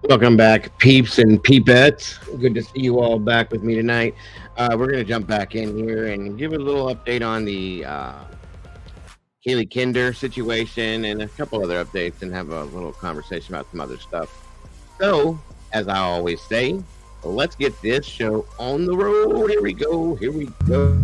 Welcome back, peeps and peepettes. Good to see you all back with me tonight. We're going to jump back in here and give a little update on the Kaylee Kinder situation and a couple other updates and have a little conversation about some other stuff. So, as I always say, let's get this show on the road. Here we go. Here we go.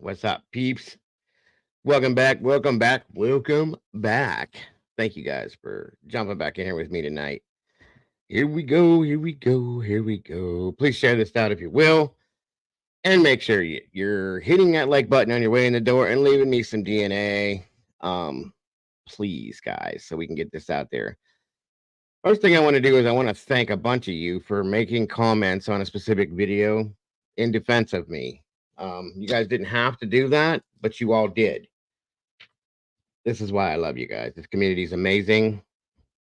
What's up, peeps? Welcome back. Welcome back. Welcome back. Thank you guys for jumping back in here with me tonight. Here we go. Here we go. Here we go. Please share this out if you will. And make sure you're hitting that like button on your way in the door and leaving me some DNA. Please, guys, so we can get this out there. First thing I want to do is I want to thank a bunch of you for making comments on a specific video in defense of me. You guys didn't have to do that, but you all did. This is why I love you guys. This community is amazing.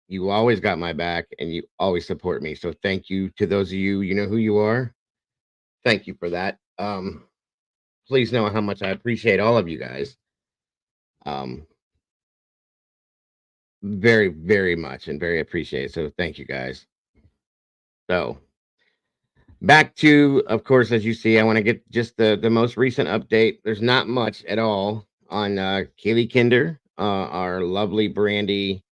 You always got my back and you always support me. So thank you to those of you, you know who you are. Thank you for that. Please know how much I appreciate all of you guys. Very, very much and very appreciated. So thank you guys. So back to, of course, as you see, I want to get just the most recent update. There's not much at all on Kaylee Kinder, our lovely Brandy's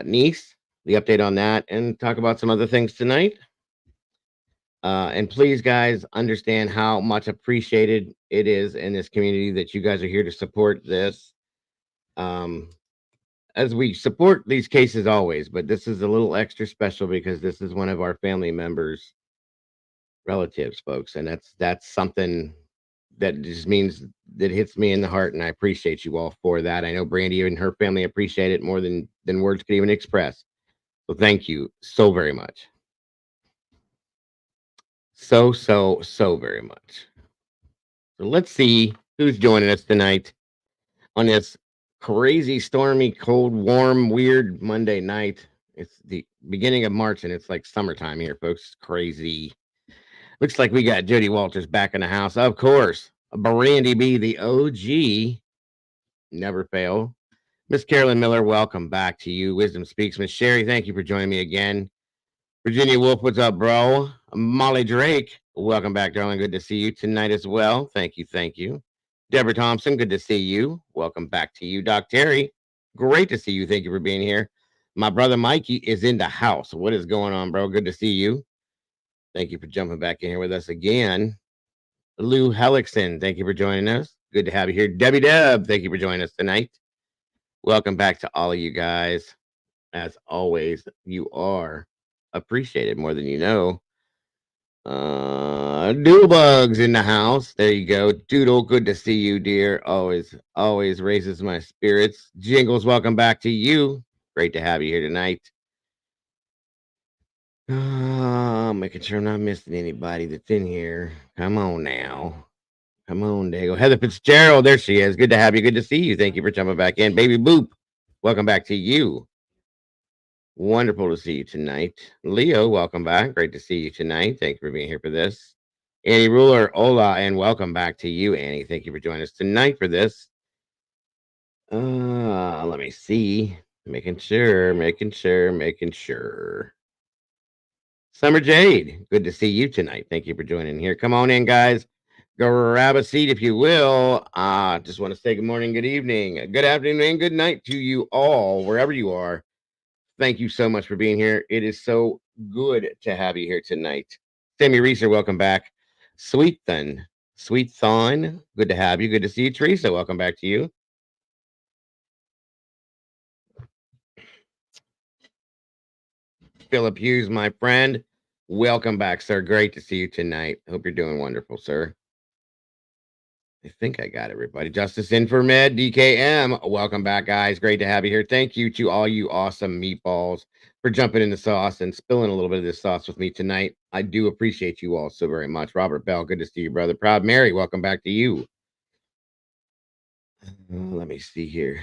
niece. The update on that, and talk about some other things tonight. And please, guys, understand how much appreciated it is in this community that you guys are here to support this. As we support these cases always, but this is a little extra special because this is one of our family members' relatives, folks, and that's something that just means that hits me in the heart, and I appreciate you all for that. I know Brandy and her family appreciate it more than words could even express. So thank you so very much. So very much. So let's see who's joining us tonight on this crazy, stormy, cold, warm, weird Monday night. It's the beginning of March and it's like summertime here, folks. It's crazy. Looks like we got Jody Walters back in the house. Of course, Brandy B, the OG, never fail. Miss Carolyn Miller, welcome back to you. Wisdom Speaks. Miss Sherry, thank you for joining me again. Virginia Wolf, what's up, bro? Molly Drake, welcome back, darling. Good to see you tonight as well. Thank you, thank you. Deborah Thompson, good to see you. Welcome back to you. Doc Terry, Great to see you. Thank you for being here. My brother Mikey is in the house. What is going on, bro? Good to see you. Thank you for jumping back in here with us again. Lou Hellickson, thank you for joining us. Good to have you here. Debbie Deb, thank you for joining us tonight. Welcome back to all of you guys. As always, you are appreciated more than you know. Doodlebugs in the house. There you go. Doodle, good to see you, dear. Always raises my spirits. Jingles, welcome back to you. Great to have you here tonight. Making sure I'm not missing anybody that's in here. Come on now. Come on, Dago. Heather Fitzgerald, there she is. Good to have you. Good to see you. Thank you for jumping back in. Baby Boop, welcome back to you. Wonderful to see you tonight. Leo, welcome back. Great to see you tonight. Thank you for being here for this. Annie Ruler, hola, and welcome back to you, Annie. Thank you for joining us tonight for this. Let me see. Making sure. Summer Jade, good to see you tonight. Thank you for joining here. Come on in, guys. Grab a seat if you will. Just want to say good morning, good evening, good afternoon, and good night to you all, wherever you are. Thank you so much for being here. It is so good to have you here tonight. Sammy Reeser, welcome back. Sweet Thon, good to have you. Good to see you. Teresa, welcome back to you. Philip Hughes, my friend, welcome back, sir. Great to see you tonight. Hope you're doing wonderful, sir. I think I got everybody. Justice Inframed, DKM, welcome back, guys. Great to have you here. Thank you to all you awesome meatballs for jumping in the sauce and spilling a little bit of this sauce with me tonight. I do appreciate you all so very much. Robert Bell, good to see you, brother. Proud Mary, welcome back to you. Let me see here.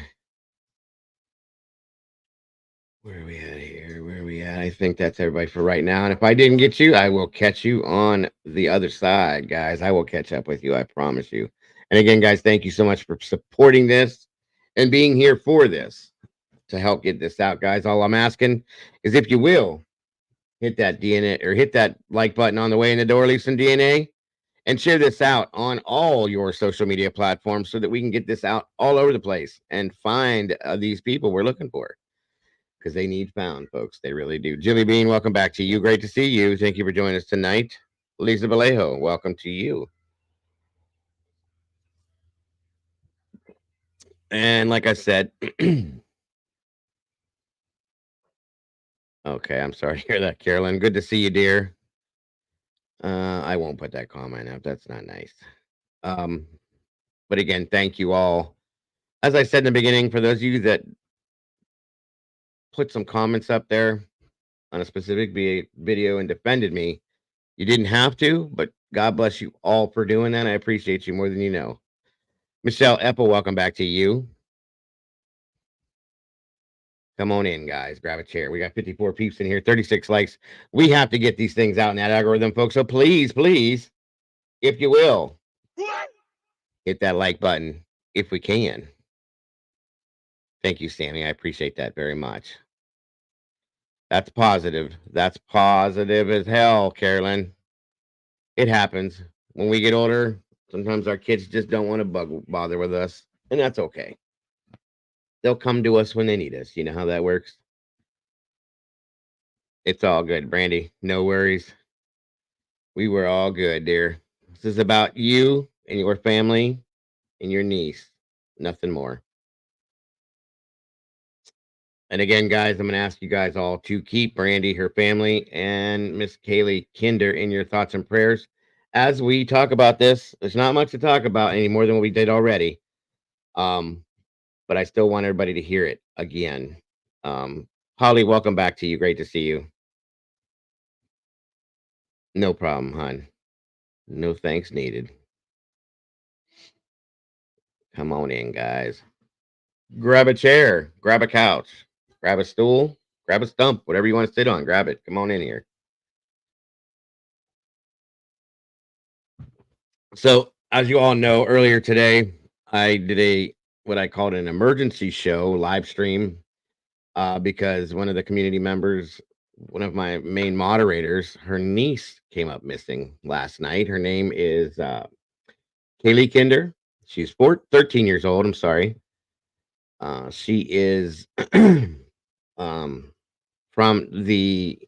Where are we at here? Where are we at? I think that's everybody for right now. And if I didn't get you, I will catch you on the other side, guys. I will catch up with you. I promise you. And again, guys, thank you so much for supporting this and being here for this to help get this out, guys. All I'm asking is if you will hit that DNA or hit that like button on the way in the door, leave some DNA, and share this out on all your social media platforms so that we can get this out all over the place and find these people we're looking for because they need found, folks. They really do. Jilly Bean, welcome back to you. Great to see you. Thank you for joining us tonight. Lisa Vallejo, welcome to you. And like I said, okay, I'm sorry to hear that, Carolyn. Good to see you, dear. I won't put that comment up. That's not nice. Um, but again, thank you all. As I said in the beginning, for those of you that put some comments up there on a specific video and defended me, you didn't have to, but God bless you all for doing that. I appreciate you more than you know. Michelle Epple, welcome back to you. Come on in, guys. Grab a chair. We got 54 peeps in here, 36 likes. We have to get these things out in that algorithm, folks. So please, if you will, hit that like button if we can. Thank you, Sammy. I appreciate that very much. That's positive. That's positive as hell, Carolyn. It happens. When we get older, sometimes our kids just don't want to bother with us, and that's okay. They'll come to us when they need us. You know how that works? It's all good, Brandy. No worries. We were all good, dear. This is about you and your family and your niece. Nothing more. And again, guys, I'm going to ask you guys all to keep Brandy, her family, and Miss Kaylee Kinder in your thoughts and prayers as we talk about this. There's not much to talk about any more than what we did already. But I still want everybody to hear it again. Holly, welcome back to you. Great to see you. No problem, hon. No thanks needed. Come on in, guys. Grab a chair, grab a couch, grab a stool, grab a stump, whatever you want to sit on, grab it. Come on in here. So, as you all know, earlier today, I did what I called an emergency show live stream because one of the community members, one of my main moderators, her niece came up missing last night. Her name is Kaylee Kinder. She's 13 years old. I'm sorry. She is um, from the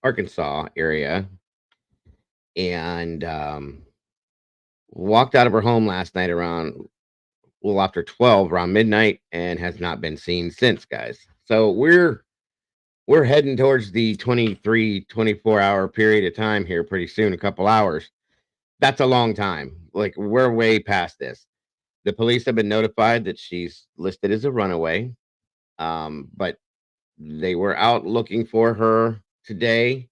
Arkansas area and walked out of her home last night around a little after 12, around midnight, and has not been seen since, guys. So we're heading towards the 24 hour period of time here pretty soon, a couple hours. That's a long time. Like, we're way past this. The police have been notified that she's listed as a runaway. But they were out looking for her today.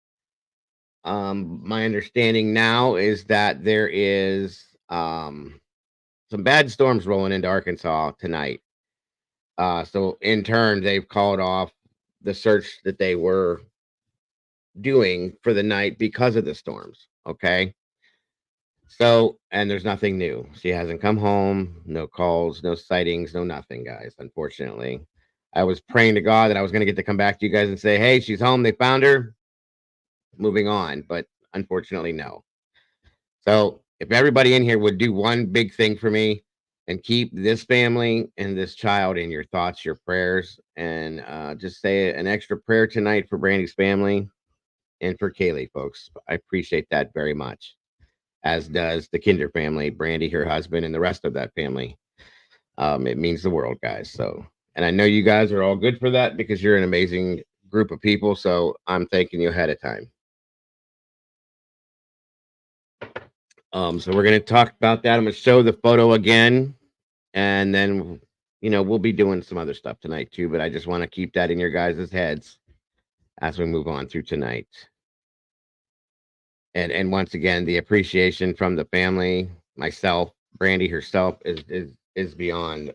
My understanding now is that there is some bad storms rolling into Arkansas tonight. So in turn, they've called off the search that they were doing for the night because of the storms. Okay. So, and there's nothing new. She hasn't come home, no calls, no sightings, no nothing, guys. Unfortunately, I was praying to God that I was going to get to come back to you guys and say, hey, she's home. They found her. Moving on. But unfortunately, no. So, if everybody in here would do one big thing for me and keep this family and this child in your thoughts, your prayers, and just say an extra prayer tonight for Brandy's family and for Kaylee, folks. I appreciate that very much, as does the Kinder family, Brandy, her husband, and the rest of that family. It means the world, guys. So, and I know you guys are all good for that because you're an amazing group of people. So I'm thanking you ahead of time. So we're gonna talk about that. I'm gonna show the photo again, and then we'll be doing some other stuff tonight too. But I just want to keep that in your guys' heads as we move on through tonight. And once again, the appreciation from the family, myself, Brandy herself is beyond.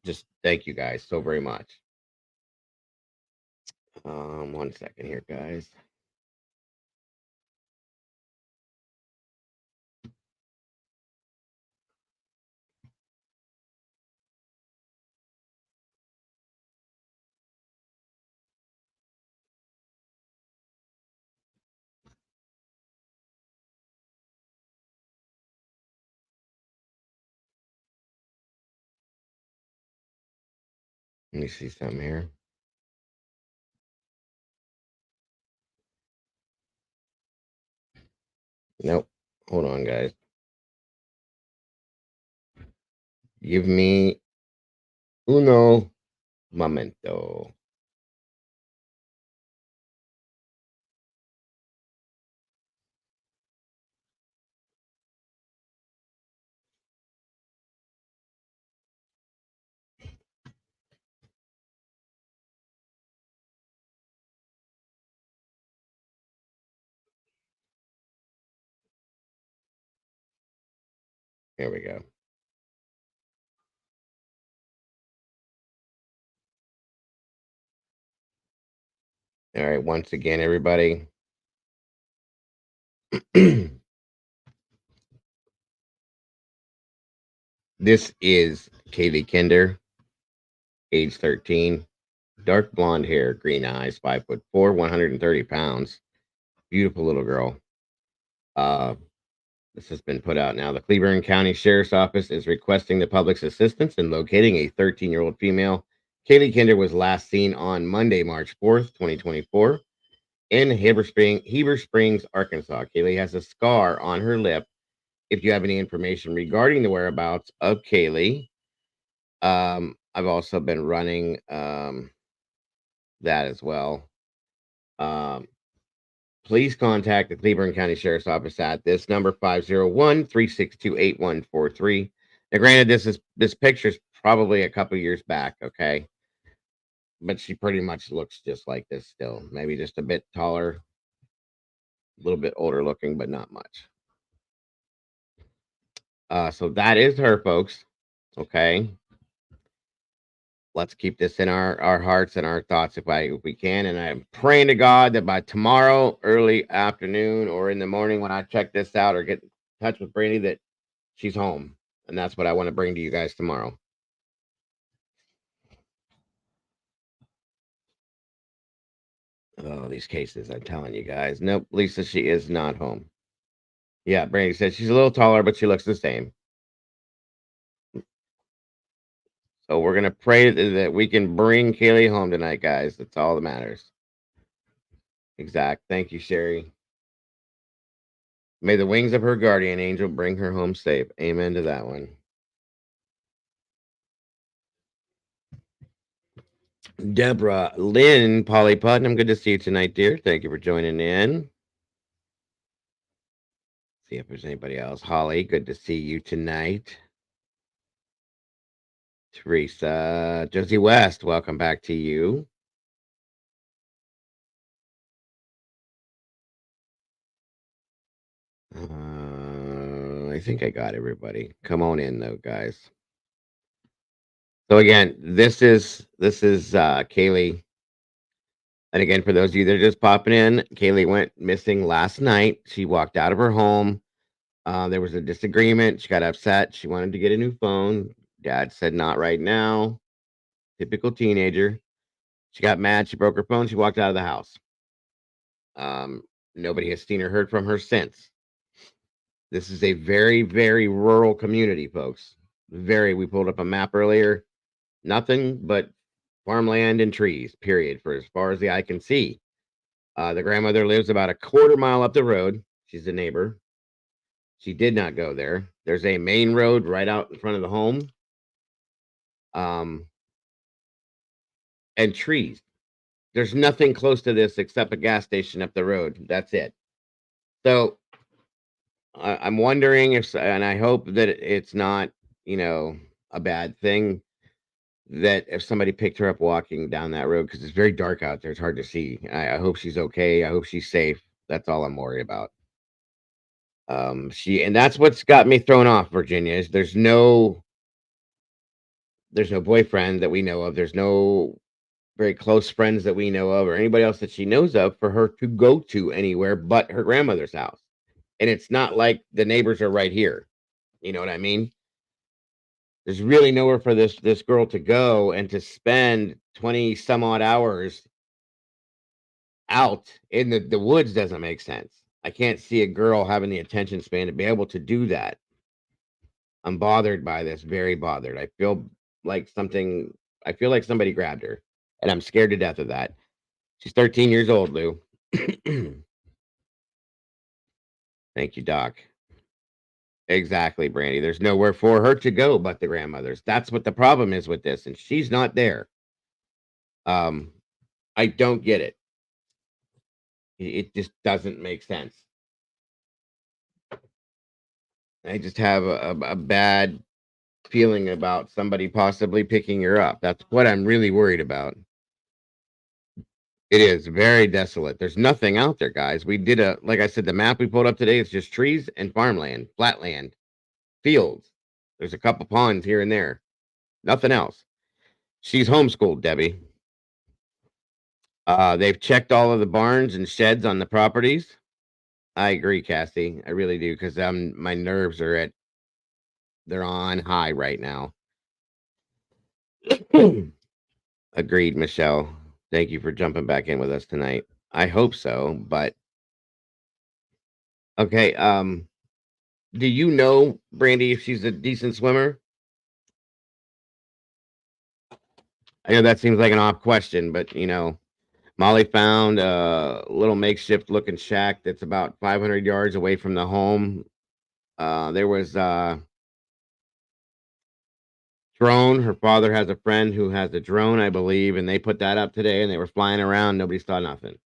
Just thank you guys so very much. 1 second here, guys. Let me see something here. Nope. Hold on, guys. Give me uno momento. Here we go. All right. Once again, everybody. This is Kaylee Kinder, age 13, dark blonde hair, green eyes, 5'4", 130 pounds. Beautiful little girl. Uh, this has been put out now. The Cleveland County Sheriff's Office is requesting the public's assistance in locating a 13-year-old female. Kaylee Kinder was last seen on Monday, March 4th, 2024, in Heber Springs, Arkansas. Kaylee has a scar on her lip. If you have any information regarding the whereabouts of Kaylee, I've also been running that as well. Please contact the Cleveland County Sheriff's Office at this number, 501-362-8143. Now, granted, this picture's probably a couple years back, okay? But she pretty much looks just like this still. Maybe just a bit taller, a little bit older looking, but not much. So that is her, folks. Okay. Let's keep this in our hearts and our thoughts if we can. And I'm praying to God that by tomorrow, early afternoon or in the morning when I check this out or get in touch with Brandy, that she's home. And that's what I want to bring to you guys tomorrow. Oh, these cases, I'm telling you guys. Nope, Lisa, she is not home. Yeah, Brandy said she's a little taller, but she looks the same. So we're gonna pray that we can bring Kaylee home tonight, guys. That's all that matters. Exact. Thank you, Sherry. May the wings of her guardian angel bring her home safe. Amen to that one. Deborah Lynn, Polly Putnam, good to see you tonight, dear. Thank you for joining in. See if there's anybody else. Holly, good to see you tonight. Teresa, Josie West, welcome back to you. I think I got everybody. Come on in, though, guys. So again, this is Kaylee. And again, for those of you that are just popping in, Kaylee went missing last night. She walked out of her home. There was a disagreement. She got upset. She wanted to get a new phone. Dad said, not right now. Typical teenager. She got mad. She broke her phone. She walked out of the house. Nobody has seen or heard from her since. This is a very, very rural community, folks. We pulled up a map earlier. Nothing but farmland and trees, period, for as far as the eye can see. The grandmother lives about a quarter mile up the road. She's a neighbor. She did not go there. There's a main road right out in front of the home. And trees. There's nothing close to this except a gas station up the road. That's it. So I'm wondering if, and I hope that it's not, a bad thing, that if somebody picked her up walking down that road, because it's very dark out there, it's hard to see. I hope she's okay. I hope she's safe. That's all I'm worried about. And that's what's got me thrown off, Virginia, is there's no boyfriend that we know of. There's no very close friends that we know of or anybody else that she knows of for her to go to anywhere but her grandmother's house. And it's not like the neighbors are right here. You know what I mean? There's really nowhere for this girl to go and to spend 20 some odd hours out in the woods doesn't make sense. I can't see a girl having the attention span to be able to do that. I'm bothered by this, very bothered. I feel like somebody grabbed her, and I'm scared to death of that. She's 13 years old, Lou. Thank you, Doc. Exactly, Brandy. There's nowhere for her to go but the grandmother's. That's what the problem is with this, and she's not there. I don't get it. It just doesn't make sense. I just have a bad feeling about somebody possibly picking her up. That's what I'm really worried about. It is very desolate. There's nothing out there, guys. We did like I said, the map we pulled up today is just trees and farmland, flatland, fields. There's a couple ponds here and there. Nothing else. She's homeschooled, Debbie. They've checked all of the barns and sheds on the properties. I agree, Cassie. I really do, because my nerves are they're on high right now. Agreed, Michelle. Thank you for jumping back in with us tonight. I hope so, but okay. Do you know, Brandy, if she's a decent swimmer? I know that seems like an off question, but Molly found a little makeshift looking shack that's about 500 yards away from the home. There was drone. Her father has a friend who has a drone, I believe, and they put that up today, and they were flying around. Nobody saw nothing.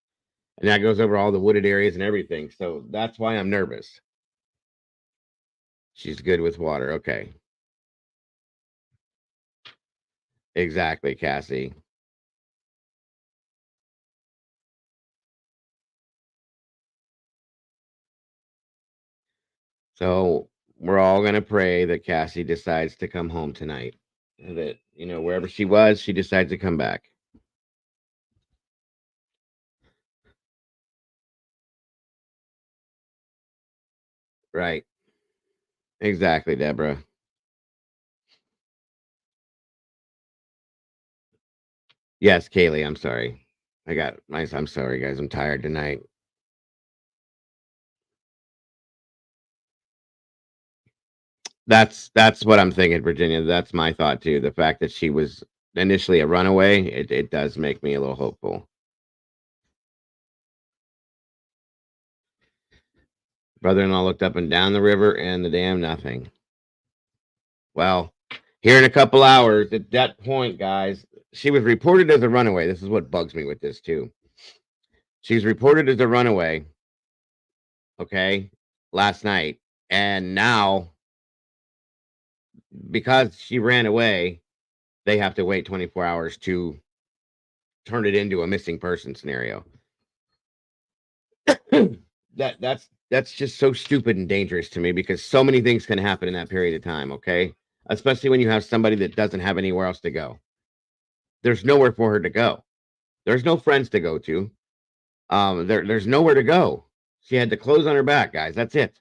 And that goes over all the wooded areas and everything. So that's why I'm nervous. She's good with water. Okay. Exactly, Cassie. So we're all going to pray that Cassie decides to come home tonight. That, wherever she was, she decides to come back. Right. Exactly, Deborah. Yes, Kaylee, I'm sorry. I'm sorry, guys. I'm tired tonight. That's what I'm thinking, Virginia. That's my thought too. The fact that she was initially a runaway, it does make me a little hopeful. Brother-in-law looked up and down the river and the dam, nothing. Well, here in a couple hours, at that point, guys, she was reported as a runaway. This is what bugs me with this too. She's reported as a runaway, okay, last night. And now, because she ran away, they have to wait 24 hours to turn it into a missing person scenario. That's just so stupid and dangerous to me because so many things can happen in that period of time, okay? Especially when you have somebody that doesn't have anywhere else to go. There's nowhere for her to go. There's no friends to go to. There's nowhere to go. She had the clothes on her back, guys. That's it.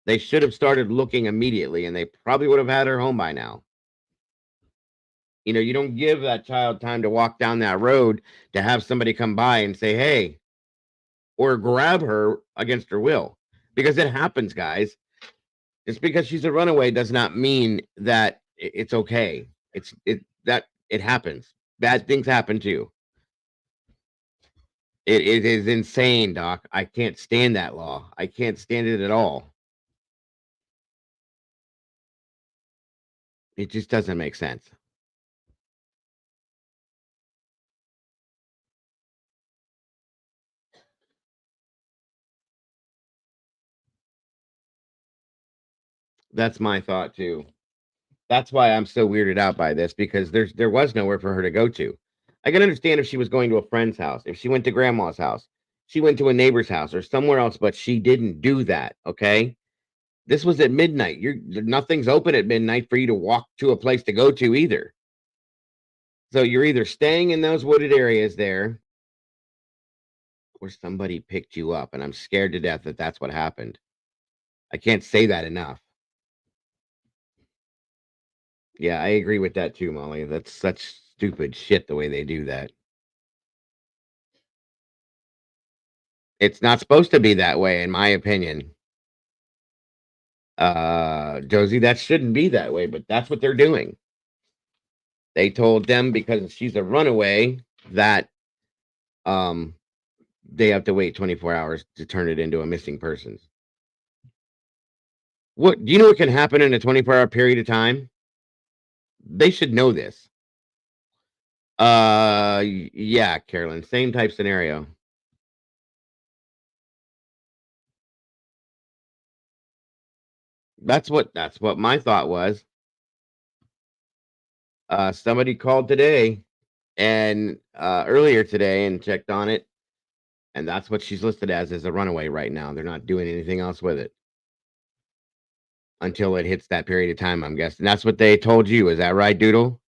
They should have started looking immediately, and they probably would have had her home by now. You know, you don't give that child time to walk down that road to have somebody come by and say, "Hey," or grab her against her will, because it happens, guys. Just because she's a runaway does not mean that it's okay. It happens. Bad things happen too. It is insane, Doc. I can't stand that law. I can't stand it at all. It just doesn't make sense. That's my thought too. That's why I'm so weirded out by this because there was nowhere for her to go to. I can understand if she was going to a friend's house, if she went to grandma's house, she went to a neighbor's house or somewhere else, but she didn't do that. Okay. This was at midnight. Nothing's open at midnight for you to walk to a place to go to either. So you're either staying in those wooded areas there or somebody picked you up. And I'm scared to death that that's what happened. I can't say that enough. Yeah, I agree with that too, Molly. That's such stupid shit the way they do that. It's not supposed to be that way, in my opinion. Josie, that shouldn't be that way, but that's what they're doing. They told them because she's a runaway that um they have to wait 24 hours to turn it into a missing persons. What do you know what can happen in a 24-hour period of time? They should know this. Yeah, Carolyn, same type scenario. That's what my thought was. Somebody called today and earlier today and checked on it, and that's what she's listed as a runaway right now. They're not doing anything else with it until it hits that period of time, I'm guessing. That's what they told you. Is that right, Doodle?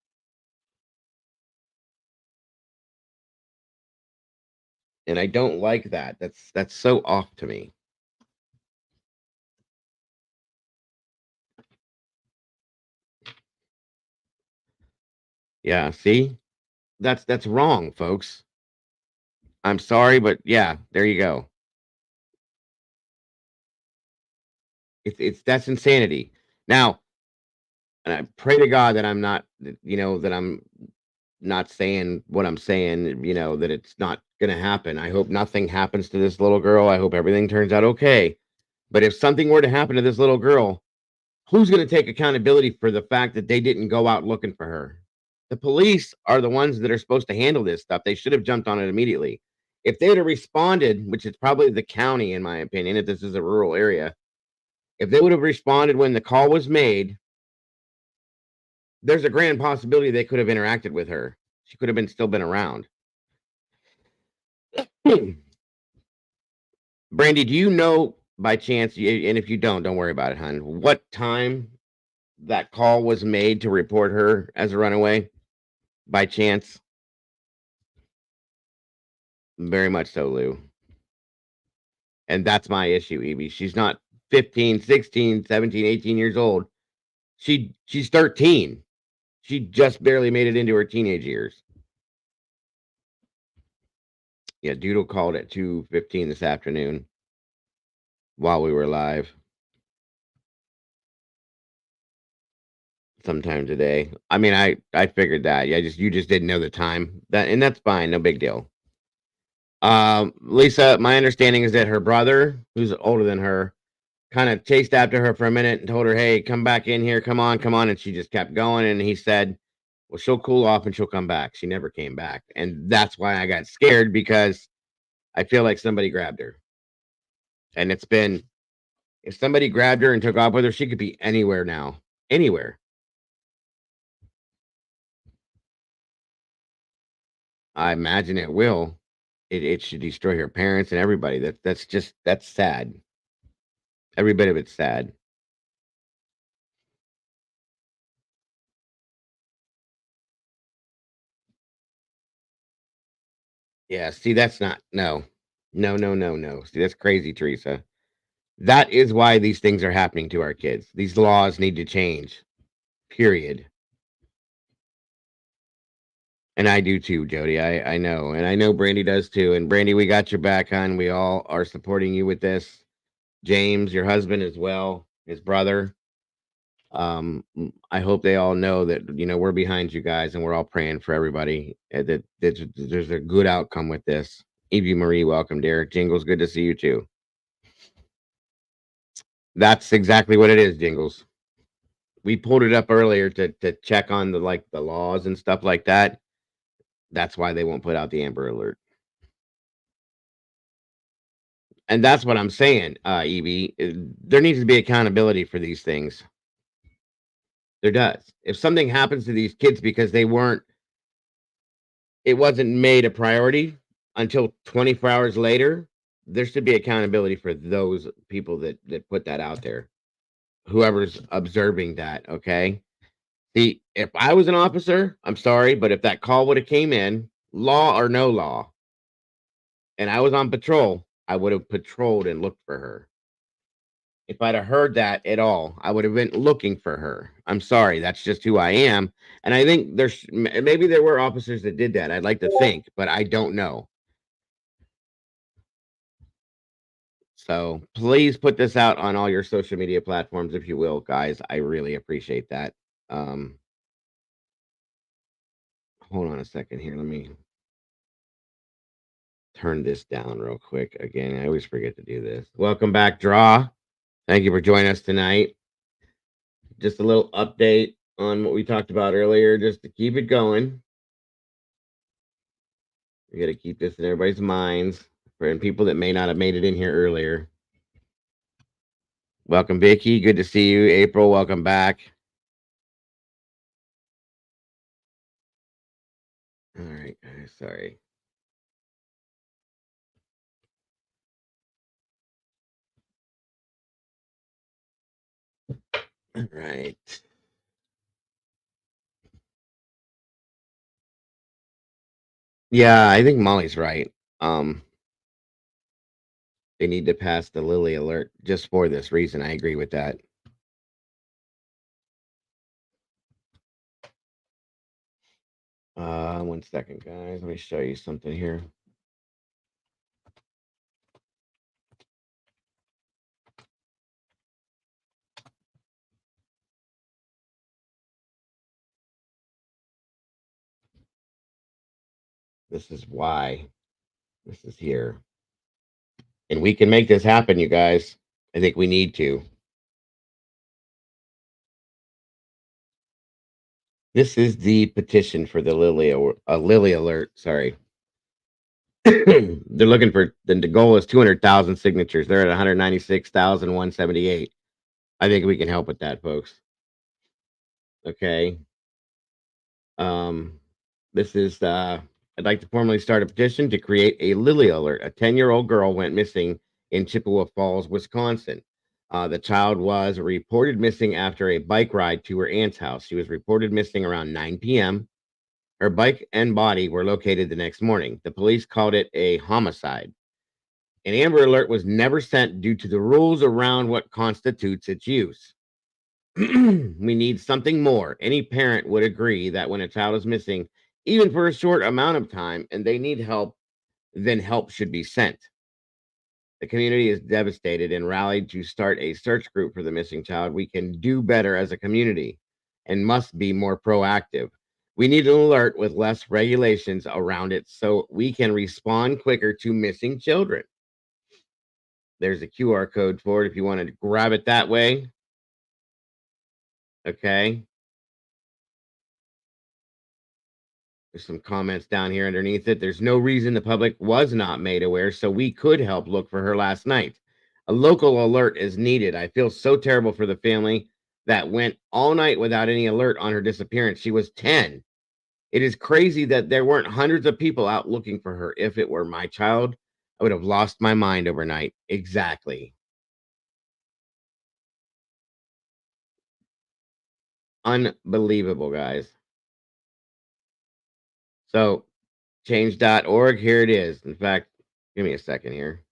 And I don't like that. That's so off to me. Yeah, see? That's wrong, folks. I'm sorry, but yeah, there you go. It's that's insanity. Now, and I pray to God that I'm not, that I'm not saying what I'm saying, that it's not going to happen. I hope nothing happens to this little girl. I hope everything turns out okay. But if something were to happen to this little girl, who's going to take accountability for the fact that they didn't go out looking for her? The police are the ones that are supposed to handle this stuff. They should have jumped on it immediately. If they would have responded, which is probably the county, in my opinion, if this is a rural area, if they would have responded when the call was made, there's a grand possibility they could have interacted with her. She could have still been around. Brandy, do you know by chance, and if you don't worry about it, hon, what time that call was made to report her as a runaway by chance? Very much so, Lou. And that's my issue, Evie. She's not 15, 16, 17, 18 years old. She's 13. She just barely made it into her teenage years. Yeah, Doodle called at 2:15 this afternoon while we were live. sometime today. I mean, I figured that. Yeah, just you just didn't know the time. And that's fine, no big deal. Lisa, my understanding is that her brother, who's older than her, kind of chased after her for a minute and told her, "Hey, come back in here. Come on." And she just kept going. And he said, "Well, she'll cool off and she'll come back." She never came back. And that's why I got scared because I feel like somebody grabbed her. And it's been, if somebody grabbed her and took off with her, she could be anywhere now. Anywhere. I imagine it will. It should destroy her parents and everybody. That's sad. Every bit of it's sad. Yeah, see, that's not, no. No, no, no, no. See, that's crazy, Teresa. That is why these things are happening to our kids. These laws need to change. Period. And I do too, Jody. I know. And I know Brandy does too. And Brandy, we got your back, hon. We all are supporting you with this. James, your husband as well, his brother. I hope they all know that we're behind you guys and we're all praying for everybody, that there's a good outcome with this. Evie Marie, welcome, dear. Jingles, good to see you too. That's exactly what it is, Jingles. We pulled it up earlier to check on the laws and stuff like that. That's why they won't put out the Amber Alert. And that's what I'm saying, Evie. There needs to be accountability for these things. There does. If something happens to these kids because it wasn't made a priority until 24 hours later, there should be accountability for those people that put that out there. Whoever's observing that, okay? See, if I was an officer, I'm sorry, but if that call would have came in, law or no law, and I was on patrol, I would have patrolled and looked for her. If I'd have heard that at all, I would have been looking for her. I'm sorry, that's just who I am. And I think maybe there were officers that did that. I'd like to think, but I don't know. So please put this out on all your social media platforms, if you will, guys. I really appreciate that. Um, Hold on a second here. Let me turn this down real quick. Again, I always forget to do this. Welcome back, Draw. Thank you for joining us tonight. Just a little update on what we talked about earlier, just to keep it going. We got to keep this in everybody's minds for people that may not have made it in here earlier. Welcome, Vicky. Good to see you. April, welcome back. All right, guys. Sorry. All right. Yeah, I think Molly's right. Um, they need to pass the Lily alert just for this reason. I agree with that. One second, guys. Let me show you something here. This is why this is here. And we can make this happen, you guys. I think we need to. This is the petition for the Lily alert. Sorry. They're looking for the goal is 200,000 signatures. They're at 196,178. I think we can help with that, folks. Okay. Um, this is I'd like to formally start a petition to create a Lily alert. A 10-year-old girl went missing in Chippewa Falls, Wisconsin. The child was reported missing after a bike ride to her aunt's house. She was reported missing around 9 p.m. Her bike and body were located the next morning. The police called it a homicide. An Amber Alert was never sent due to the rules around what constitutes its use. We need something more. Any parent would agree that when a child is missing, even for a short amount of time, and they need help, then help should be sent. The community is devastated and rallied to start a search group for the missing child. We can do better as a community. and must be more proactive. We need an alert with less regulations around it so we can respond quicker to missing children. There's a QR code for it if you want to grab it that way. Okay. There's some comments down here underneath it. There's no reason the public was not made aware, so we could help look for her last night. A local alert is needed. I feel so terrible for the family that went all night without any alert on her disappearance. She was 10. It is crazy that there weren't hundreds of people out looking for her. If it were my child, I would have lost my mind overnight. Exactly. Unbelievable, guys. So, change.org, here it is. In fact, give me a second here.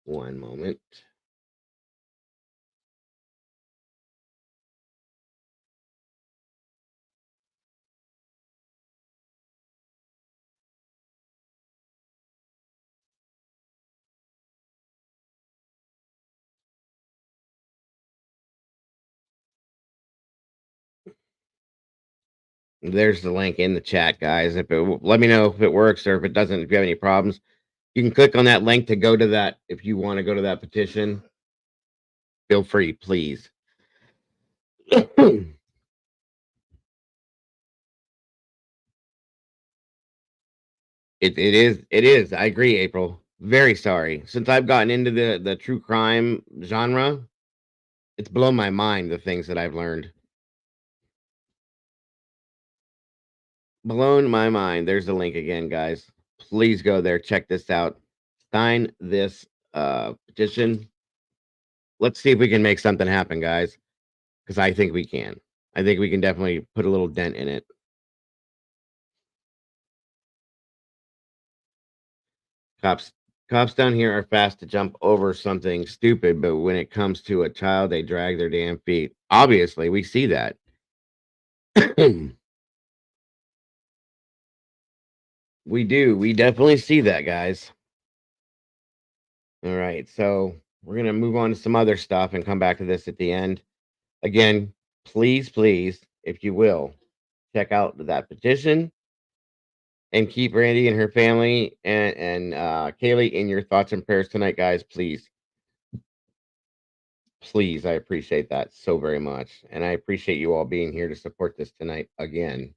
One moment. There's the link in the chat, guys. If it, let me know if it works or if it doesn't. If you have any problems, you can click on that link to go to that. If you want to go to that petition, feel free, please. It is. I agree, April. Very sorry. Since I've gotten into the true crime genre, it's blown my mind the things that I've learned. Blown my mind. There's the link again, guys. Please go there, check this out. Sign this petition. Let's see if we can make something happen, guys. Because I think we can. I think we can definitely put a little dent in it. Cops down here are fast to jump over something stupid, but when it comes to a child, they drag their damn feet. Obviously, we see that. We do. We definitely see that, guys. All right. So we're going to move on to some other stuff and come back to this at the end. Again, please, if you will, check out that petition and keep Randy and her family and Kaylee in your thoughts and prayers tonight, guys. Please. Please, I appreciate that so very much. And I appreciate you all being here to support this tonight again.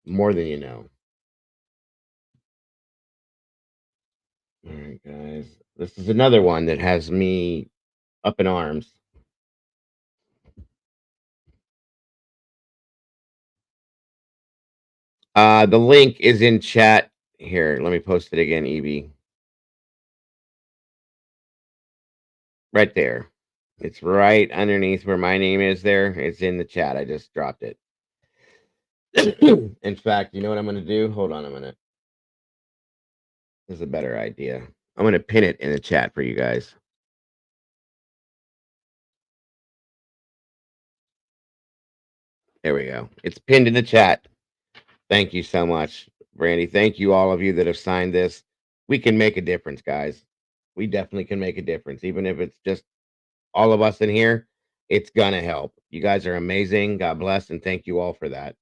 More than you know. All right, guys. This is another one that has me up in arms. The link is in chat. Here, let me post it again, Evie. Right there. It's right underneath where my name is there. It's in the chat. I just dropped it. In fact, you know what I'm going to do? Hold on a minute. This is a better idea. I'm going to pin it in the chat for you guys. There we go. It's pinned in the chat. Thank you so much, Brandy. Thank you, all of you that have signed this. We can make a difference, guys. We definitely can make a difference. Even if it's just all of us in here, it's going to help. You guys are amazing. God bless, and thank you all for that.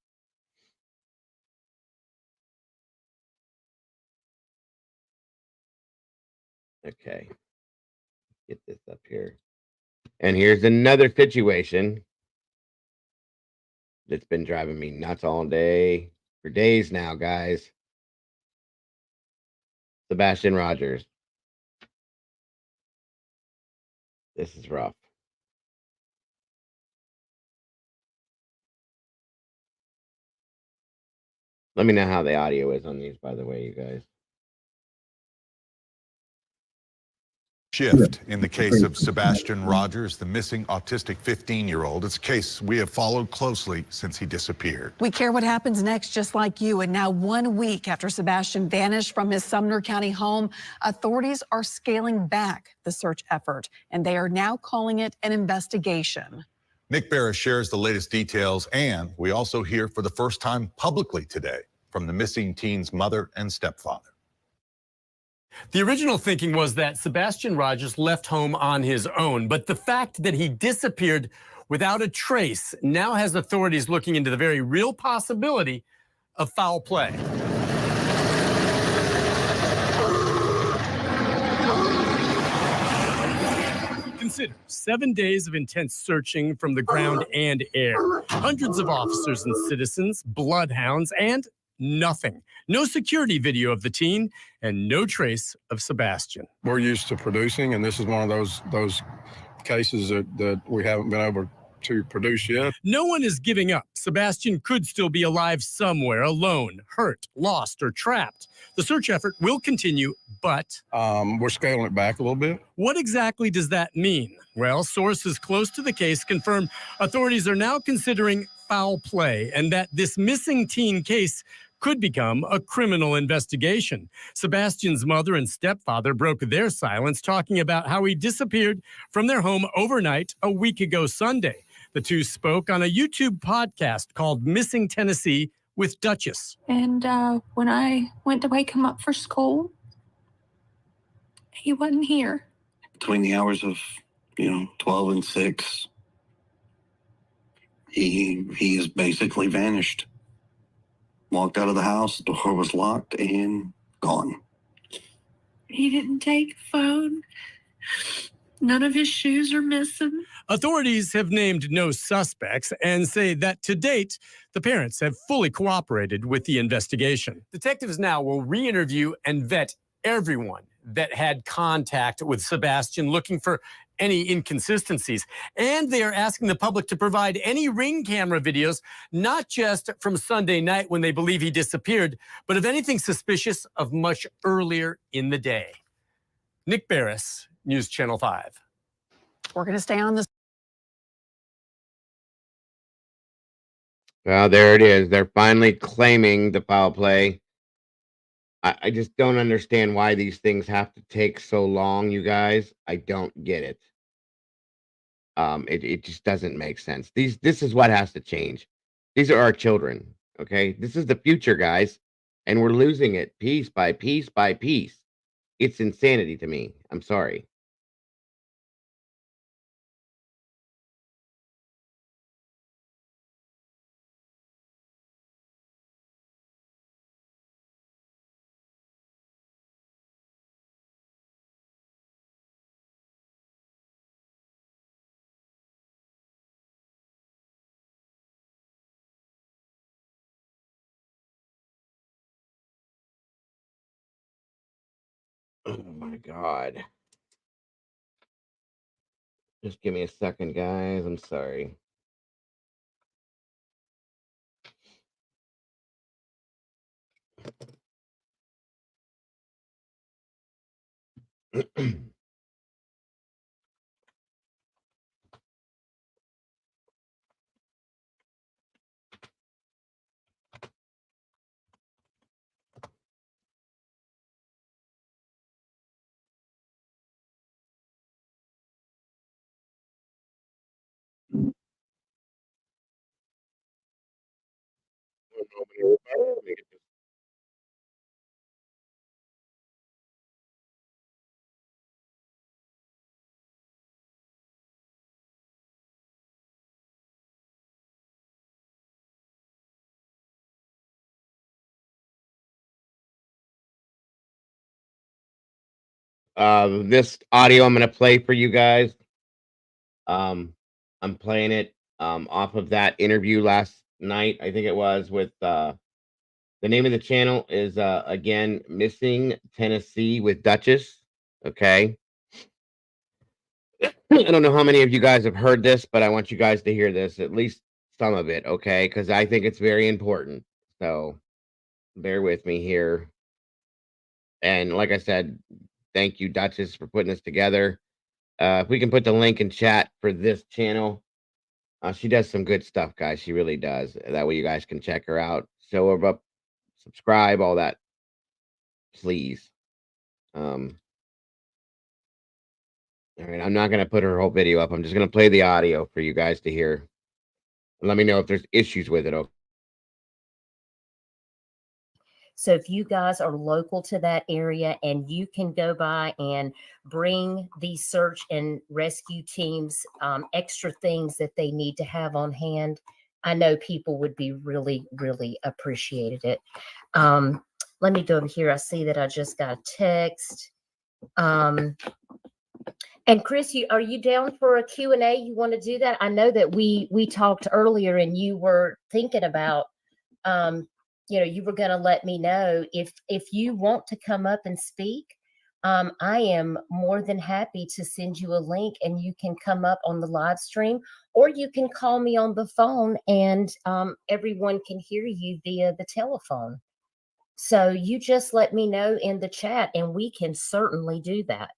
Okay. Get this up here. And here's another situation that's been driving me nuts all day, for days now, guys. Sebastian Rogers. This is rough. Let me know how the audio is on these, by the way, you guys. Shift in the case of Sebastian Rogers, the missing autistic 15-year-old. It's a case we have followed closely since he disappeared. We care what happens next, just like you. And now 1 week after Sebastian vanished from his Sumner County home, authorities are scaling back the search effort, and they are now calling it an investigation. Nick Barris shares the latest details, and we also hear for the first time publicly today from the missing teen's mother and stepfather. The original thinking was that Sebastian Rogers left home on his own, but the fact that he disappeared without a trace now has authorities looking into the very real possibility of foul play. Consider 7 days of intense searching from the ground and air. Hundreds of officers and citizens, bloodhounds, and nothing. No security video of the teen and no trace of Sebastian. We're used to producing, and this is one of those cases that we haven't been able to produce yet. No one is giving up. Sebastian could still be alive somewhere, alone, hurt, lost, or trapped. The search effort will continue, but we're scaling it back a little bit. What exactly does that mean? Well, sources close to the case confirm authorities are now considering foul play and that this missing teen case could become a criminal investigation. Sebastian's mother and stepfather broke their silence, talking about how he disappeared from their home overnight a week ago Sunday. The two spoke on a YouTube podcast called Missing Tennessee with Duchess. And when I went to wake him up for school, he wasn't here. Between the hours of, 12 and 6, he is basically vanished. Walked out of the house, the door was locked and gone. He didn't take a phone. None of his shoes are missing. Authorities have named no suspects and say that to date, the parents have fully cooperated with the investigation. Detectives now will re-interview and vet everyone that had contact with Sebastian, looking for any inconsistencies. And they are asking the public to provide any Ring camera videos, not just from Sunday night when they believe he disappeared, but of anything suspicious of much earlier in the day. Nick Barris, News Channel 5. We're going to stay on this. Well, there it is. They're finally claiming the foul play. I just don't understand why these things have to take so long, you guys. I don't get it. It just doesn't make sense. This is what has to change. These are our children, okay? This is the future, guys, and we're losing it piece by piece by piece. It's insanity to me. I'm sorry. Oh my God. Just give me a second, guys. I'm sorry. This audio I'm gonna play for you guys. I'm playing it off of that interview last night, I think it was, with the name of the channel is again Missing Tennessee with Duchess. Okay. I don't know how many of you guys have heard this, but I want you guys to hear this, at least some of it, okay? Because I think it's very important. So bear with me here. And like I said, thank you, Duchess, for putting this together. If we can put the link in chat for this channel, she does some good stuff, guys. She really does. That way you guys can check her out. Show her up, subscribe, all that. Please. All right, I'm not going to put her whole video up. I'm just going to play the audio for you guys to hear. Let me know if there's issues with it. Okay. So if you guys are local to that area and you can go by and bring these search and rescue teams extra things that they need to have on hand, I know people would be really, really appreciated it. Let me go over here. I see that I just got a text. And Chris, are you down for a Q&A? You want to do that? I know that we talked earlier and you were thinking about, you were going to let me know if you want to come up and speak. I am more than happy to send you a link and you can come up on the live stream, or you can call me on the phone and everyone can hear you via the telephone. So you just let me know in the chat and we can certainly do that.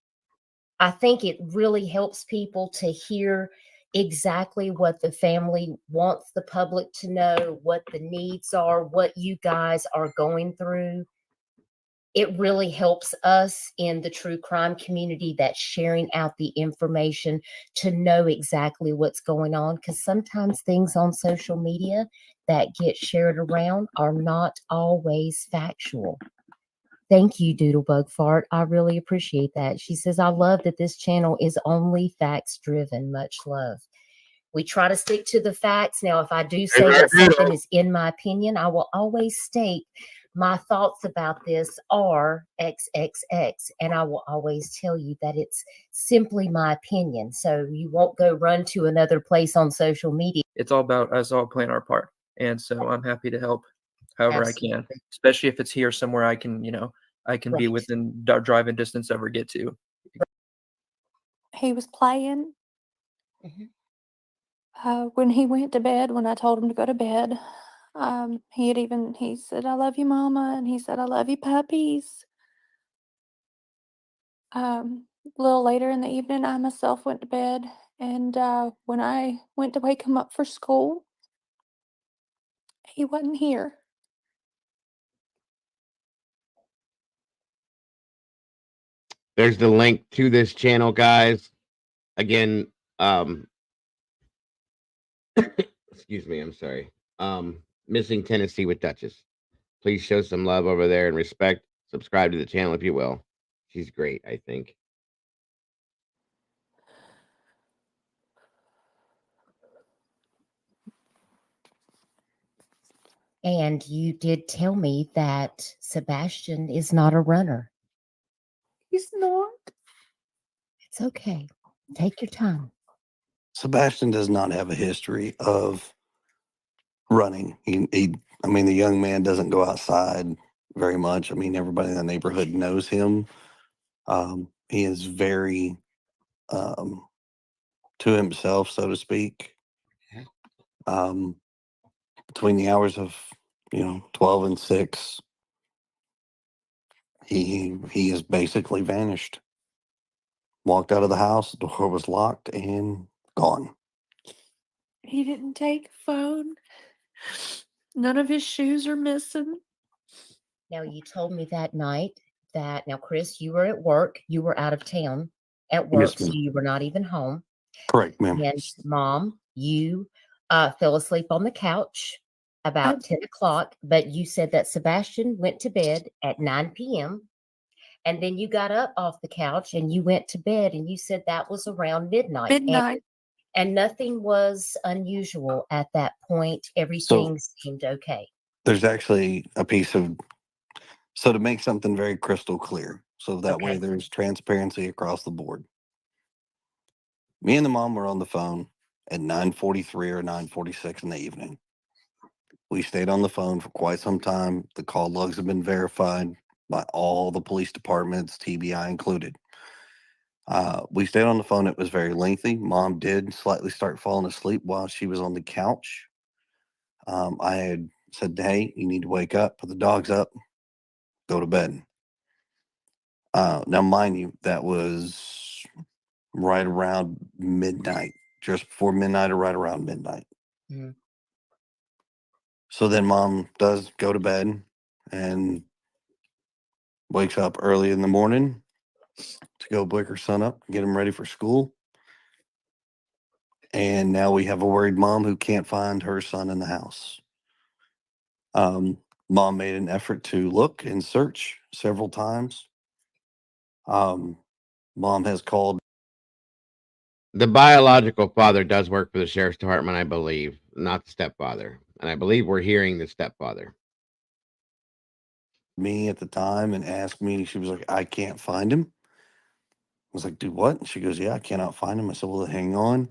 I think it really helps people to hear exactly what the family wants the public to know, what the needs are, what you guys are going through. It really helps us in the true crime community that's sharing out the information to know exactly what's going on, because sometimes things on social media that get shared around are not always factual. Thank you, Doodlebug Fart. I really appreciate that. She says, I love that this channel is only facts driven. Much love. We try to stick to the facts. Now, if I do say that something is in my opinion, I will always state my thoughts about this are XXX, and I will always tell you that it's simply my opinion. So you won't go run to another place on social media. It's all about us all playing our part. And so I'm happy to help however Absolutely. I can, especially if it's here somewhere I can, I can be Right. within driving distance ever get to. He was playing. Mhm. When he went to bed, when I told him to go to bed, he said, I love you, Mama. And he said, I love you, puppies. A little later in the evening, I myself went to bed. And when I went to wake him up for school, he wasn't here. There's the link to this channel, guys. Again, excuse me, I'm sorry. Missing Tennessee with Duchess. Please show some love over there and respect. Subscribe to the channel if you will. She's great, I think. And you did tell me that Sebastian is not a runner. He's not. It's okay. Take your time. Sebastian does not have a history of running. I mean, the young man doesn't go outside very much. I mean, everybody in the neighborhood knows him. He is very to himself, so to speak. Between the hours of 12 and 6, he has basically vanished. Walked out of the house, the door was locked, and gone. He didn't take a phone. None of his shoes are missing. Now, you told me that night now, Chris, you were at work. You were out of town at work, Yes, so ma'am. you were not even home. Correct, ma'am. And Mom, you fell asleep on the couch about 10 o'clock, but you said that Sebastian went to bed at 9 p.m. And then you got up off the couch and you went to bed, and you said that was around midnight. Midnight. And nothing was unusual at that point. Everything seemed okay. There's actually a piece of, so to make something very crystal clear, so that way there's transparency across the board. Me and the mom were on the phone at 9:43 or 9:46 in the evening. We stayed on the phone for quite some time. The call logs have been verified by all the police departments, TBI included. We stayed on the phone. It was very lengthy. Mom did slightly start falling asleep while she was on the couch. I had said, hey, you need to wake up, put the dogs up, go to bed. Now, mind you, that was right around midnight, just before midnight or right around midnight. Mm-hmm. So then Mom does go to bed and wakes up early in the morning to go wake her son up, get him ready for school. And now we have a worried mom who can't find her son in the house. Mom made an effort to look and search several times. Mom has called. The biological father does work for the sheriff's department, I believe, not the stepfather. And I believe we're hearing the stepfather. Me at the time and asked me. She was like, I can't find him. I was like, do what? And she goes, yeah, I cannot find him. I said, well, hang on.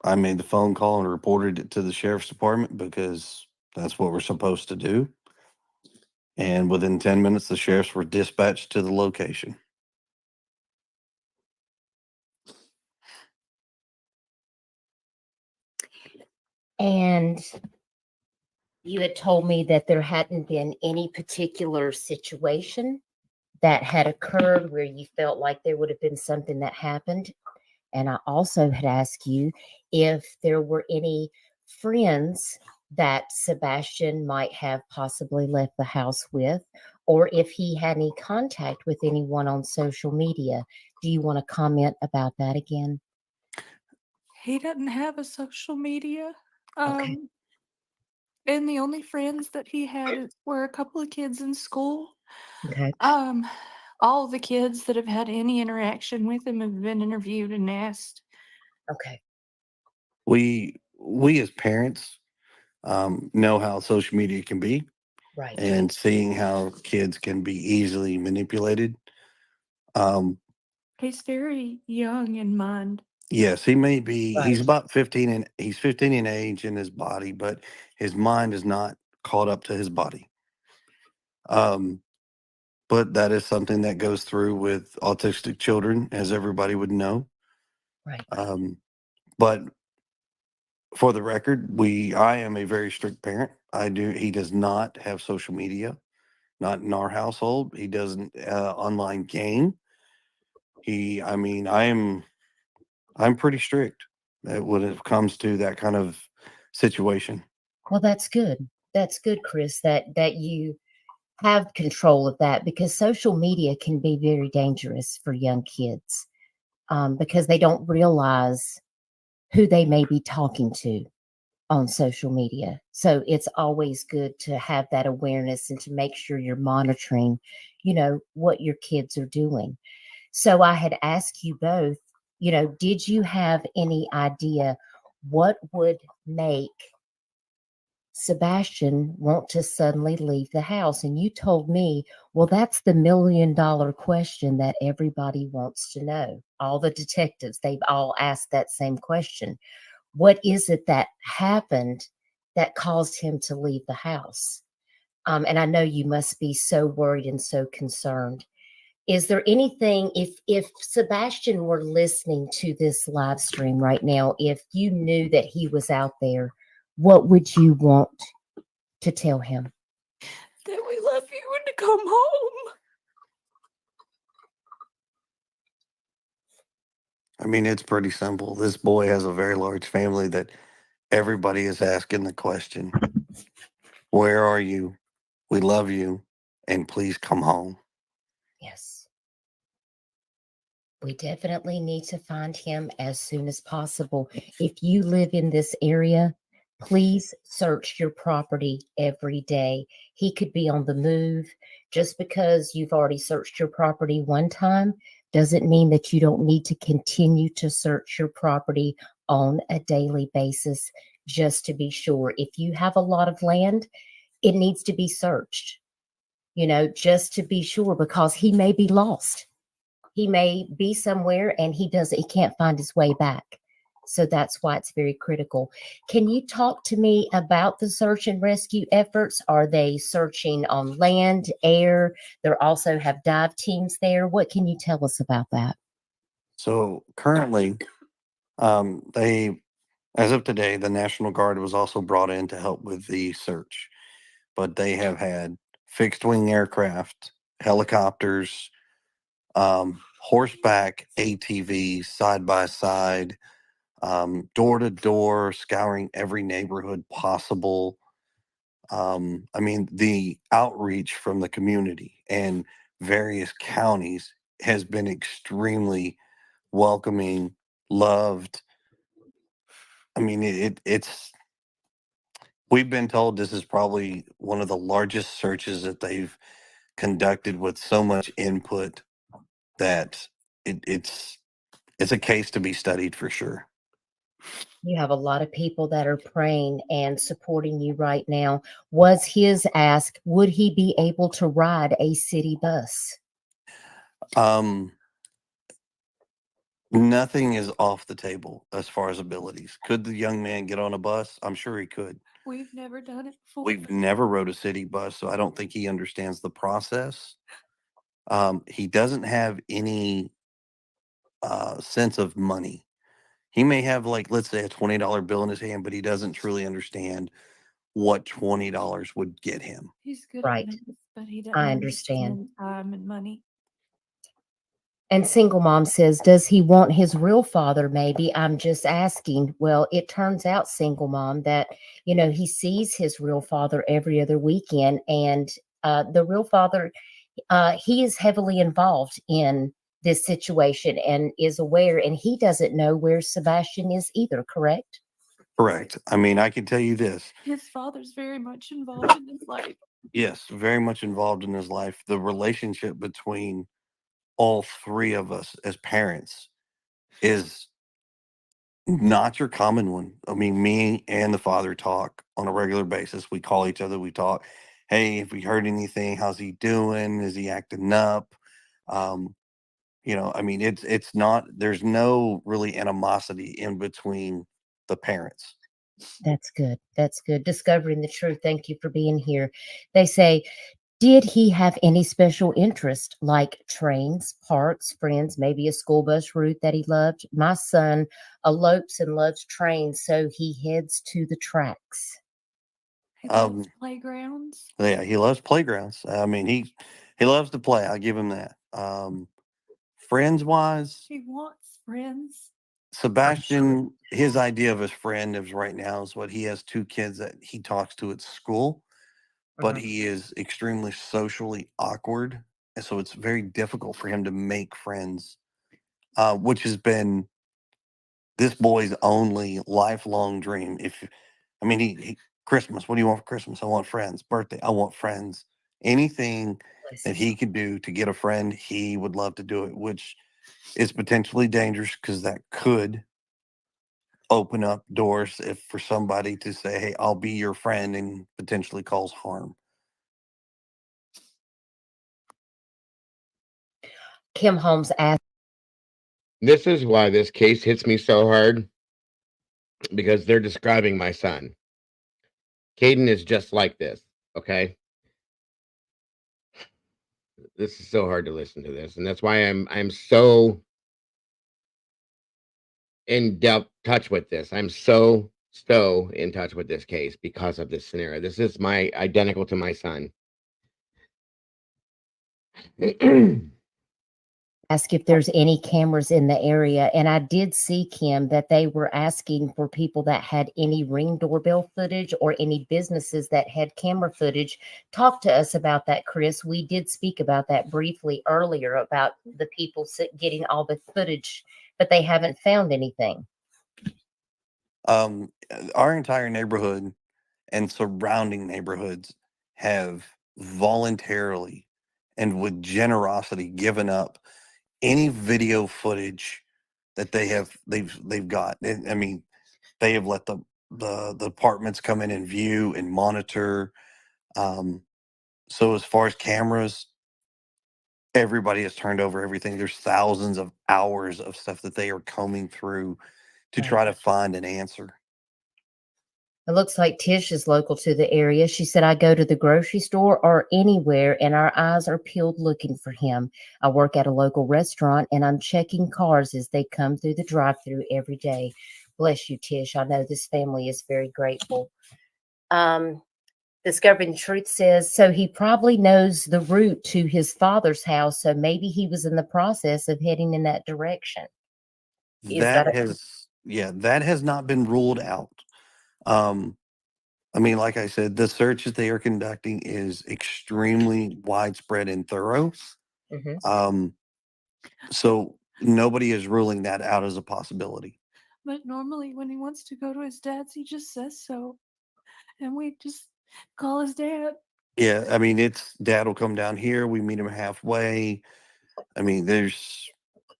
I made the phone call and reported it to the sheriff's department because that's what we're supposed to do. And within 10 minutes, the sheriffs were dispatched to the location. And you had told me that there hadn't been any particular situation that had occurred where you felt like there would have been something that happened. And I also had asked you if there were any friends that Sebastian might have possibly left the house with, or if he had any contact with anyone on social media. Do you want to comment about that again? He doesn't have a social media. Okay. And the only friends that he had were a couple of kids in school. Okay. All the kids that have had any interaction with him have been interviewed and asked. Okay. We as parents know how social media can be, Right. and seeing how kids can be easily manipulated. He's very young in mind. Yes, he may be. Right. He's about 15, and he's 15 in age in his body, but his mind is not caught up to his body. But that is something that goes through with autistic children, as everybody would know. Right. But for the record, I am a very strict parent. He does not have social media, not in our household. He doesn't online game. I'm pretty strict when it comes to that kind of situation. Well, that's good. That's good, Chris, that you have control of that, because social media can be very dangerous for young kids, because they don't realize who they may be talking to on social media. So it's always good to have that awareness and to make sure you're monitoring, what your kids are doing. So I had asked you both, did you have any idea what would make Sebastian want to suddenly leave the house? And you told me, well, that's the $1 million question that everybody wants to know. All the detectives, they've all asked that same question. What is it that happened that caused him to leave the house? And I know you must be so worried and so concerned. Is there anything, if Sebastian were listening to this live stream right now, if you knew that he was out there, what would you want to tell him? That we love you and to come home. I mean, it's pretty simple. This boy has a very large family that everybody is asking the question, where are you? We love you, and please come home. Yes. We definitely need to find him as soon as possible. If you live in this area, please search your property every day. He could be on the move. Just because you've already searched your property one time doesn't mean that you don't need to continue to search your property on a daily basis, just to be sure. If you have a lot of land, it needs to be searched, just to be sure, because he may be lost. He may be somewhere and he can't find his way back. So that's why it's very critical. Can you talk to me about the search and rescue efforts? Are they searching on land, air? They also have dive teams there. What can you tell us about that? So currently, as of today, the National Guard was also brought in to help with the search, but they have had fixed wing aircraft, helicopters, horseback ATVs, side by side, door to door, scouring every neighborhood possible. I mean, the outreach from the community and various counties has been extremely welcoming, loved. I mean, We've been told this is probably one of the largest searches that they've conducted with so much input that it's a case to be studied for sure. You have a lot of people that are praying and supporting you right now. Was his ask, would he be able to ride a city bus? Nothing is off the table as far as abilities. Could the young man get on a bus? I'm sure he could. We've never done it before. We've never rode a city bus, so I don't think he understands the process. He doesn't have any sense of money. He may have, like, let's say, a $20 bill in his hand, but he doesn't truly understand what $20 would get him. He's good Right. at numbers, but he doesn't I understand. understand time and money. And single mom says, does he want his real father? Maybe. I'm just asking. Well, it turns out, single mom, that, he sees his real father every other weekend. And the real father, he is heavily involved in this situation and is aware. And he doesn't know where Sebastian is either, correct? Correct. I mean, I can tell you this. His father's very much involved in his life. Yes, very much involved in his life. The relationship between all three of us as parents is not your common one. I mean, me and the father talk on a regular basis. We call each other, we talk. Hey, if we heard anything, how's he doing? Is he acting up? I mean, it's not, there's no really animosity in between the parents. That's good. That's good. Discovering the truth. Thank you for being here. They say, did he have any special interest like trains, parks, friends, maybe a school bus route that he loved? My son elopes and loves trains, so he heads to the tracks. He loves playgrounds. Yeah, he loves playgrounds. I mean, he loves to play. I give him that. Friends wise, He wants friends. Sebastian, his idea of his friend is right now is what he has 2 kids that he talks to at school, but he is extremely socially awkward. And so it's very difficult for him to make friends, which has been this boy's only lifelong dream. I mean, he Christmas, what do you want for Christmas? I want friends. Birthday, I want friends. Anything that he could do to get a friend, he would love to do it, which is potentially dangerous because that could open up doors if for somebody to say, hey, I'll be your friend, and potentially cause harm. Kim Holmes asked, This is why this case hits me so hard, because they're describing my son. Caden is just like this, okay? This is so hard to listen to this, and that's why I'm so in depth touch with this. I'm so in touch with this case because of this scenario. This is my identical to my son. ask if there's any cameras in the area. And I did see, Kim, that they were asking for people that had any Ring doorbell footage or any businesses that had camera footage. Talk to us about that, Chris. We did speak about that briefly earlier about the people getting all the footage, but they haven't found anything. Our entire neighborhood and surrounding neighborhoods have voluntarily and with generosity given up any video footage that they've got. I mean, they have let the departments come in and view and monitor. So as far as cameras, everybody has turned over everything. There's thousands of hours of stuff that they are combing through to try to find an answer. It looks like Tish is local to the area. She said, I go to the grocery store or anywhere and our eyes are peeled looking for him. I work at a local restaurant and I'm checking cars as they come through the drive-thru every day. Bless you, Tish. I know this family is very grateful. Discovering the Truth says, so he probably knows the route to his father's house. So maybe he was in the process of heading in that direction. That has not been ruled out. I mean, like I said, the search that they are conducting is extremely widespread and thorough. So nobody is ruling that out as a possibility. But normally when he wants to go to his dad's, he just says so. and we just call his dad. Yeah, I mean, it's dad will come down here. We meet him halfway. I mean, there's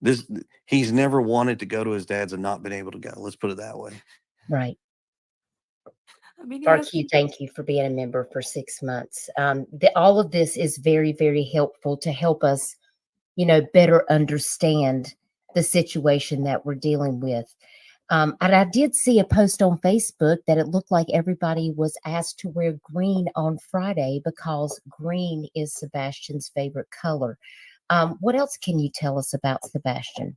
this. He's never wanted to go to his dad's and not been able to go. Let's put it that way. Right. I mean, he has, RQ, thank you for being a member for 6 months. All of this is very, very helpful to help us, better understand the situation that we're dealing with. And I did see a post on Facebook that it looked like everybody was asked to wear green on Friday because green is Sebastian's favorite color. What else can you tell us about Sebastian?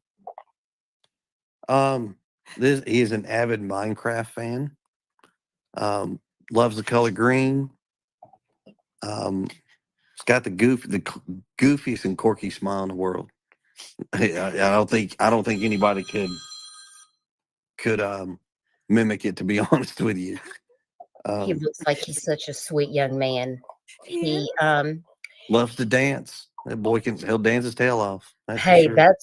He is an avid Minecraft fan. Loves the color green. It's got the goofiest and quirky smile in the world. I don't think anybody could mimic it, to be honest with you. He looks like he's such a sweet young man. He Loves to dance. That boy he'll dance his tail off. That's for Hey, sure.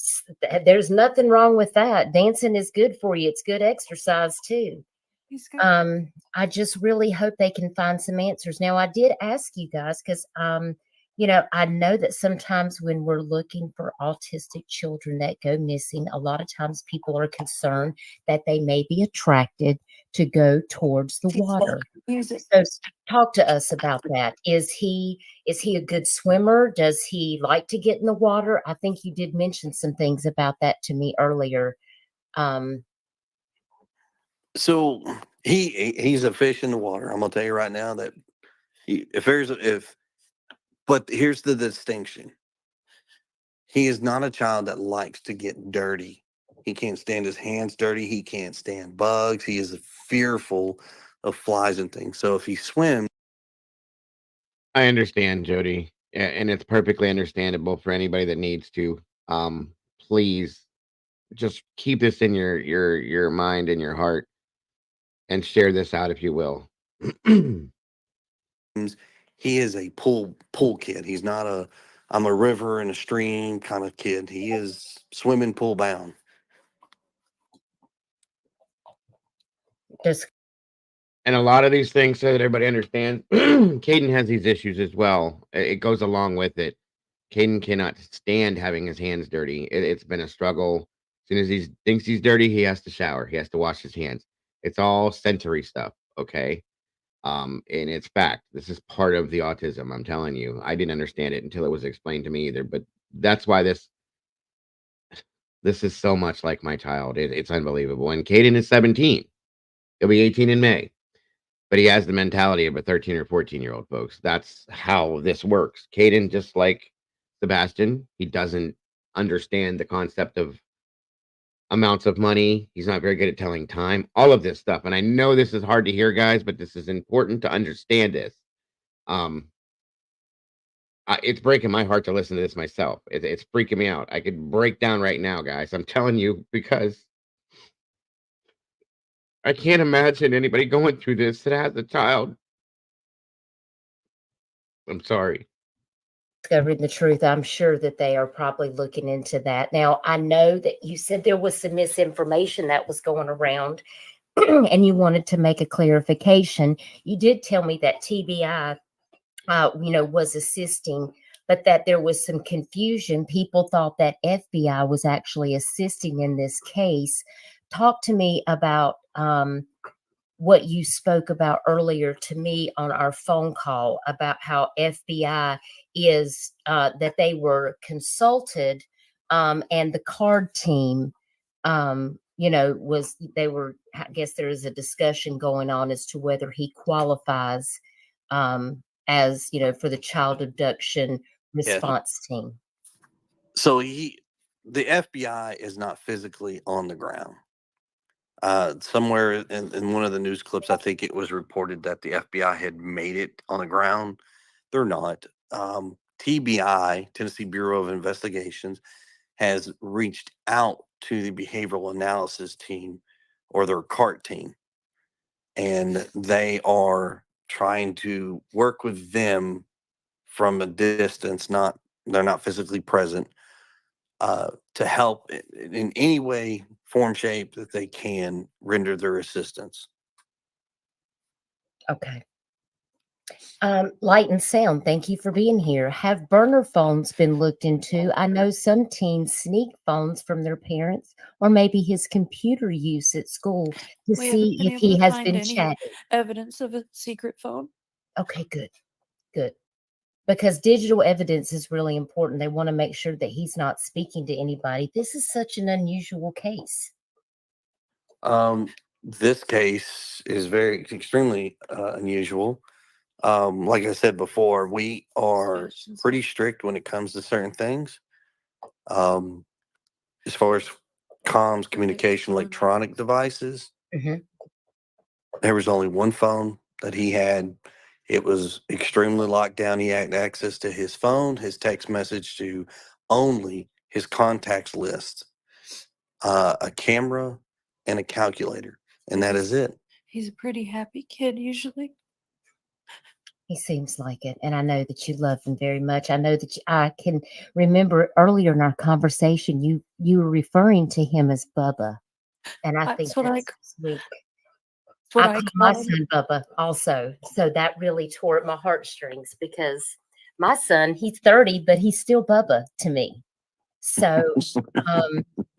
there's nothing wrong with that. Dancing is good for you. It's good exercise too. he's got, I just really hope they can find some answers. Now, I did ask you guys because, I know that sometimes when we're looking for autistic children that go missing, a lot of times people are concerned that they may be attracted to go towards the water. music. So talk to us about that. Is he a good swimmer? Does he like to get in the water? I think you did mention some things about that to me earlier. So he's a fish in the water. I'm gonna tell you right now that but here's the distinction. He is not a child that likes to get dirty. He can't stand his hands dirty. He can't stand bugs. He is fearful of flies and things. So if he swims, I understand, Jody, and it's perfectly understandable for anybody that needs to. Please just keep this in your mind and your heart, and share this out if you will. he is a pool kid. He's not I'm a river and a stream kind of kid. He is swimming pool bound. Just And a lot of these things, so that everybody understands, Caden has these issues as well. It goes along with it. Caden cannot stand having his hands dirty. It's been a struggle. As soon as he thinks he's dirty, he has to shower. He has to wash his hands. It's all sensory stuff, okay? And it's fact. This is part of the autism. I'm telling you. I didn't understand it until it was explained to me either. But that's why this is so much like my child. It's unbelievable. And Caden is 17. He'll be 18 in May. But he has the mentality of a 13 or 14-year-old, folks. That's how this works. Caden, just like Sebastian, he doesn't understand the concept of amounts of money. He's not very good at telling time, all of this stuff. And I know this is hard to hear, guys, but this is important to understand this. It's breaking my heart to listen to this myself. It's freaking me out. I could break down right now, guys. I'm telling you, because I can't imagine anybody going through this that has a child. I'm sorry. discovering the truth. I'm sure that they are probably looking into that. Now, I know that you said there was some misinformation that was going around and you wanted to make a clarification. You did tell me that TBI, was assisting, but that there was some confusion. People thought that FBI was actually assisting in this case. Talk to me about what you spoke about earlier to me on our phone call about how FBI is that they were consulted and the card team I guess there is a discussion going on as to whether he qualifies as for the child abduction response team. So the FBI is not physically on the ground. Somewhere in one of the news clips, I think it was reported that the FBI had made it on the ground. They're not. TBI, Tennessee Bureau of Investigations, has reached out to the behavioral analysis team or their CART team, and they are trying to work with them from a distance. They're not physically present, to help in any way, form, shape that they can render their assistance. Okay. Light and sound, thank you for being here. Have burner phones been looked into? I know some teens sneak phones from their parents or maybe his computer use at school to We haven't see been if able he to has find been any chatting. evidence of a secret phone. Okay, good, good. Because digital evidence is really important. They want to make sure that he's not speaking to anybody. This is such an unusual case. This case is very extremely unusual. Like I said before, we are pretty strict when it comes to certain things. As far as comms, communication, electronic devices, Mhm. there was only one phone that he had. It was extremely locked down. He had access to his phone, his text message, to only his contacts list, a camera, and a calculator, and that is it. He's a pretty happy kid usually. He seems like it, and I know that you love him very much. I know that I can remember earlier in our conversation, you were referring to him as Bubba, and I think That's what I that's sweet. what I I call my call him. son Bubba also, so that really tore at my heartstrings because my son, he's 30, but he's still Bubba to me. So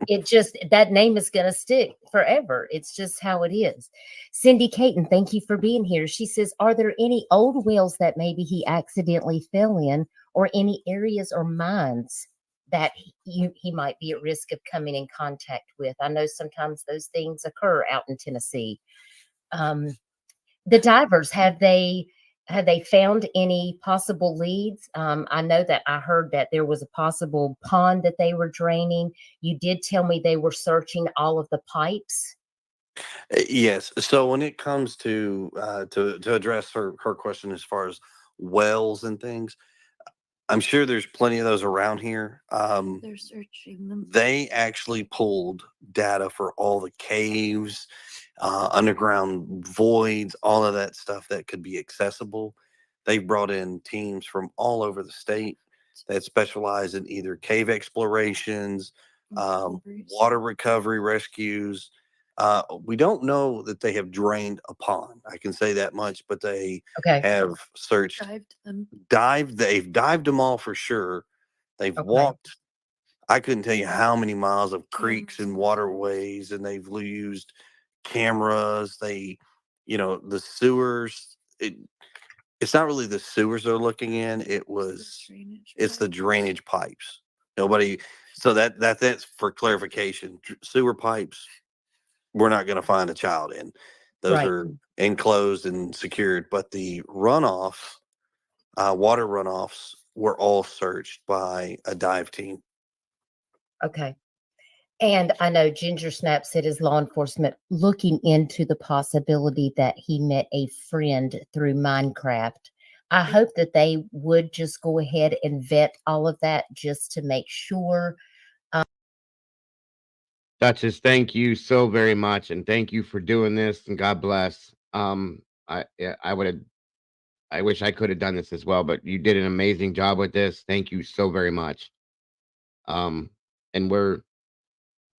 it just that name is gonna stick forever. It's just how it is. Cindy Caton, thank you for being here. She says, are there any old wells that maybe he accidentally fell in, or any areas or mines that he might be at risk of coming in contact with? I know sometimes those things occur out in Tennessee. The divers, have they found any possible leads? I know that I heard that there was a possible pond that they were draining. You did tell me they were searching all of the pipes. Yes. So when it comes to address her question as far as wells and things, I'm sure there's plenty of those around here. They're searching them. They actually pulled data for all the caves, underground voids, all of that stuff that could be accessible. They brought in teams from all over the state that specialize in either cave explorations, water recovery rescues. We don't know that they have drained a pond. I can say that much, but they Okay. have searched, Dived them. they've dived them all for sure. They've Okay. walked, I couldn't tell you how many miles of creeks Cameras. and waterways, and they've used cameras. The sewers. It's not really the sewers they're looking in. It's the drainage pipes. Nobody. So that's for clarification. Sewer pipes, we're not going to find a child in. Those Right. are enclosed and secured. But the runoff, water runoffs, were all searched by a dive team. Okay. And I know Ginger Snap said is law enforcement looking into the possibility that he met a friend through Minecraft. I hope that they would just go ahead and vet all of that just to make sure. Duchess, thank you so very much, and thank you for doing this, and God bless. I would have. I wish I could have done this as well, but you did an amazing job with this. Thank you so very much. And we're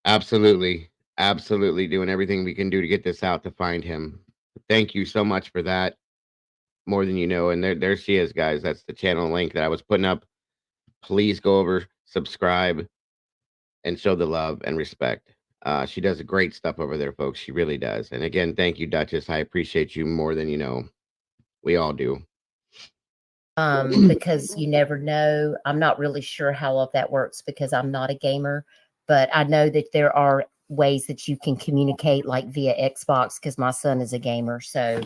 absolutely, absolutely doing everything we can do to get this out to find him. Thank you so much for that. More than you know. And there she is, guys. That's the channel link that I was putting up. Please go over, subscribe, and show the love and respect. She does great stuff over there, folks. She really does. And again, thank you, Duchess. I appreciate you more than you know. We all do. Because you never know. I'm not really sure how all of that works because I'm not a gamer, but I know that there are ways that you can communicate like via Xbox because my son is a gamer. So,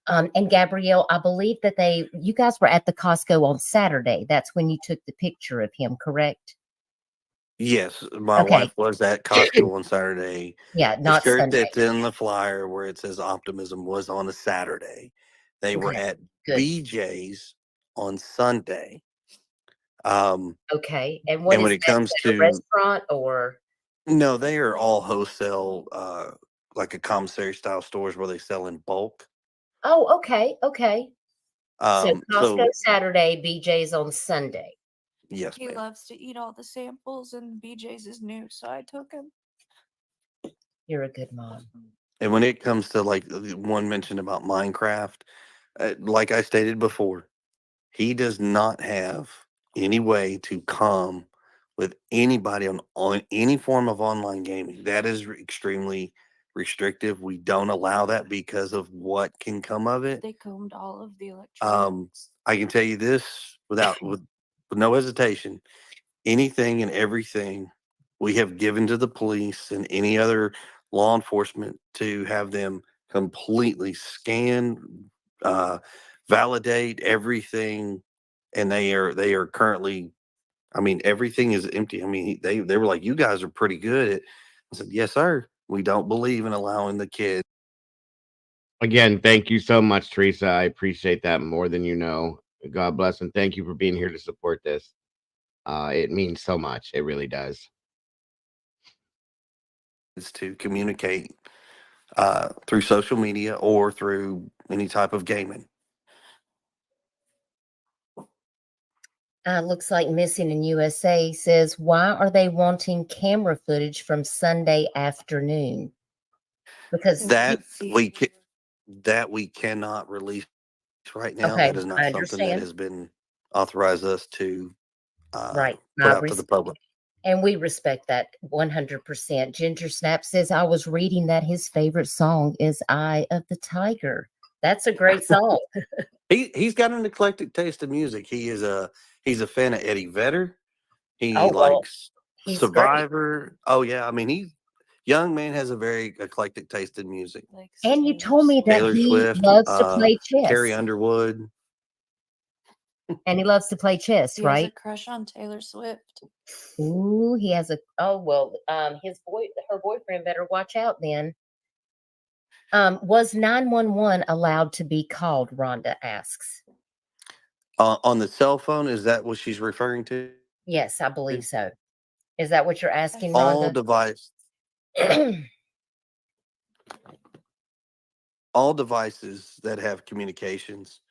and Gabrielle, I believe that you guys were at the Costco on Saturday. That's when you took the picture of him, correct? Yes, my Okay. wife was at Costco on Saturday. Yeah, The not shirt Sunday. that's in the flyer where it says optimism was on a Saturday. They were Okay, at good. BJ's on Sunday. Um, Okay, and what and is when it that? comes Is that a to restaurant or? no, they are all wholesale, like a commissary style stores where they sell in bulk. Oh, okay, okay. So Costco So Saturday, BJ's on Sunday. yes, He ma'am. loves to eat all the samples, and BJ's is new, so I took him. You're a good mom. And when it comes to like the one mentioned about Minecraft, like I stated before, he does not have any way to come with anybody on any form of online gaming. That is extremely restrictive. We don't allow that because of what can come of it. They combed all of the electronics. I can tell you this with no hesitation. Anything and everything we have given to the police and any other law enforcement to have them completely scan, uh, validate everything, and they are currently. I mean, everything is empty. I mean, they were like, "You guys are pretty good at." I said, "Yes, sir. We don't believe in allowing the kids." Again, thank you so much, Teresa. I appreciate that more than you know. God bless and thank you for being here to support this. It means so much. It really does. Is to communicate through social media or through any type of gaming. Looks like Missing in USA says, why are they wanting camera footage from Sunday afternoon? Because That we cannot release right now. okay, That is not I something that understand. has been authorized us to Right. put out to the public. And we respect that 100%. Ginger Snap says, I was reading that his favorite song is Eye of the Tiger. That's a great song. He's got an eclectic taste of music. He's a fan of Eddie Vedder. He Oh, well, likes he's great. Survivor. Oh yeah, I mean young man has a very eclectic taste in music. And you told me that Taylor he Swift, loves to play chess. Carrie Underwood. And he loves to play chess, He has a right? crush on Taylor Swift. Ooh, he has her boyfriend better watch out then. Was 911 allowed to be called? Rhonda asks. On the cell phone, is that what she's referring to? Yes, I believe so. Is that what you're asking, All Rhonda? all devices that have communications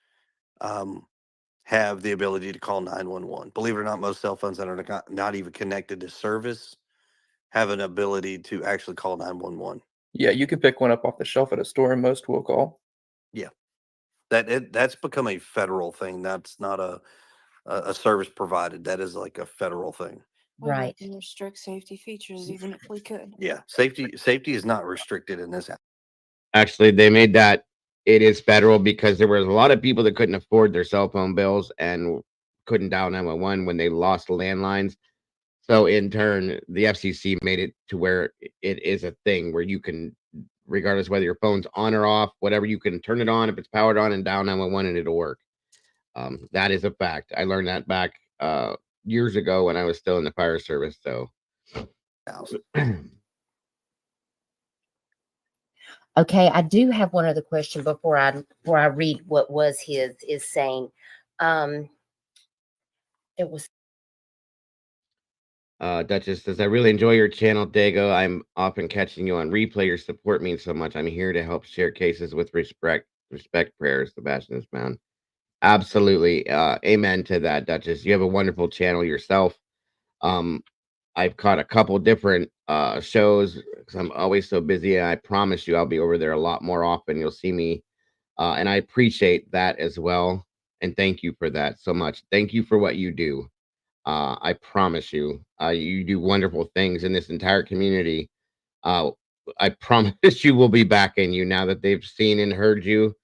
have the ability to call 911. Believe it or not, most cell phones that are not even connected to service have an ability to actually call 911. Yeah, you can pick one up off the shelf at a store and most will call. Yeah, that's become a federal thing. That's not a service provided. That is like a federal thing. Right. We restrict safety features even if we could. Yeah, safety is not restricted in this. Actually, they made that it is federal because there was a lot of people that couldn't afford their cell phone bills and couldn't dial 911 when they lost landlines. So in turn, the FCC made it to where it is a thing where you can, regardless whether your phone's on or off, whatever, you can turn it on if it's powered on and dial 911 and it'll work. That is a fact. I learned that back years ago when I was still in the fire service. So Okay, I do have one other question before I read what was his is saying. It was Duchess says, I really enjoy your channel, Dago. I'm often catching you on replay. Your support means so much. I'm here to help share cases with respect prayers, Sebastian is found. Absolutely. Amen to that, Duchess. You have a wonderful channel yourself. I've caught a couple different shows because I'm always so busy. And I promise you I'll be over there a lot more often. You'll see me. And I appreciate that as well. And thank you for that so much. Thank you for what you do. I promise you, you do wonderful things in this entire community. I promise you will be backing you now that they've seen and heard you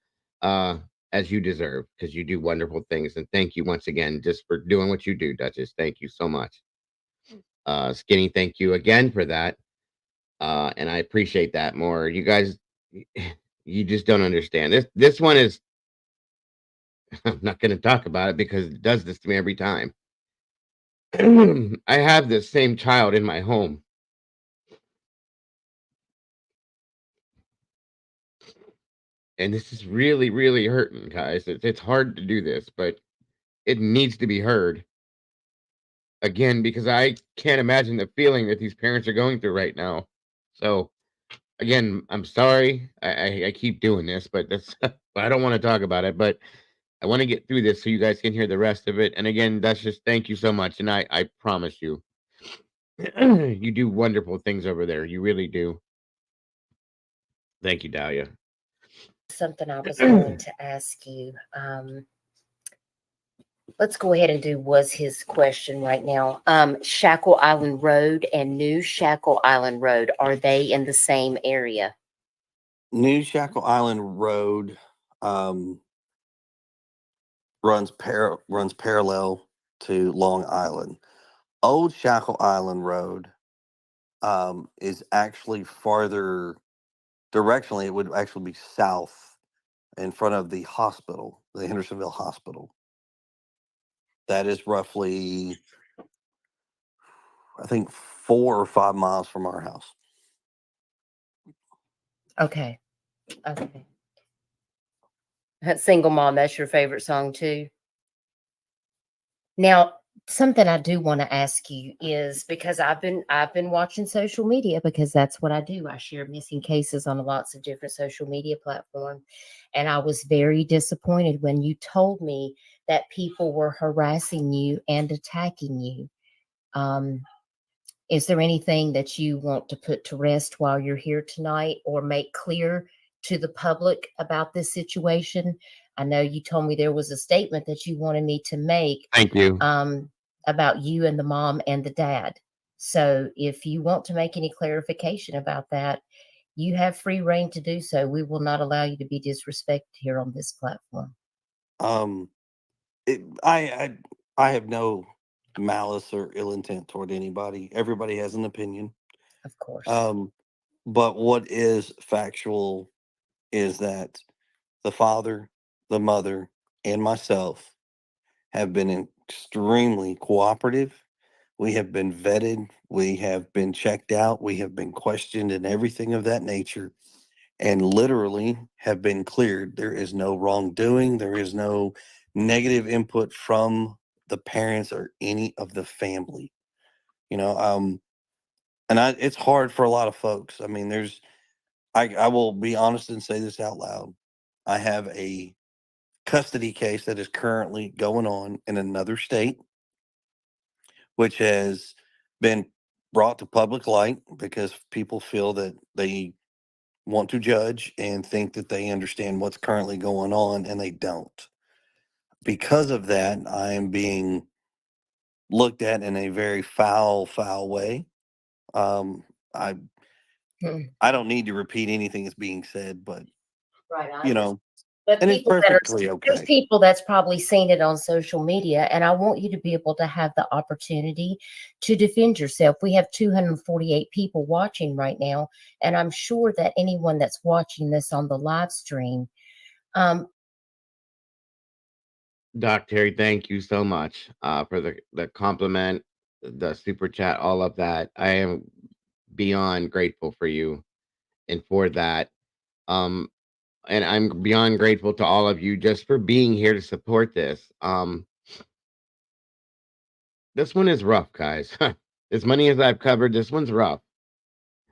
as you deserve, because you do wonderful things. And thank you once again just for doing what you do, Duchess. Thank you so much. Skinny, thank you again for that. And I appreciate that more. You guys, you just don't understand. This one is, I'm not going to talk about it because it does this to me every time. I have this same child in my home. And this is really, really hurting, guys. It's hard to do this, but it needs to be heard. Again, because I can't imagine the feeling that these parents are going through right now. So, again, I'm sorry. I keep doing this, but that's I don't want to talk about it, but I want to get through this so you guys can hear the rest of it. And again, that's just thank you so much. And I promise you, you do wonderful things over there. You really do. Thank you, Dahlia. Something I was going to ask you. Let's go ahead and do was his question right now. Shackle Island Road and New Shackle Island Road, are they in the same area? New Shackle Island Road runs parallel to Long Island. Old Shackle Island Road is actually farther directionally. It would actually be south in front of the hospital, the Hendersonville Hospital. That is roughly, I think, 4 or 5 miles from our house. Okay. Okay. That Single Mom, that's your favorite song too. Now, something I do want to ask you is, because I've been watching social media, because that's what I do. I share missing cases on lots of different social media platforms. And I was very disappointed when you told me that people were harassing you and attacking you. Is there anything that you want to put to rest while you're here tonight, or make clear to the public about this situation? I know you told me there was a statement that you wanted me to make. Thank you. About you and the mom and the dad. So if you want to make any clarification about that, you have free reign to do so. We will not allow you to be disrespected here on this platform. I have no malice or ill intent toward anybody. Everybody has an opinion. Of course. But what is factual is that the father, the mother, and myself have been extremely cooperative. We have been vetted. We have been checked out. We have been questioned and everything of that nature, and literally have been cleared. There is no wrongdoing. There is no negative input from the parents or any of the family. It's hard for a lot of folks. I mean, I will be honest and say this out loud. I have a custody case that is currently going on in another state, which has been brought to public light because people feel that they want to judge and think that they understand what's currently going on, and they don't. Because of that, I am being looked at in a very foul way. I Hmm. I don't need to repeat anything that's being said, but Right. and it's People that perfectly there's okay. people that's probably seen it on social media, and I want you to be able to have the opportunity to defend yourself. We have 248 people watching right now, and I'm sure that anyone that's watching this on the live stream, Doc Terry, thank you so much for the compliment, the super chat, all of that. I am beyond grateful for you and for that. Um, and I'm beyond grateful to all of you just for being here to support this. This one is rough, guys. As many as I've covered, this one's rough.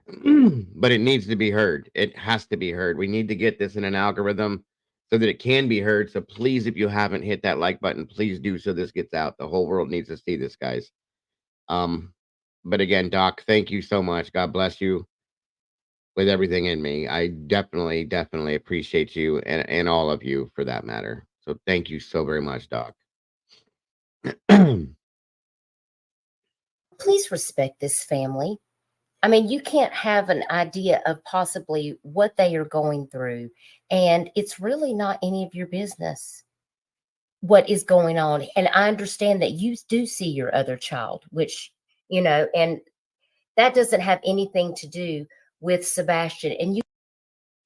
But it needs to be heard. It has to be heard. We need to get this in an algorithm so that it can be heard. So please, if you haven't hit that like button, please do so this gets out. The whole world needs to see this, guys. But again, Doc, thank you so much. God bless you with everything in me. I definitely appreciate you and all of you for that matter. So thank you so very much, Doc. please respect this family. I mean, you can't have an idea of possibly what they are going through, and it's really not any of your business what is going on. And I understand that you do see your other child, which, and that doesn't have anything to do with Sebastian.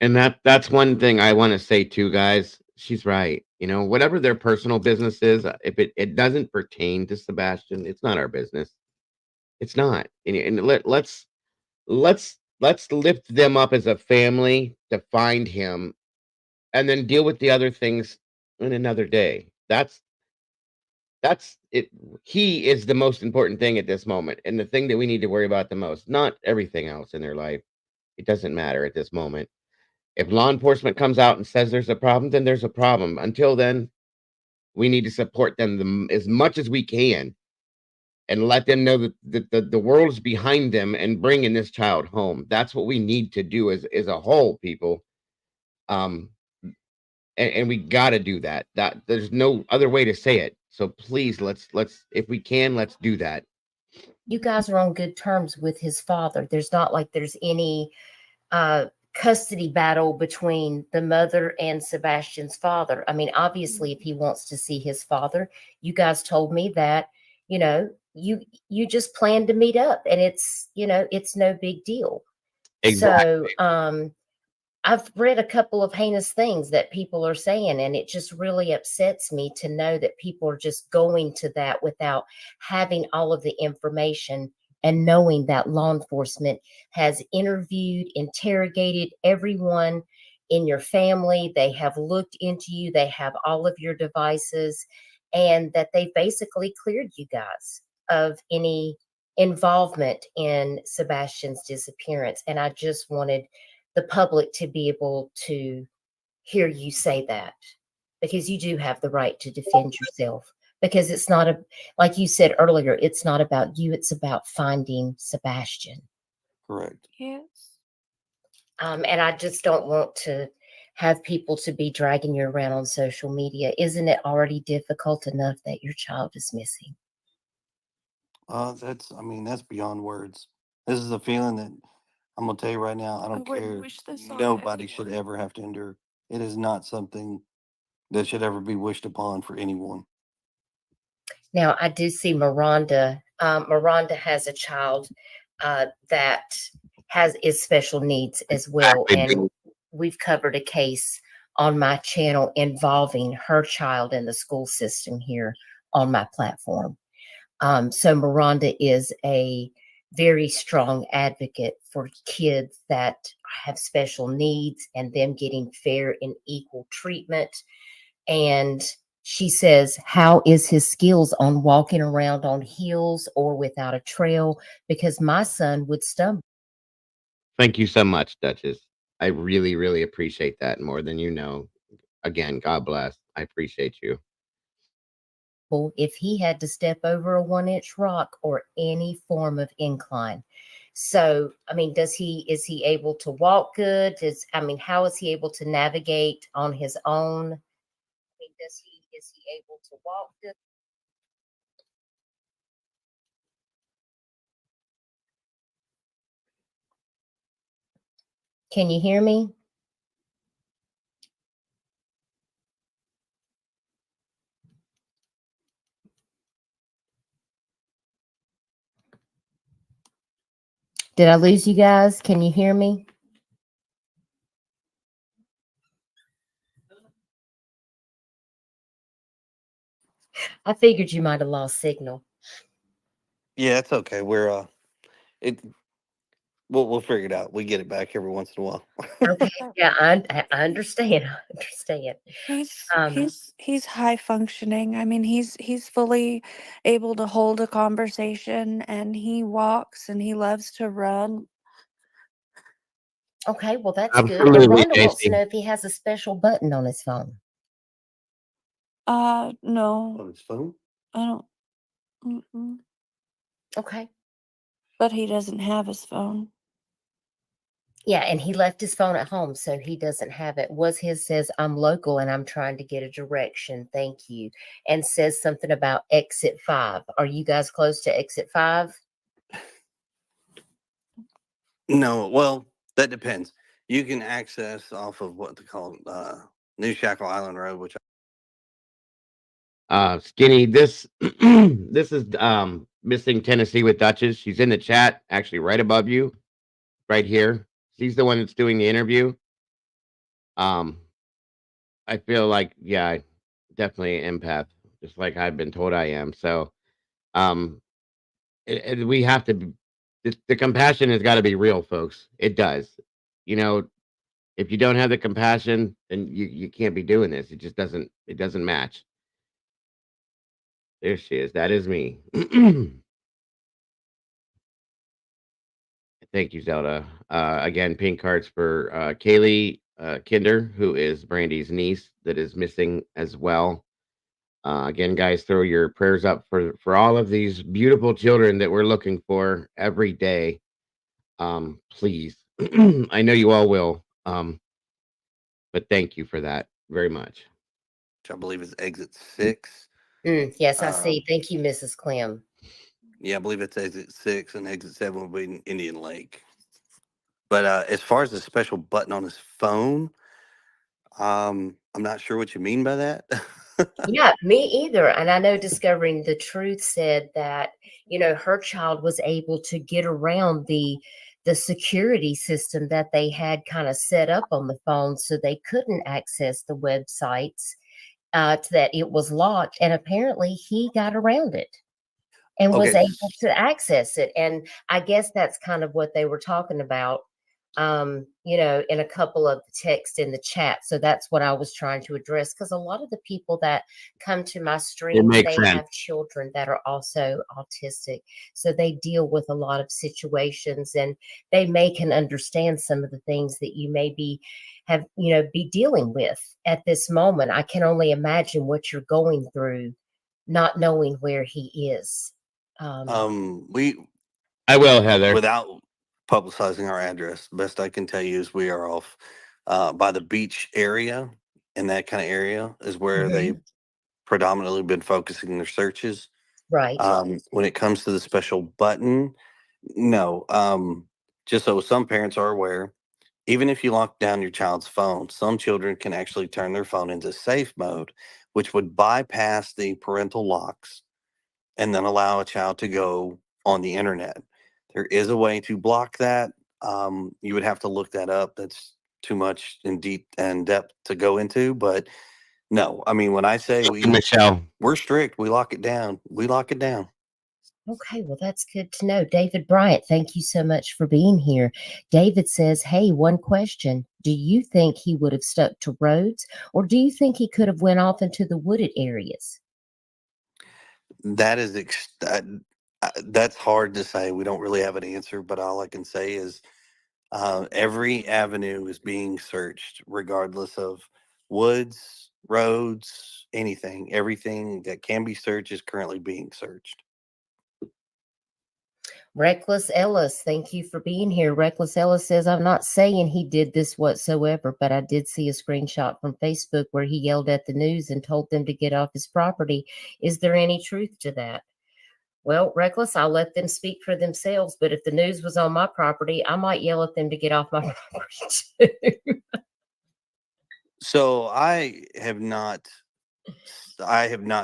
And that's one thing I want to say too, guys. She's right. Whatever their personal business is, if it doesn't pertain to Sebastian, it's not our business. It's not. And let's lift them up as a family to find him and then deal with the other things in another day. That's it. He is the most important thing at this moment, and the thing that we need to worry about the most, not everything else in their life. It doesn't matter at this moment. If law enforcement comes out and says there's a problem, then there's a problem. Until then, we need to support them as much as we can and let them know that the world is behind them and bringing this child home. That's what we need to do as a whole, people. Um, and we got to do that. That there's no other way to say it. So please, let's if we can, let's do that. You guys are on good terms with his father. There's not like there's any custody battle between the mother and Sebastian's father. I mean, obviously, if he wants to see his father, you guys told me that, you know, you just plan to meet up, and it's, you know, it's no big deal. Exactly. So I've read a couple of heinous things that people are saying, and it just really upsets me to know that people are just going to that without having all of the information and knowing that law enforcement has interviewed, interrogated everyone in your family. They have looked into you, they have all of your devices, and that they basically cleared you guys of any involvement in Sebastian's disappearance. And I just wanted the public to be able to hear you say that, because you do have the right to defend yourself, because it's not like you said earlier, it's not about you, it's about finding Sebastian. Correct. Yes. And I just don't want to have people to be dragging you around on social media. Isn't it already difficult enough that your child is missing? That's, I mean, that's beyond words. This is a feeling that I'm gonna tell you right now. I don't wouldn't care. wish this on Nobody should anyone. ever have to endure. It is not something that should ever be wished upon for anyone. Now, I do see Miranda. Miranda has a child that is special needs as well, and we've covered a case on my channel involving her child in the school system here on my platform. So Miranda is a very strong advocate for kids that have special needs and them getting fair and equal treatment. And she says, how is his skills on walking around on heels or without a trail? Because my son would stumble. Thank you so much, Duchess. I really, really appreciate that more than you know. Again, God bless. I appreciate you. If he had to step over a 1-inch rock or any form of incline. So, I mean, is he able to walk good? How is he able to navigate on his own? I mean, is he able to walk good? Can you hear me? Did I lose you guys? Can you hear me? I figured you might have lost signal. Yeah, it's okay. We'll figure it out. We get it back every once in a while. Okay. Yeah, I understand. I understand. He's high functioning. I mean, he's fully able to hold a conversation, and he walks and he loves to run. Okay, well, that's good. Absolutely, Miranda wants to JC. know if he has a special button on his phone. No, On his phone? I don't. Mm-mm. Okay. But he doesn't have his phone. Yeah, and he left his phone at home, so he doesn't have it. His says, I'm local and I'm trying to get a direction. Thank you. And says something about exit 5. Are you guys close to exit 5? No, well, that depends. You can access off of what they call New Shackle Island Road, which Skinny, this this is missing Tennessee with Duchess. She's in the chat, actually right above you, right here. She's the one that's doing the interview. I feel like, yeah, definitely an empath, just like I've been told I am. So, we have to be, the compassion has got to be real, folks. It does. You know, if you don't have the compassion, then you can't be doing this. It doesn't match. There she is. That is me. Thank you, Zelda. Again, pink cards for Kaylee Kinder, who is Brandy's niece, that is missing as well. Again, guys, throw your prayers up for all of these beautiful children that we're looking for every day. Please, I know you all will. But thank you for that very much. Which I believe is exit 6. Yes, I see. Thank you, Mrs. Clem. Yeah, I believe it's exit 6, and exit 7 will be in Indian Lake. But as far as the special button on his phone, I'm not sure what you mean by that. Yeah, me either. And I know Discovering the Truth said that, her child was able to get around the security system that they had kind of set up on the phone, so they couldn't access the websites, that it was locked. And apparently he got around it and was Okay. able to access it. And I guess that's kind of what they were talking about, in a couple of the texts in the chat. So that's what I was trying to address, because a lot of the people that come to my streams, makes they sense. have children that are also autistic. So they deal with a lot of situations, and they can understand some of the things that you may be dealing with at this moment. I can only imagine what you're going through, not knowing where he is. I will, Heather. Without publicizing our address, best I can tell you is we are off by the beach area, and that kind of area is where they've predominantly been focusing their searches. Right. When it comes to the special button, no. Just so some parents are aware, even if you lock down your child's phone, some children can actually turn their phone into safe mode, which would bypass the parental locks and then allow a child to go on the internet. There is a way to block that. You would have to look that up. That's too much in depth to go into. But no, I mean, when I say Michelle, we're strict, we lock it down. We lock it down. Okay, well, that's good to know. David Bryant, thank you so much for being here. David says, hey, one question. Do you think he would have stuck to roads, or do you think he could have went off into the wooded areas? That is that's hard to say. We don't really have an answer, but all I can say is every avenue is being searched, regardless of woods, roads, anything. Everything that can be searched is currently being searched. Reckless Ellis, thank you for being here. Reckless Ellis says, I'm not saying he did this whatsoever, but I did see a screenshot from Facebook where he yelled at the news and told them to get off his property. Is there any truth to that? Well, Reckless, I'll let them speak for themselves, but if the news was on my property, I might yell at them to get off my property too. So I have not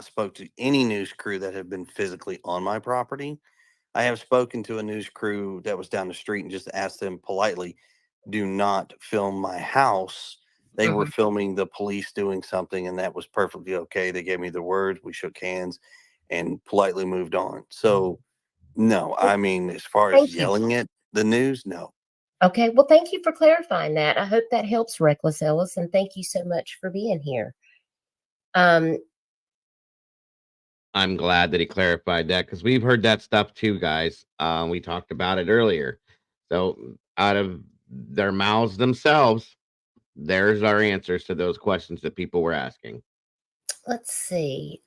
spoke to any news crew that have been physically on my property. I have spoken to a news crew that was down the street and just asked them politely, do not film my house. They were filming the police doing something, and that was perfectly okay. They gave me the word, we shook hands and politely moved on. So no, I mean, as far as yelling at the news, no. Okay, well, thank you for clarifying that. I hope that helps, Reckless Ellis, and thank you so much for being here. I'm glad that he clarified that, because we've heard that stuff too, guys. We talked about it earlier. So out of their mouths themselves, there's our answers to those questions that people were asking. Let's see.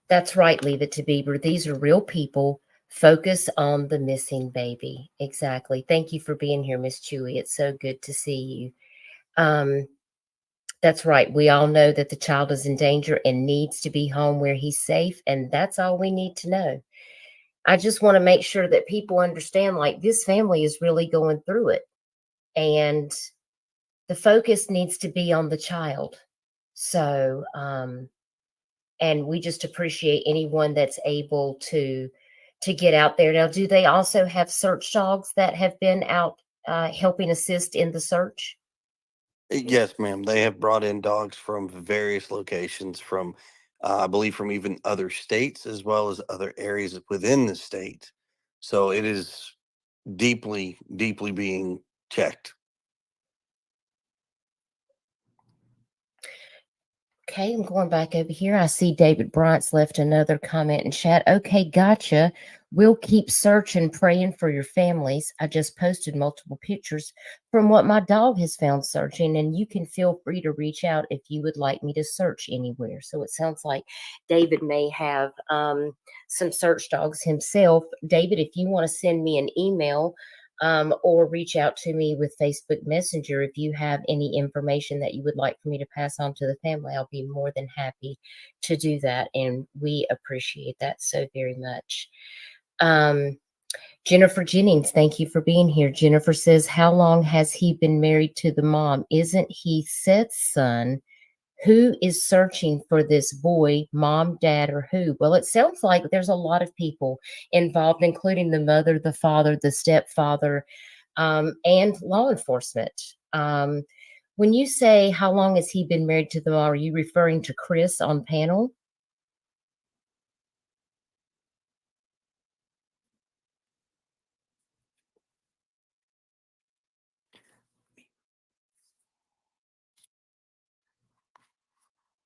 That's right, Leave It to Beaver. These are real people. Focus on the missing baby. Exactly. Thank you for being here, Miss Chewy. It's so good to see you. That's right. We all know that the child is in danger and needs to be home where he's safe, and that's all we need to know. I just want to make sure that people understand, like, this family is really going through it, and the focus needs to be on the child. So, and we just appreciate anyone that's able to get out there. Now, do they also have search dogs that have been out helping assist in the search? Yes, ma'am. They have brought in dogs from various locations, from I believe from even other states as well as other areas within the state. So it is deeply, deeply being checked. Okay, I'm going back over here. I see David Bryant's left another comment in chat. Okay, gotcha. We'll keep searching, praying for your families. I just posted multiple pictures from what my dog has found searching, and you can feel free to reach out if you would like me to search anywhere. So it sounds like David may have some search dogs himself. David, if you want to send me an email or reach out to me with Facebook Messenger, if you have any information that you would like for me to pass on to the family, I'll be more than happy to do that. And we appreciate that so very much. Jennifer Jennings, thank you for being here. Jennifer says, how long has he been married to the mom? Isn't he Seth's son? Who is searching for this boy, mom, dad, or who? Well, it sounds like there's a lot of people involved, including the mother, the father, the stepfather, and law enforcement. When you say how long has he been married to the mom, are you referring to Chris on panel?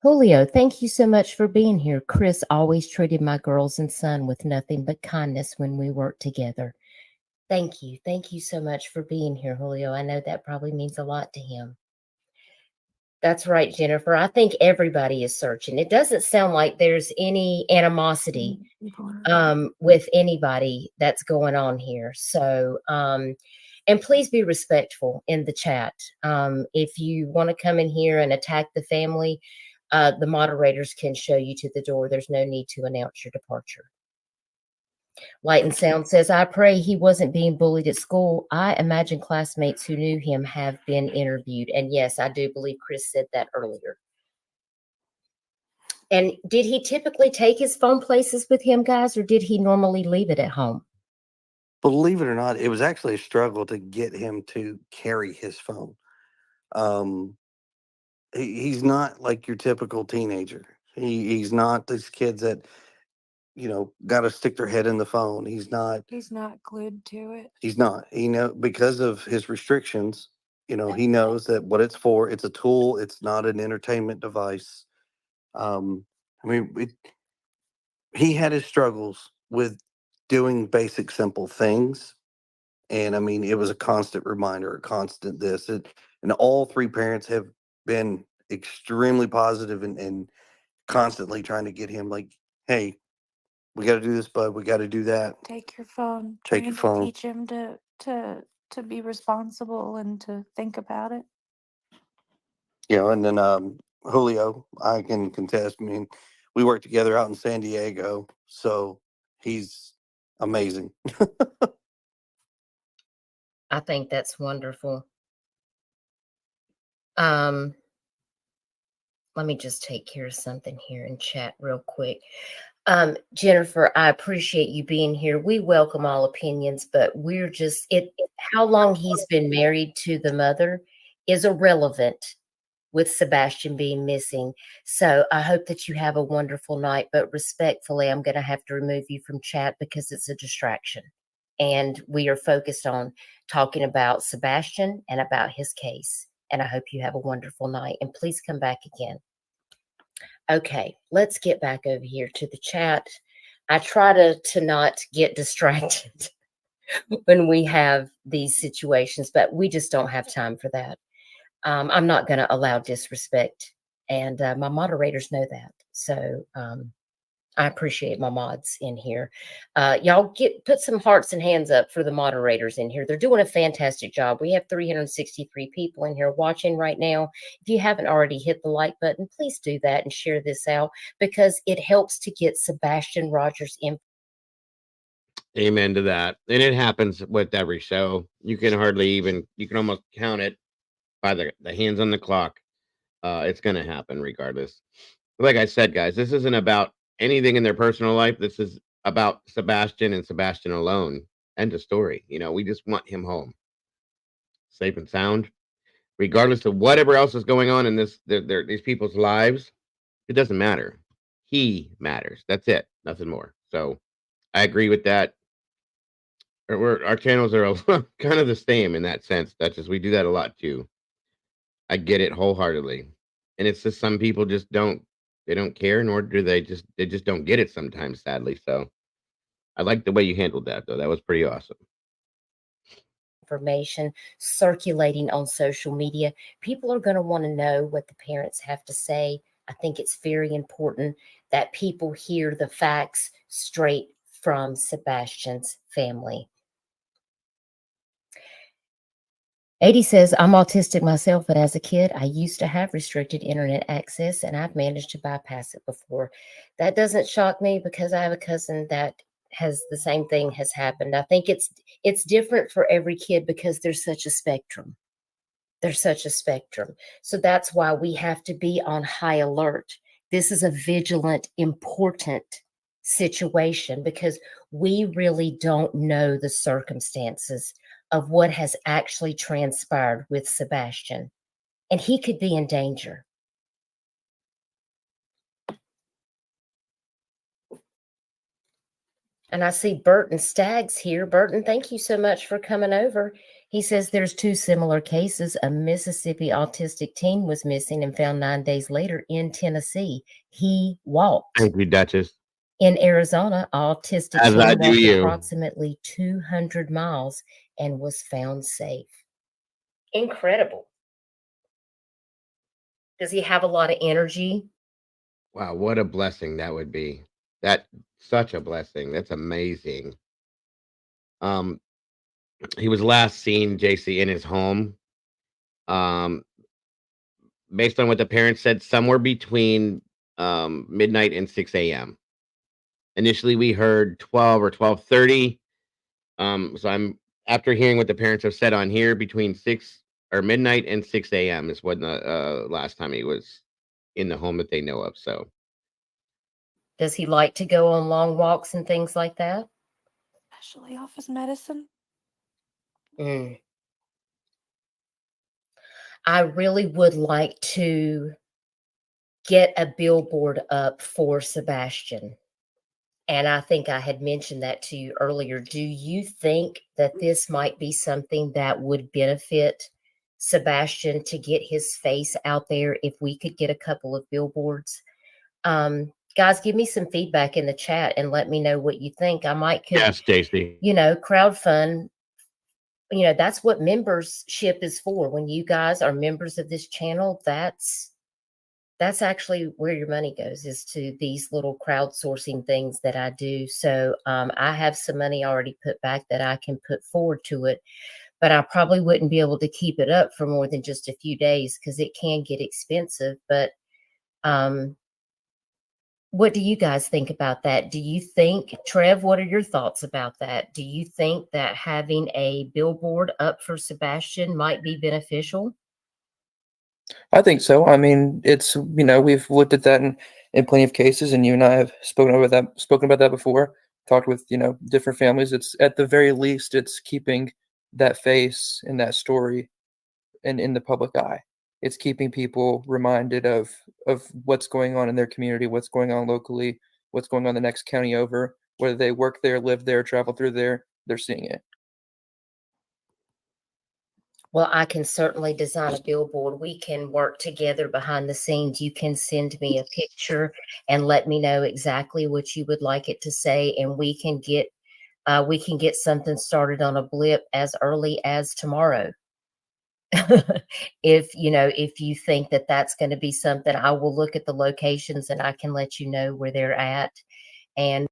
Julio, thank you so much for being here. Chris always treated my girls and son with nothing but kindness when we worked together. Thank you. Thank you so much for being here, Julio. I know that probably means a lot to him. That's right, Jennifer. I think everybody is searching. It doesn't sound like there's any animosity with anybody that's going on here. So, and please be respectful in the chat. If you want to come in here and attack the family, the moderators can show you to the door. There's no need to announce your departure. Light and Sound says, I pray he wasn't being bullied at school. I imagine classmates who knew him have been interviewed. And yes, I do believe Chris said that earlier. And did he typically take his phone places with him, guys, or did he normally leave it at home? Believe it or not, it was actually a struggle to get him to carry his phone. He's not like your typical teenager. He's not these kids that, you know, got to stick their head in the phone. He's not glued to it. He's not. Because of his restrictions, he knows that what it's for. It's a tool. It's not an entertainment device. He had his struggles with doing basic, simple things. And it was a constant reminder, a constant this. And all three parents have been extremely positive and constantly trying to get him like, hey, we got to do this, bud. We got to do that. Take your phone. Take your phone. Teach him to be responsible and to think about it. And then Julio, I can contest. We work together out in San Diego, so he's amazing. I think that's wonderful. Let me just take care of something here in chat real quick. Jennifer, I appreciate you being here. We welcome all opinions, but we're just how long he's been married to the mother is irrelevant with Sebastian being missing. So I hope that you have a wonderful night, but respectfully, I'm going to have to remove you from chat because it's a distraction. And we are focused on talking about Sebastian and about his case. And I hope you have a wonderful night. And please come back again. Okay, let's get back over here to the chat. I try to not get distracted when we have these situations, but we just don't have time for that. I'm not going to allow disrespect, and my moderators know that. So I appreciate my mods in here. Y'all put some hearts and hands up for the moderators in here. They're doing a fantastic job. We have 363 people in here watching right now. If you haven't already hit the like button, please do that and share this out because it helps to get Sebastian Rogers in. Amen to that. And it happens with every show. You can almost count it by the hands on the clock. It's going to happen regardless. Like I said, guys, this isn't about anything in their personal life. This is about Sebastian and Sebastian alone. End of story. We just want him home, safe and sound, regardless of whatever else is going on in these people's lives. It doesn't matter. He matters. That's it. Nothing more. So I agree with that. Our channels are kind of the same in that sense. Duchess, we do that a lot too. I get it wholeheartedly, and it's just some people just don't. They don't care, nor do they just don't get it sometimes, sadly. So I like the way you handled that, though. That was pretty awesome. Information circulating on social media. People are going to want to know what the parents have to say. I think it's very important that people hear the facts straight from Sebastian's family. 80 says, I'm autistic myself, but as a kid, I used to have restricted internet access and I've managed to bypass it before. That doesn't shock me because I have a cousin that has the same thing has happened. I think it's different for every kid because there's such a spectrum. There's such a spectrum. So that's why we have to be on high alert. This is a vigilant, important situation because we really don't know the circumstances of what has actually transpired with Sebastian, and he could be in danger. And I see Burton Staggs here. Burton, thank you so much for coming over. He says there's 2 similar cases. A Mississippi autistic teen was missing and found 9 days later in Tennessee. He walked. Thank you, Duchess. In Arizona, autistic As I teen do walked you. approximately 200 miles and was found safe. Incredible. Does he have a lot of energy? Wow, what a blessing that would be. That such a blessing. That's amazing. He was last seen, JC, in his home. Based on what the parents said, somewhere between midnight and 6 a.m. Initially, we heard 12 or 12:30. So I'm after hearing what the parents have said on here, between 6 or midnight and 6 a.m. is when the last time he was in the home that they know of. So Does he like to go on long walks and things like that? Especially off his medicine. Mm. I really would like to get a billboard up for Sebastian. And I think I had mentioned that to you earlier. Do you think that this might be something that would benefit Sebastian to get his face out there if we could get a couple of billboards? Guys, give me some feedback in the chat and let me know what you think. I might could, yes, JC. crowdfund. That's what membership is for. When you guys are members of this channel, that's actually where your money goes, is to these little crowdsourcing things that I do. So I have some money already put back that I can put forward to it, but I probably wouldn't be able to keep it up for more than just a few days because it can get expensive. But what do you guys think about that? Do you think, Trev, what are your thoughts about that? Do you think that having a billboard up for Sebastian might be beneficial? I think so. I mean, it's, we've looked at that in plenty of cases, and you and I have spoken about that before, talked with, different families. It's at the very least, it's keeping that face and that story in the public eye. It's keeping people reminded of what's going on in their community, what's going on locally, what's going on the next county over, whether they work there, live there, travel through there, they're seeing it. Well, I can certainly design a billboard. We can work together behind the scenes. You can send me a picture and let me know exactly what you would like it to say, and we can get something started on a blip as early as tomorrow. If you think that that's going to be something, I will look at the locations and I can let you know where they're at. And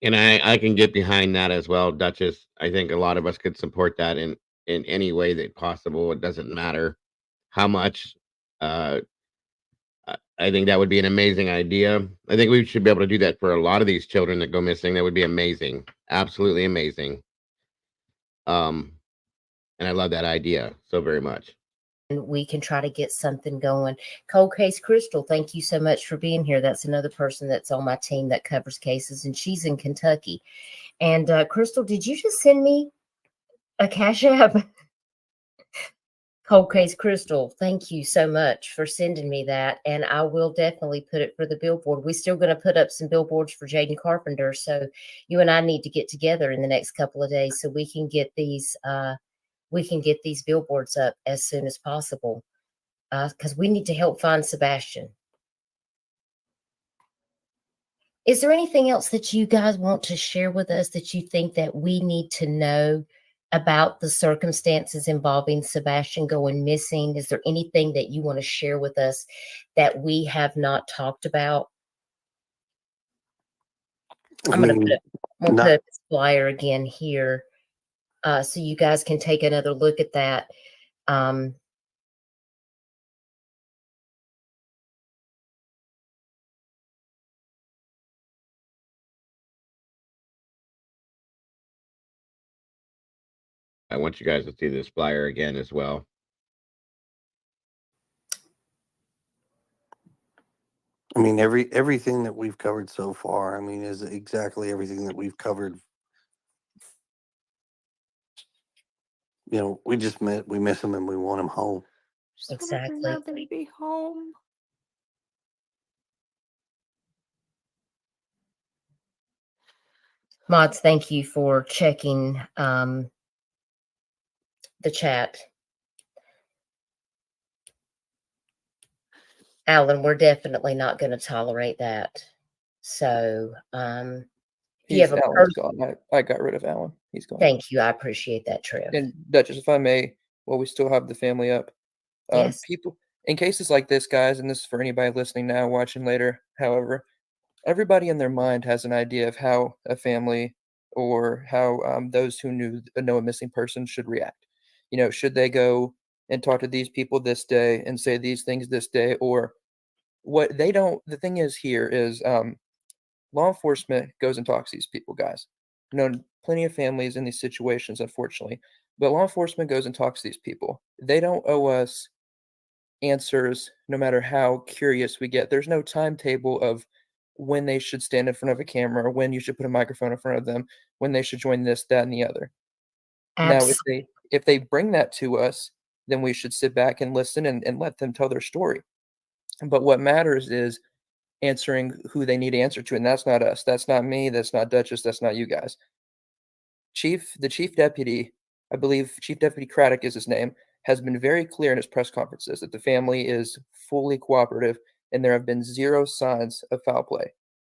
I can get behind that as well, Duchess. I think a lot of us could support that in any way that possible. It doesn't matter how much. I think that would be an amazing idea. I think we should be able to do that for a lot of these children that go missing. That would be amazing. Absolutely amazing. And I love that idea so very much. and we can try to get something going. Cold Case Crystal, thank you so much for being here. That's another person that's on my team that covers cases, and she's in Kentucky. And Crystal, did you just send me a Cash App? Cold Case Crystal, thank you so much for sending me that. And I will definitely put it for the billboard. We're still going to put up some billboards for Jaden Carpenter. So you and I need to get together in the next couple of days so we can get these billboards up as soon as possible. Because we need to help find Sebastian. Is there anything else that you guys want to share with us that you think that we need to know about the circumstances involving Sebastian going missing? Is there anything that you want to share with us that we have not talked about? I'm going to put this flyer again here so you guys can take another look at that. I want you guys to see this flyer again as well. I mean, everything that we've covered so far, I mean, is exactly everything that we've covered. You know, we miss him and we want him home. Exactly. I'd rather be home. Mods, thank you for checking the chat. Alan, we're definitely not going to tolerate that. So, you have a Alan's gone. I got rid of Alan. He's gone. Thank you. I appreciate that, Trev. And Duchess, if I may, while we still have the family up, Yes. people in cases like this, guys, and this is for anybody listening now, watching later. However, everybody in their mind has an idea of how a family or how those who know a missing person should react. You know, should they go and talk to these people this day and say these things this day, or what they don't? The thing is here is law enforcement goes and talks to these people, guys. I've known plenty of families in these situations, unfortunately, but law enforcement goes and talks to these people. They don't owe us answers, no matter how curious we get. There's no timetable of when they should stand in front of a camera, when you should put a microphone in front of them, when they should join this, that, and the other. Now, if they bring that to us, then we should sit back and listen and let them tell their story. But what matters is answering who they need to answer to, and that's not us. That's not me. That's not Duchess. That's not you guys. The chief deputy, I believe Chief Deputy Craddock is his name, has been very clear in his press conferences that the family is fully cooperative and there have been zero signs of foul play.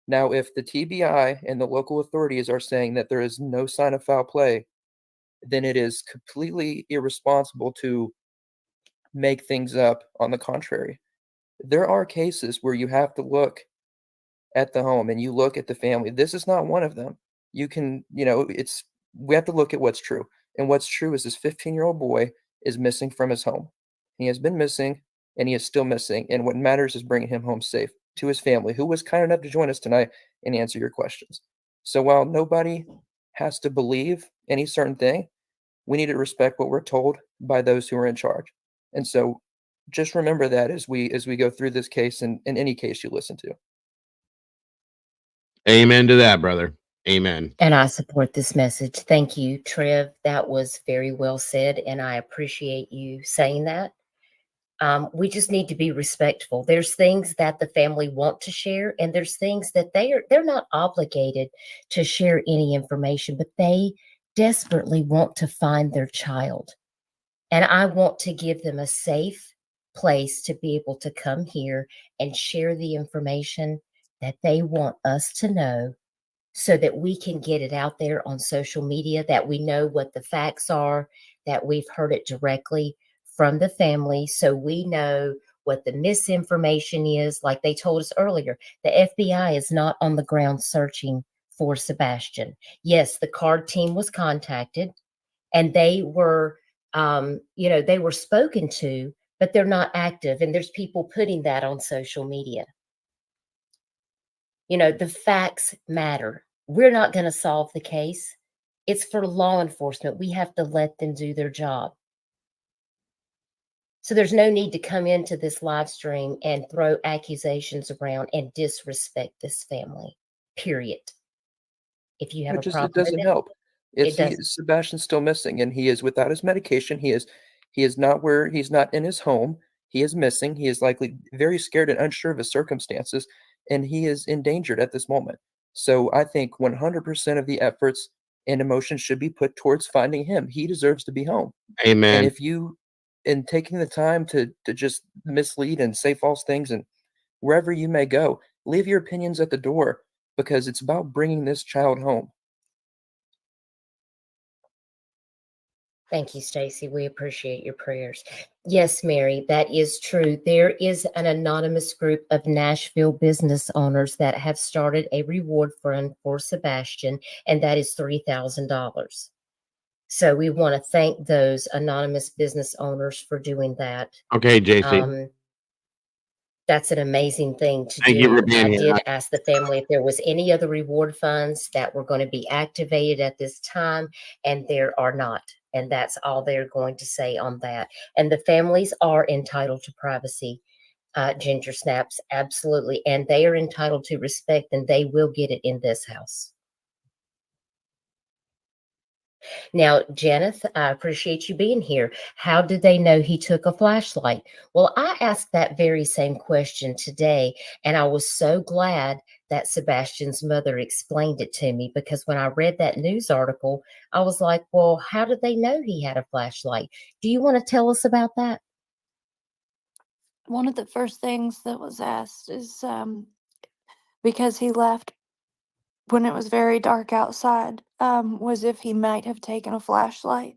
Now, if the TBI and the local authorities are saying that there is no sign of foul play, then it is completely irresponsible to make things up. On the contrary, there are cases where you have to look at the home and you look at the family. This is not one of them. We have to look at what's true. And what's true is this 15-year-old boy is missing from his home. He has been missing and he is still missing. And what matters is bringing him home safe to his family, who was kind enough to join us tonight and answer your questions. So while nobody has to believe any certain thing, we need to respect what we're told by those who are in charge. And so just remember that as we go through this case and in any case you listen to. Amen to that, brother. Amen. And I support this message. Thank you, Trev. That was very well said, and I appreciate you saying that. We just need to be respectful. There's things that the family want to share, and there's things that they're not obligated to share any information, but they desperately want to find their child. And I want to give them a safe place to be able to come here and share the information that they want us to know, so that we can get it out there on social media, that we know what the facts are, that we've heard it directly from the family, so we know what the misinformation is. Like they told us earlier, the FBI is not on the ground searching for Sebastian. Yes, the card team was contacted and they were, they were spoken to, but they're not active. And there's people putting that on social media. The facts matter. We're not going to solve the case. It's for law enforcement. We have to let them do their job. So there's no need to come into this live stream and throw accusations around and disrespect this family, period. If you have a problem, it doesn't help. Sebastian's still missing, and he is without his medication. He is not he's not in his home. He is missing. He is likely very scared and unsure of his circumstances, and he is endangered at this moment. So I think 100% of the efforts and emotions should be put towards finding him. He deserves to be home. Amen. And if you, in taking the time to just mislead and say false things, and wherever you may go, leave your opinions at the door. because it's about bringing this child home. Thank you, Stacy. We appreciate your prayers. Yes, Mary, that is true. There is an anonymous group of Nashville business owners that have started a reward fund for Sebastian, and that is $3,000. So we want to thank those anonymous business owners for doing that. Okay, JC. That's an amazing thing to Thank you for do. being I here. did ask the family if there was any other reward funds that were going to be activated at this time, and there are not. And that's all they're going to say on that. And the families are entitled to privacy, Ginger Snaps, absolutely. And they are entitled to respect, and they will get it in this house. Now, Janeth, I appreciate you being here. How did they know he took a flashlight? Well, I asked that very same question today, and I was so glad that Sebastian's mother explained it to me, because when I read that news article, I was like, well, how did they know he had a flashlight? Do you want to tell us about that? One of the first things that was asked is because he left when it was very dark outside, was if he might have taken a flashlight.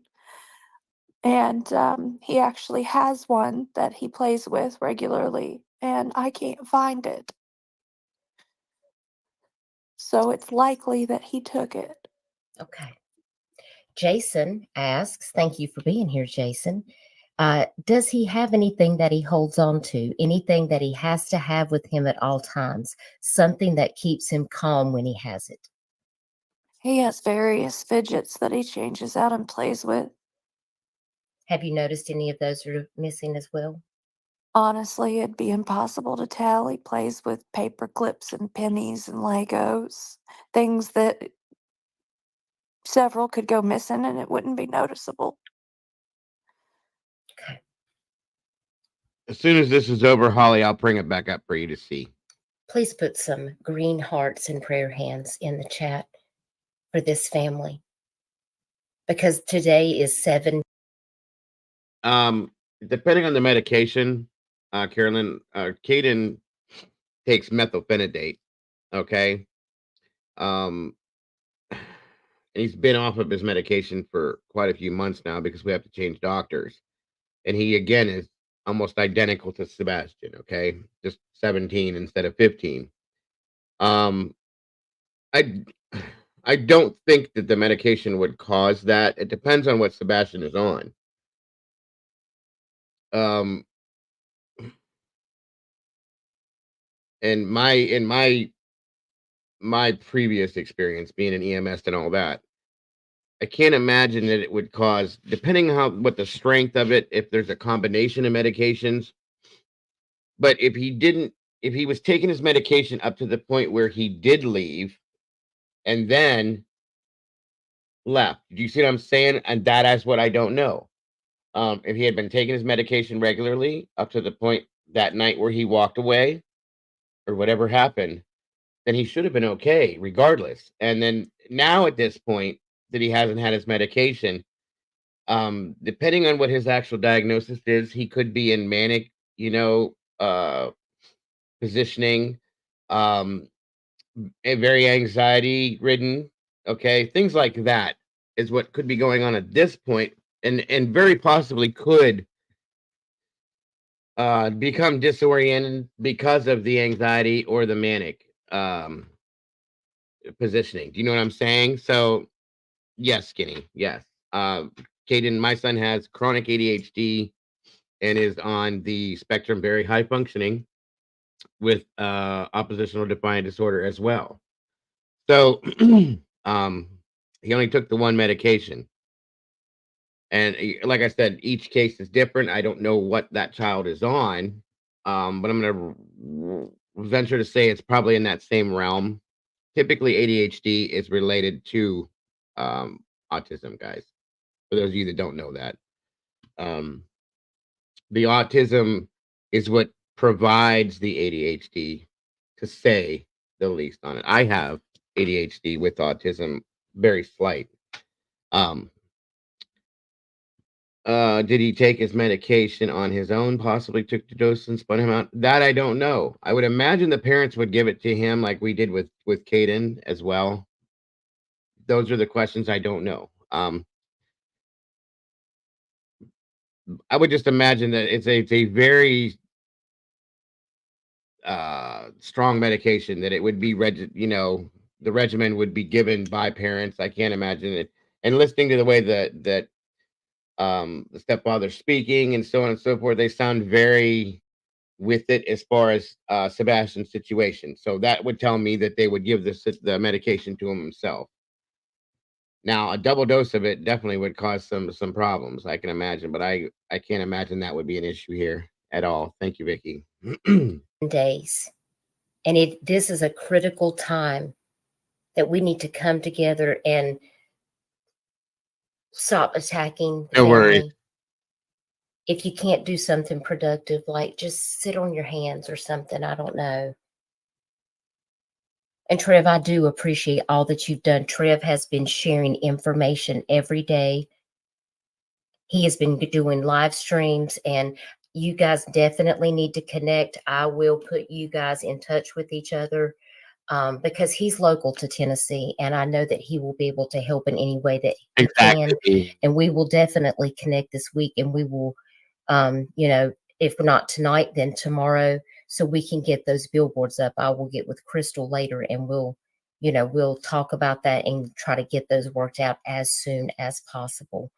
And he actually has one that he plays with regularly, and I can't find it. So it's likely that he took it. Okay. Jason asks, thank you for being here, Jason. Does he have anything that he holds on to? Anything that he has to have with him at all times? Something that keeps him calm when he has it? He has various fidgets that he changes out and plays with. Have you noticed any of those are missing as well? Honestly, it'd be impossible to tell. He plays with paper clips and pennies and Legos, things that several could go missing and it wouldn't be noticeable. Okay. As soon as this is over, Holly, I'll bring it back up for you to see. Please put some green hearts and prayer hands in the chat for this family, because today is 7. Depending on the medication, Carolyn, Caden takes methylphenidate. Okay. He's been off of his medication for quite a few months now because we have to change doctors. And he, again, is almost identical to Sebastian. Okay. Just 17 instead of 15. I don't think that the medication would cause that. It depends on what Sebastian is on. And my previous experience being an EMS and all that, I can't imagine that it would cause, depending on what the strength of it, if there's a combination of medications. But if he was taking his medication up to the point where he did leave and then left, do you see what I'm saying? And that is what I don't know. If he had been taking his medication regularly up to the point that night where he walked away or whatever happened, then he should have been okay regardless. And then now at this point that he hasn't had his medication, depending on what his actual diagnosis is, he could be in manic, positioning, and very anxiety ridden. Okay. Things like that is what could be going on at this point, and very possibly could become disoriented because of the anxiety or the manic positioning. Do you know what I'm saying? So yes, Skinny, yes. Caden, my son has chronic ADHD and is on the spectrum, very high functioning, with oppositional defiant disorder as well. So he only took the one medication. And like I said, each case is different. I don't know what that child is on, but I'm going to venture to say it's probably in that same realm. Typically, ADHD is related to autism, guys. For those of you that don't know that, the autism is what provides the ADHD, to say the least, on it. I have ADHD with autism, very slight. Did he take his medication on his own, possibly took the dose and spun him out? That I don't know. I would imagine the parents would give it to him like we did with Caden as well. Those are the questions I don't know. I would just imagine that it's a very strong medication that it would be the regimen would be given by parents. I can't imagine it. And listening to the way that the stepfather's speaking and so on and so forth, they sound very with it as far as Sebastian's situation. So that would tell me that they would give the medication to him himself. Now, a double dose of it definitely would cause some problems, I can imagine, but I can't imagine that would be an issue here at all. Thank you, Vicky. Days. And this is a critical time that we need to come together and stop attacking No worries. family. If you can't do something productive, like just sit on your hands or something, I don't know. And Trev, I do appreciate all that you've done. Trev has been sharing information every day. He has been doing live streams, and you guys definitely need to connect. I will put you guys in touch with each other because he's local to Tennessee, and I know that he will be able to help in any way that he can. And we will definitely connect this week, and we will, if not tonight, then tomorrow, so we can get those billboards up. I will get with Crystal later, and we'll talk about that and try to get those worked out as soon as possible.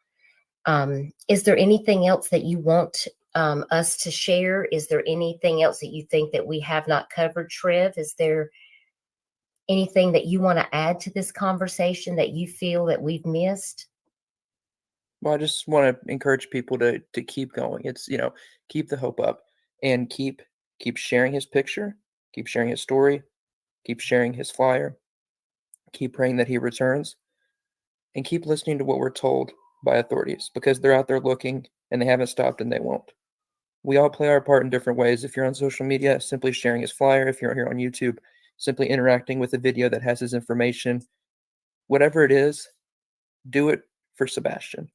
Is there anything else that you want us to share? Is there anything else that you think that we have not covered, Trev? Is there anything that you want to add to this conversation that you feel that we've missed? Well, I just want to encourage people to keep going. It's, keep the hope up and keep sharing his picture, keep sharing his story, keep sharing his flyer, keep praying that he returns, and keep listening to what we're told by authorities, because they're out there looking and they haven't stopped and they won't. We all play our part in different ways. If you're on social media, simply sharing his flyer. If you're here on YouTube, simply interacting with a video that has his information. Whatever it is, do it for Sebastian.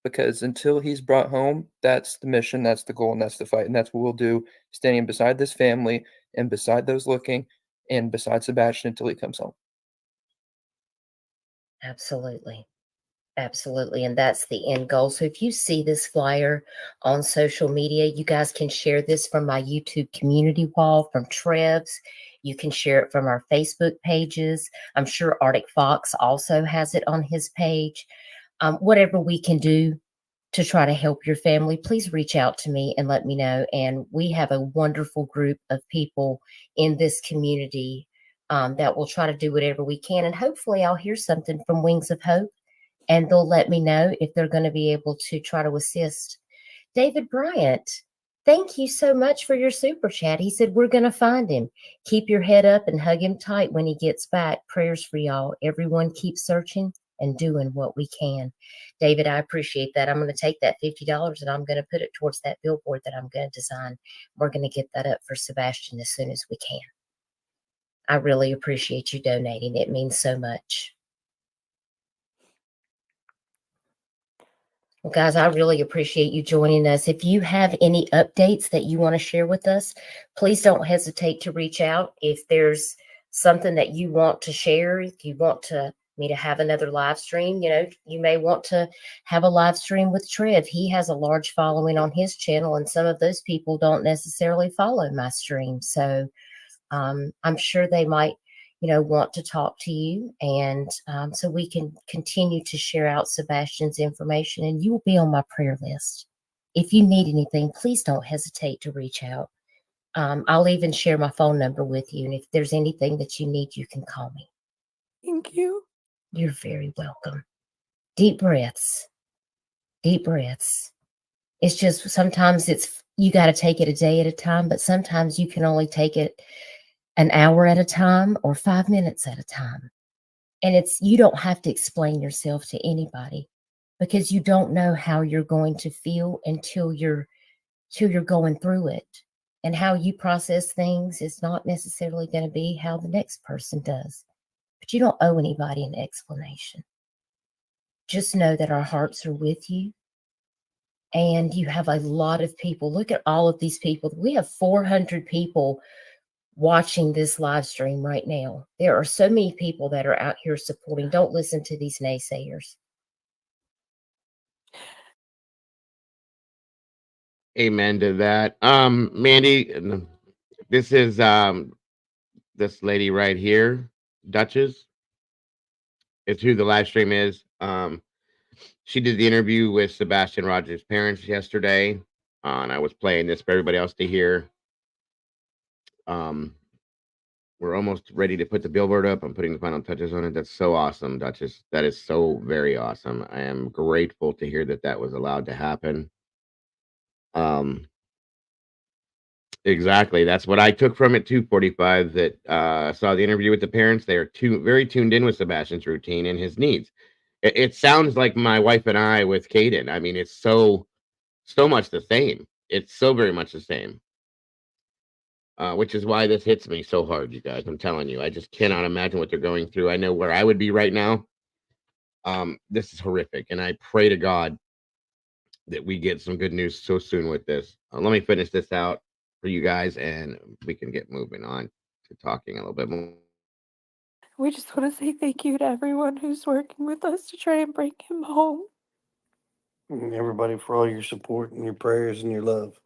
Because until he's brought home, that's the mission, that's the goal, and that's the fight. And that's what we'll do, standing beside this family and beside those looking and beside Sebastian until he comes home. Absolutely. Absolutely. And that's the end goal. So if you see this flyer on social media, you guys can share this from my YouTube community wall, from Trev's. You can share it from our Facebook pages. I'm sure Arctic Fox also has it on his page. Whatever we can do to try to help your family, please reach out to me and let me know. And we have a wonderful group of people in this community that will try to do whatever we can. And hopefully I'll hear something from Wings of Hope, and they'll let me know if they're going to be able to try to assist. David Bryant, thank you so much for your super chat. He said, we're going to find him. Keep your head up and hug him tight when he gets back. Prayers for y'all. Everyone keep searching and doing what we can. David, I appreciate that. I'm going to take that $50 and I'm going to put it towards that billboard that I'm going to design. We're going to get that up for Sebastian as soon as we can. I really appreciate you donating. It means so much. Well, guys, I really appreciate you joining us. If you have any updates that you want to share with us, please don't hesitate to reach out. If there's something that you want to share, if you want me to have another live stream, you may want to have a live stream with Trev. He has a large following on his channel, and some of those people don't necessarily follow my stream. So I'm sure they might want to talk to you, and so we can continue to share out Sebastian's information, and you will be on my prayer list. If you need anything, please don't hesitate to reach out. I'll even share my phone number with you, and if there's anything that you need, you can call me. Thank you. You're very welcome. Deep breaths. Deep breaths. It's just sometimes you got to take it a day at a time, but sometimes you can only take it an hour at a time or 5 minutes at a time. And you don't have to explain yourself to anybody, because you don't know how you're going to feel until you're going through it. And how you process things is not necessarily going to be how the next person does. But you don't owe anybody an explanation. Just know that our hearts are with you, And you have a lot of people. Look at all of these people. We have 400 people watching this live stream right now. There are so many people that are out here supporting. Don't listen to these naysayers. Amen to that. Mandy, this is this lady right here, Duchess. It's who the live stream is. She did the interview with Sebastian Rogers' parents yesterday, and I was playing this for everybody else to hear. We're almost ready to put the billboard up. I'm putting the final touches on it. That's so awesome, Duchess. That is so very awesome. I am grateful to hear that that was allowed to happen. Exactly. That's what I took from it too, 45, that saw the interview with the parents. They are very tuned in with Sebastian's routine and his needs. It sounds like my wife and I with Caden. I mean, it's so much the same. It's so very much the same. Which is why this hits me so hard, you guys. I'm telling you, I just cannot imagine what they're going through. I know where I would be right now. This is horrific, and I pray to God that we get some good news so soon with this. Let me finish this out for you guys, and we can get moving on to talking a little bit more. We just want to say thank you to everyone who's working with us to try and bring him home. And everybody for all your support and your prayers and your love.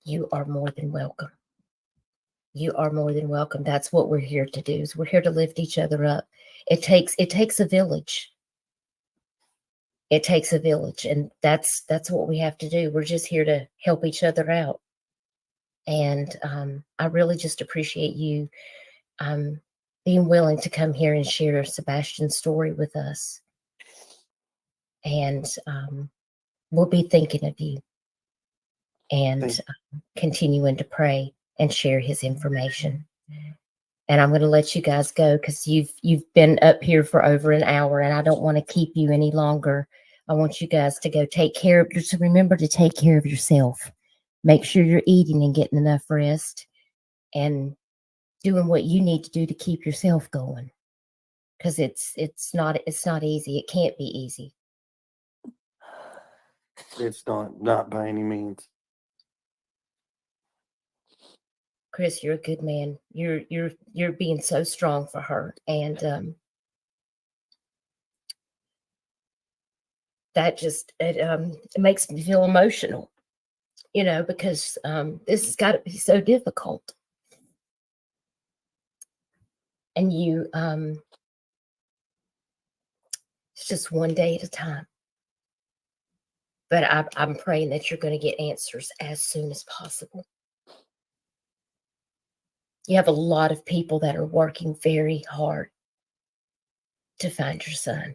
You are more than welcome. You are more than welcome. That's what we're here to do. Is we're here to lift each other up. It takes a village. It takes a village, and that's what we have to do. We're just here to help each other out. And I really just appreciate you being willing to come here and share Sebastian's story with us. And we'll be thinking of you and continuing to pray and share his information. And I'm going to let you guys go because you've been up here for over an hour, and I don't want to keep you any longer. I want you guys to go take care of yourself. Remember to take care of yourself. Make sure you're eating and getting enough rest and doing what you need to do to keep yourself going. Because it's not easy. It can't be easy. It's not by any means. Chris, you're a good man. You're being so strong for her, and that just it makes me feel emotional, because this has got to be so difficult. And you, it's just one day at a time. But I'm praying that you're going to get answers as soon as possible. You have a lot of people that are working very hard to find your son.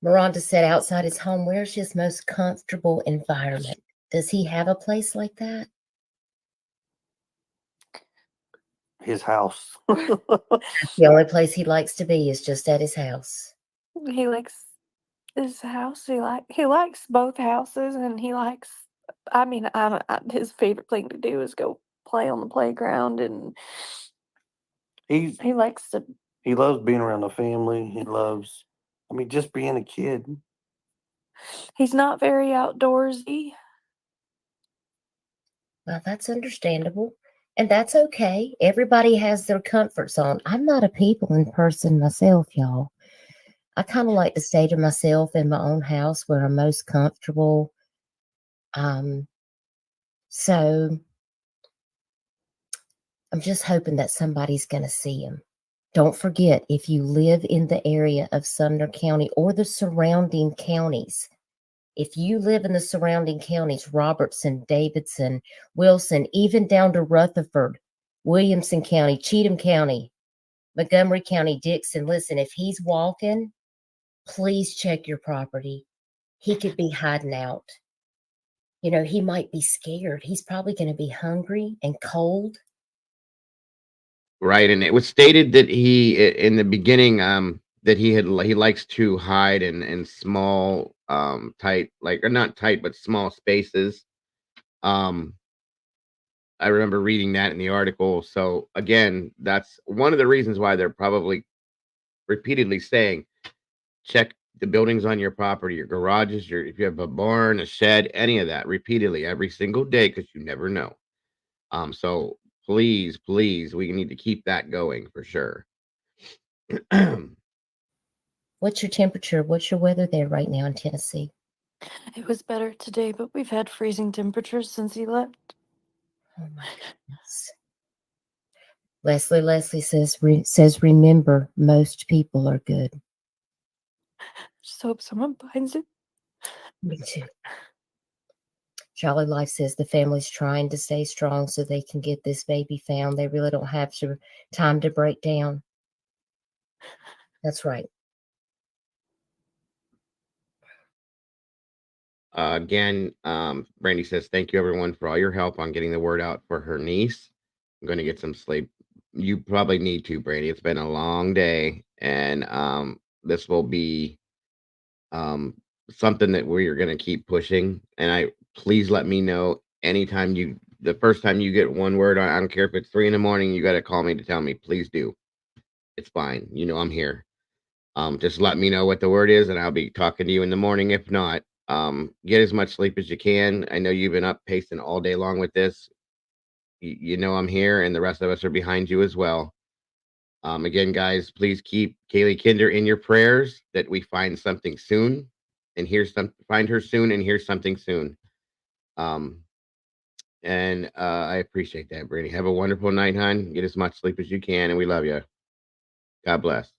Miranda said outside his home, where's his most comfortable environment? Does he have a place like that? His house. The only place he likes to be is just at his house. He likes his house. He likes both houses, and he likes. I mean, his favorite thing to do is go play on the playground, and he likes to. He loves being around the family. He loves, just being a kid. He's not very outdoorsy. Well, that's understandable. And that's okay. Everybody has their comfort zone. I'm not a people person myself, y'all. I kind of like to stay to myself in my own house where I'm most comfortable. So I'm just hoping that somebody's going to see him. Don't forget, if you live in the area of Sumner County or the surrounding counties, if you live in the surrounding counties, Robertson, Davidson, Wilson, even down to Rutherford, Williamson County, Cheatham County, Montgomery County, Dixon, listen, if he's walking, please check your property. He could be hiding out. He might be scared. He's probably going to be hungry and cold. Right, and it was stated that he, in the beginning, that he likes to hide in small, tight, or not tight, but small spaces. I remember reading that in the article. So again, that's one of the reasons why they're probably repeatedly saying, check the buildings on your property, your garages, if you have a barn, a shed, any of that, repeatedly every single day, because you never know. So please, we need to keep that going for sure. What's your temperature? What's your weather there right now in Tennessee? It was better today, but we've had freezing temperatures since he left. Oh my goodness. Leslie says, remember, most people are good. Just hope someone finds it. Me too. Jolly Life says the family's trying to stay strong so they can get this baby found. They really don't have time to break down. That's right. Again, Brandy says, thank you everyone for all your help on getting the word out for her niece. I'm going to get some sleep. You probably need to, Brandy. It's been a long day, and this will be something that we're going to keep pushing. And please let me know anytime the first time you get one word, I don't care if it's 3 a.m, you got to call me to tell me. Please do. It's fine. I'm here. Just let me know what the word is, and I'll be talking to you in the morning. If not, get as much sleep as you can. I know you've been up pacing all day long with this. I'm here, and the rest of us are behind you as well. Again, guys, please keep Kaylee Kinder in your prayers, that we find something soon, and find her soon, and hear something soon. And I appreciate that, Brady. Have a wonderful night, hon. Get as much sleep as you can, and we love you. God bless.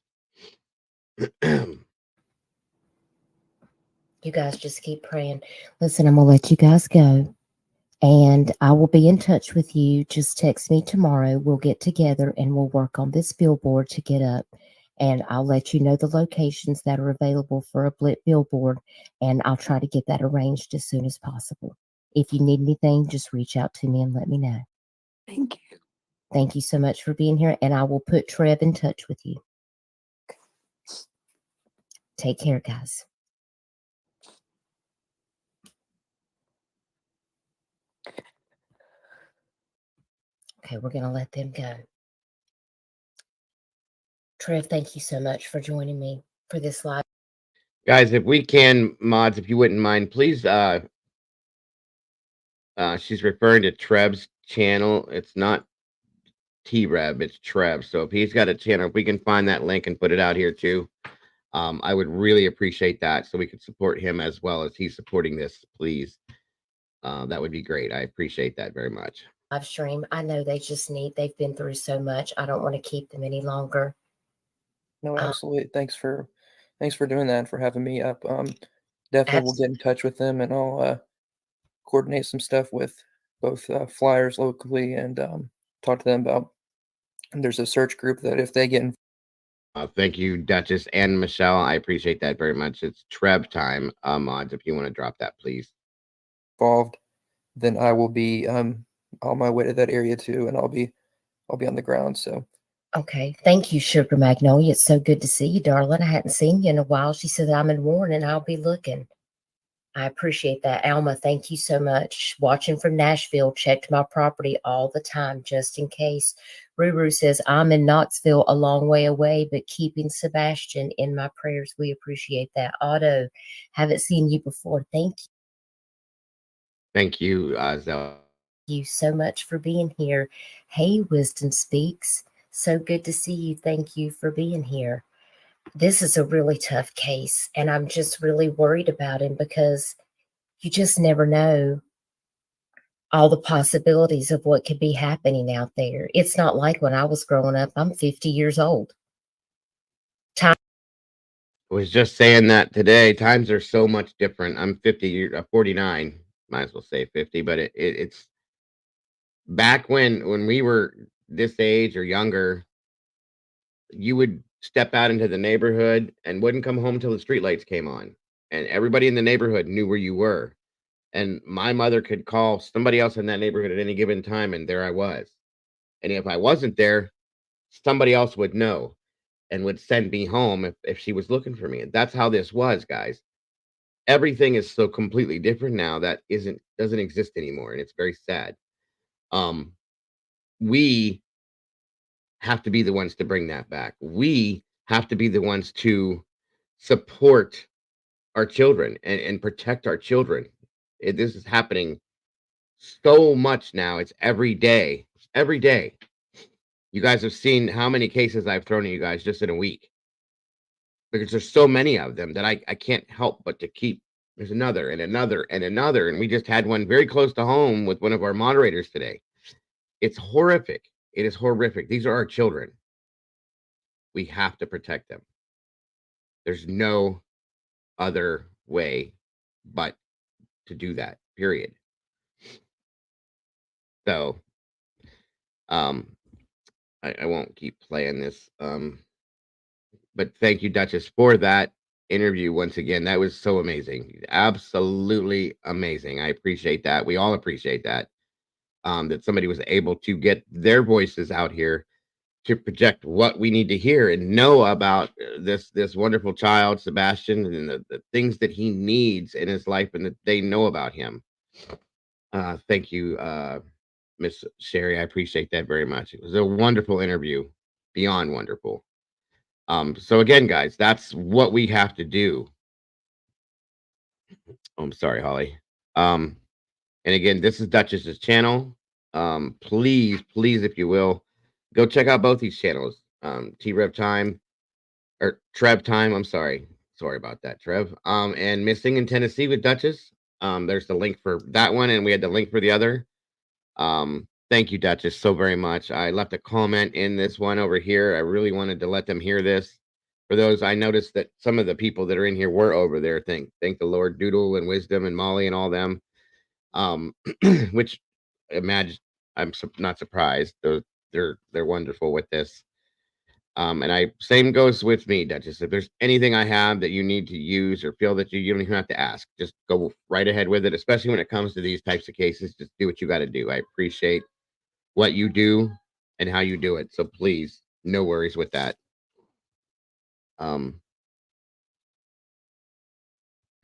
You guys just keep praying. Listen, I'm going to let you guys go, and I will be in touch with you. Just text me tomorrow. We'll get together and we'll work on this billboard to get up, and I'll let you know the locations that are available for a billboard, and I'll try to get that arranged as soon as possible. If you need anything, just reach out to me and let me know. Thank you. Thank you so much for being here, and I will put Trev in touch with you. Take care, guys. Okay, we're going to let them go. Trev, thank you so much for joining me for this live. Guys, if we can, mods, if you wouldn't mind, please, she's referring to Trev's channel. It's not T-Rev, it's Trev. So if he's got a channel, if we can find that link and put it out here too, I would really appreciate that, so we could support him as well as he's supporting this, please. That would be great. I appreciate that very much. Live stream. I know they've been through so much. I don't want to keep them any longer. No, absolutely. Thanks for doing that and for having me up. Definitely we'll get in touch with them, and I'll coordinate some stuff with both flyers locally and talk to them about. And there's a search group that if they get in. Thank you, Duchess and Michelle. I appreciate that very much. It's Trev time, mods. If you want to drop that, please. Involved, then I will be on my way to that area too, and I'll be on the ground. So. Okay. Thank you, Sugar Magnolia. It's so good to see you, darling. I hadn't seen you in a while. She said, I'm in Warren and I'll be looking. I appreciate that. Alma, thank you so much. Watching from Nashville, checked my property all the time, just in case. Ruru says, I'm in Knoxville, a long way away, but keeping Sebastian in my prayers. We appreciate that. Otto, haven't seen you before. Thank you. Thank you, Zell. Thank you so much for being here. Hey, Wisdom Speaks. So good to see you. Thank you for being here. This is a really tough case, and I'm just really worried about him because you just never know all the possibilities of what could be happening out there. It's not like when I was growing up. I'm 50 years old. I was just saying that today. Times are so much different. I'm 49. Might as well say 50, but it's back when we were this age or younger, you would step out into the neighborhood and wouldn't come home till the streetlights came on, and everybody in the neighborhood knew where you were. And my mother could call somebody else in that neighborhood at any given time, and there I was. And if I wasn't there, somebody else would know and would send me home if she was looking for me. And that's how this was, guys. Everything is so completely different now that doesn't exist anymore, and it's very sad. We have to be the ones to bring that back. We have to be the ones to support our children and protect our children. This is happening so much now. It's every day. Every day. You guys have seen how many cases I've thrown at you guys just in a week, because there's so many of them that I can't help but to keep. There's another and another and another. And we just had one very close to home with one of our moderators today. It's horrific. It is horrific. These are our children. We have to protect them. There's no other way but to do that, period. So I won't keep playing this. But thank you, Duchess, for that interview once again. That was so amazing. Absolutely amazing. I appreciate that. We all appreciate that. That somebody was able to get their voices out here to project what we need to hear and know about this wonderful child, Sebastian, and the things that he needs in his life and that they know about him. Thank you, Miss Sherry. I appreciate that very much. It was a wonderful interview, beyond wonderful. So again, guys, that's what we have to do. Oh, I'm sorry, Holly. And again, this is Duchess's channel. Please, if you will, go check out both these channels. T-Rev Time or Trev Time. I'm sorry. Sorry about that, Trev. And Missing in Tennessee with Duchess. There's the link for that one, and we had the link for the other. Thank you, Duchess, so very much. I left a comment in this one over here. I really wanted to let them hear this. For those, I noticed that some of the people that are in here were over there. Thank the Lord, Doodle and Wisdom and Molly and all them. Which imagine I'm not surprised. They're wonderful with this. And same goes with me, Duchess. If there's anything I have that you need to use or feel that you don't even have to ask, just go right ahead with it. Especially when it comes to these types of cases, just do what you got to do. I appreciate what you do and how you do it. So please, no worries with that. I'm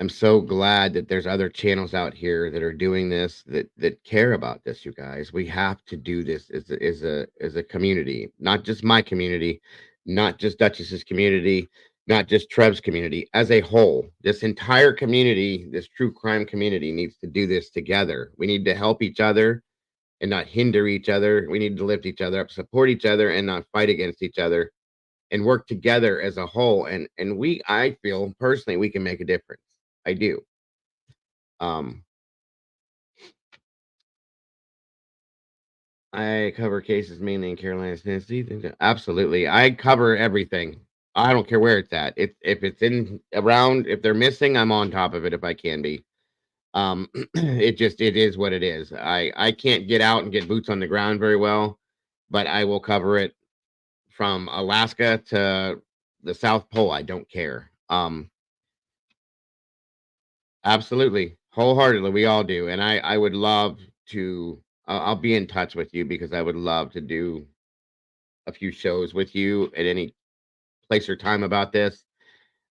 so glad that there's other channels out here that are doing this, that care about this, you guys. We have to do this as a community, not just my community, not just Duchess's community, not just Trev's community, as a whole. This entire community, this true crime community, needs to do this together. We need to help each other and not hinder each other. We need to lift each other up, support each other, and not fight against each other, and work together as a whole. And I feel personally we can make a difference. I do. I cover cases mainly in Carolina, Tennessee. Absolutely. I cover everything. I don't care where it's at. If it's in around, if they're missing, I'm on top of it if I can be. It is what it is. I can't get out and get boots on the ground very well, but I will cover it from Alaska to the South Pole. I don't care. Absolutely. Wholeheartedly. We all do. And I would love to, I'll be in touch with you, because I would love to do a few shows with you at any place or time about this.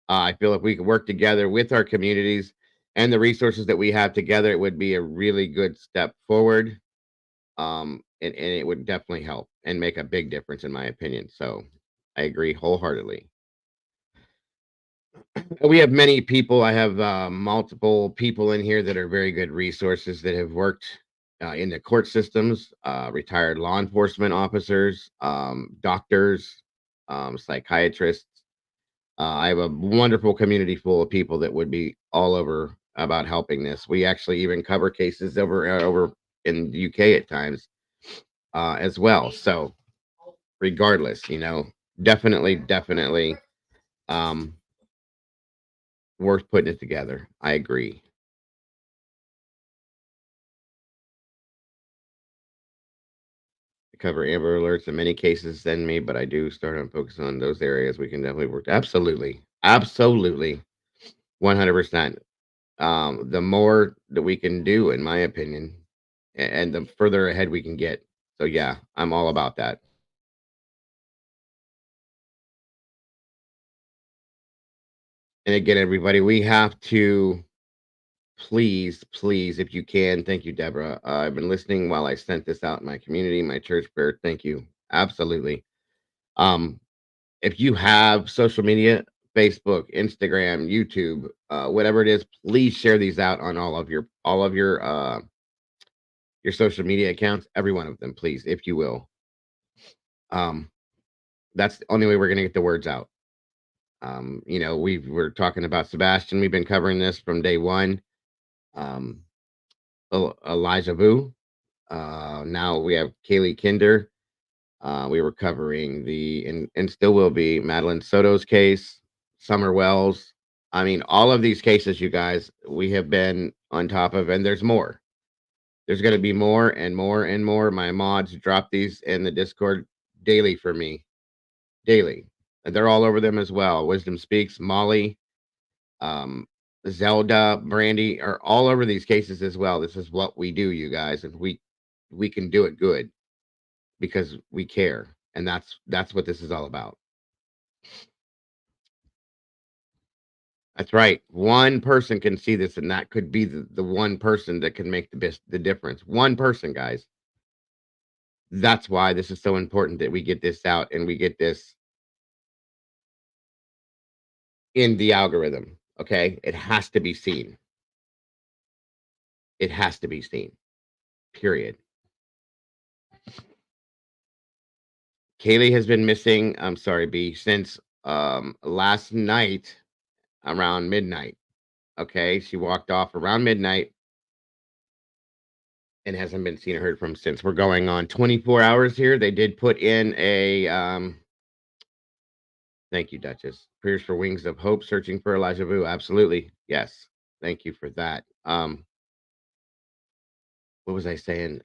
I feel if we could work together with our communities and the resources that we have together, it would be a really good step forward. And it would definitely help and make a big difference, in my opinion. So I agree wholeheartedly. We have many people. I have multiple people in here that are very good resources that have worked in the court systems, retired law enforcement officers, doctors, psychiatrists. I have a wonderful community full of people that would be all over about helping this. We actually even cover cases over in the UK at times as well. So regardless, definitely worth putting it together. I agree. Cover Amber Alerts in many cases send me, but I do start on focus on those areas we can definitely work. Absolutely. 100%. The more that we can do, in my opinion, and the further ahead we can get. So yeah, I'm all about that. And again, everybody, we have to please, if you can. Thank you, Deborah. I've been listening while I sent this out in my community, my church prayer. Thank you. Absolutely. if you have social media, Facebook, Instagram, YouTube, whatever it is, please share these out on all of your social media accounts, every one of them, please, if you will. That's the only way we're gonna get the words out. You know, we're talking about Sebastian. We've been covering this from day one. Elijah Vu. Now we have Kaylee Kinder. We were covering and still will be Madeline Soto's case, Summer Wells. I mean, all of these cases, you guys, we have been on top of, and there's more. There's going to be more and more and more. My mods drop these in the Discord daily for me. Daily. And they're all over them as well. Wisdom Speaks, Molly, Zelda, Brandy are all over these cases as well. This is what we do, you guys, and we can do it good because we care, and that's what this is all about. That's right. One person can see this, and that could be the one person that can make the difference. One person, guys. That's why this is so important that we get this out and we get this in the algorithm. Okay, it has to be seen. It has to be seen. Period. Kaylee has been missing. I'm sorry, B, since last night around midnight. Okay, she walked off around midnight and hasn't been seen or heard from since. We're going on 24 hours here. They did put in a thank you, Duchess. Prayers for Wings of Hope, searching for Elijah Vu. Absolutely. Yes. Thank you for that. What was I saying?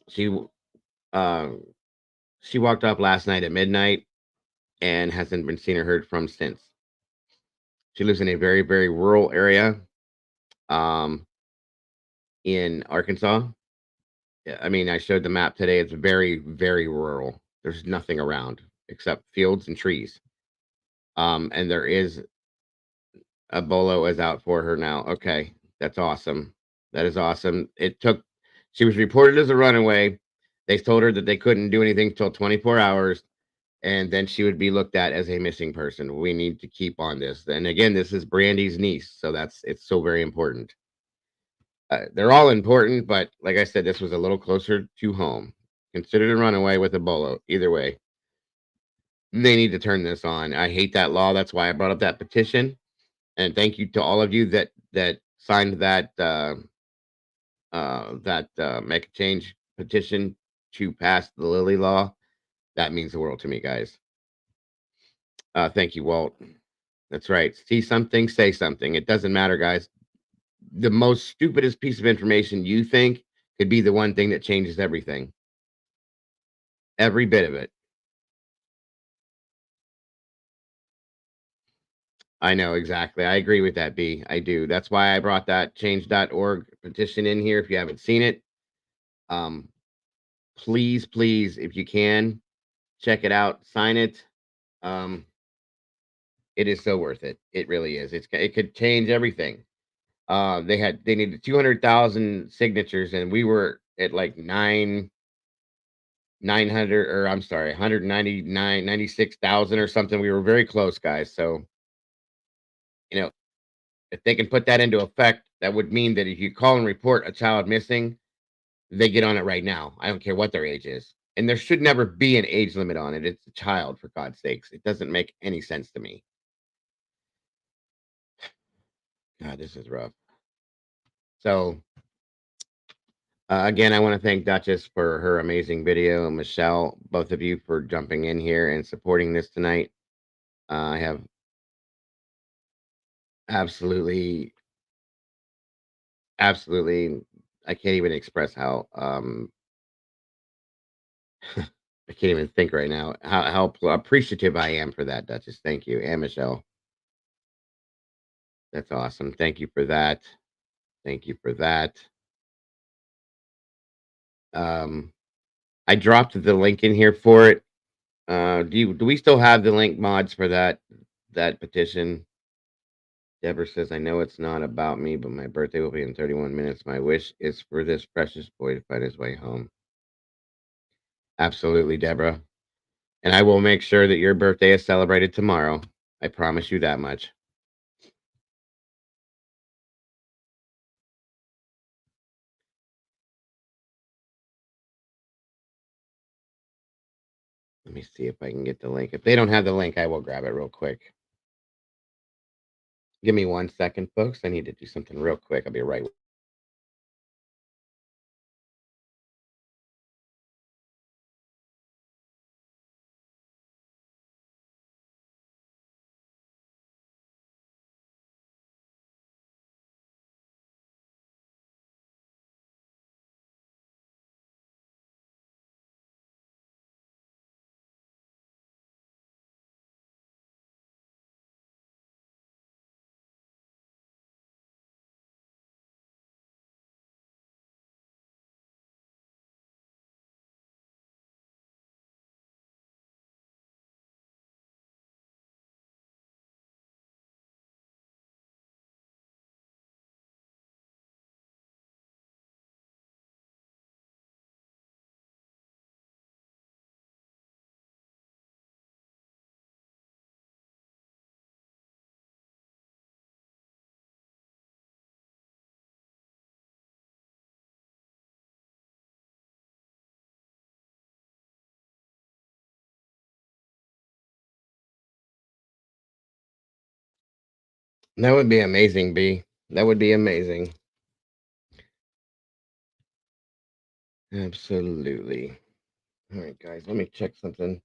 She walked off last night at midnight and hasn't been seen or heard from since. She lives in a very, very rural area in Arkansas. I mean, I showed the map today. It's very, very rural. There's nothing around except fields and trees. And there is a bolo is out for her now. Okay, that's awesome. That is awesome. She was reported as a runaway. They told her that they couldn't do anything till 24 hours, and then she would be looked at as a missing person. We need to keep on this. And again, this is Brandy's niece, so it's so very important. They're all important, but like I said, this was a little closer to home. Considered a runaway with a bolo. Either way, they need to turn this on. I hate that law. That's why I brought up that petition. And thank you to all of you that signed that make a change petition to pass the Lily law. That means the world to me, guys. Thank you, Walt. That's right. See something, say something. It doesn't matter, guys. The most stupidest piece of information you think could be the one thing that changes everything. Every bit of it. I know, exactly. I agree with that, B. I do. That's why I brought that change.org petition in here. If you haven't seen it, please, if you can, check it out, sign it. It is so worth it. It really is. It could change everything. They needed 200,000 signatures, and we were at like 900, or I'm sorry, 96,000 or something. We were very close, guys. So, you know, if they can put that into effect, that would mean that if you call and report a child missing, they get on it right now. I don't care what their age is. And there should never be an age limit on it. It's a child, for God's sakes. It doesn't make any sense to me. God, this is rough. So, again, I want to thank Duchess for her amazing video, and Michelle, both of you, for jumping in here and supporting this tonight. I have absolutely, I can't even express how, I can't even think right now how appreciative I am for that, Duchess. Thank you. And Michelle. That's awesome. Thank you for that. Thank you for that. I dropped the link in here for it. Do we still have the link, mods, for that petition? Deborah says, I know it's not about me, but my birthday will be in 31 minutes. My wish is for this precious boy to find his way home. Absolutely, Deborah. And I will make sure that your birthday is celebrated tomorrow. I promise you that much. Let me see if I can get the link. If they don't have the link, I will grab it real quick. Give me 1 second, folks. I need to do something real quick. I'll be right with. That would be amazing, B. That would be amazing. Absolutely. All right, guys, let me check something.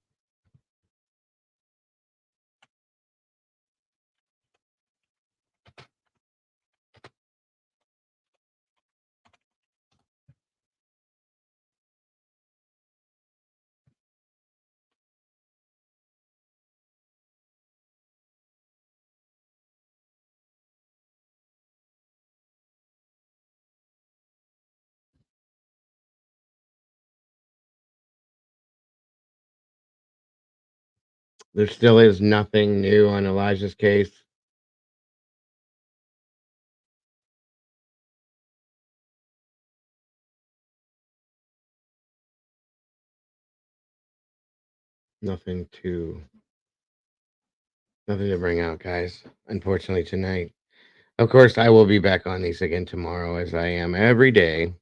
There still is nothing new on Elijah's case. Nothing to bring out, guys. Unfortunately, tonight. Of course, I will be back on these again tomorrow, as I am every day.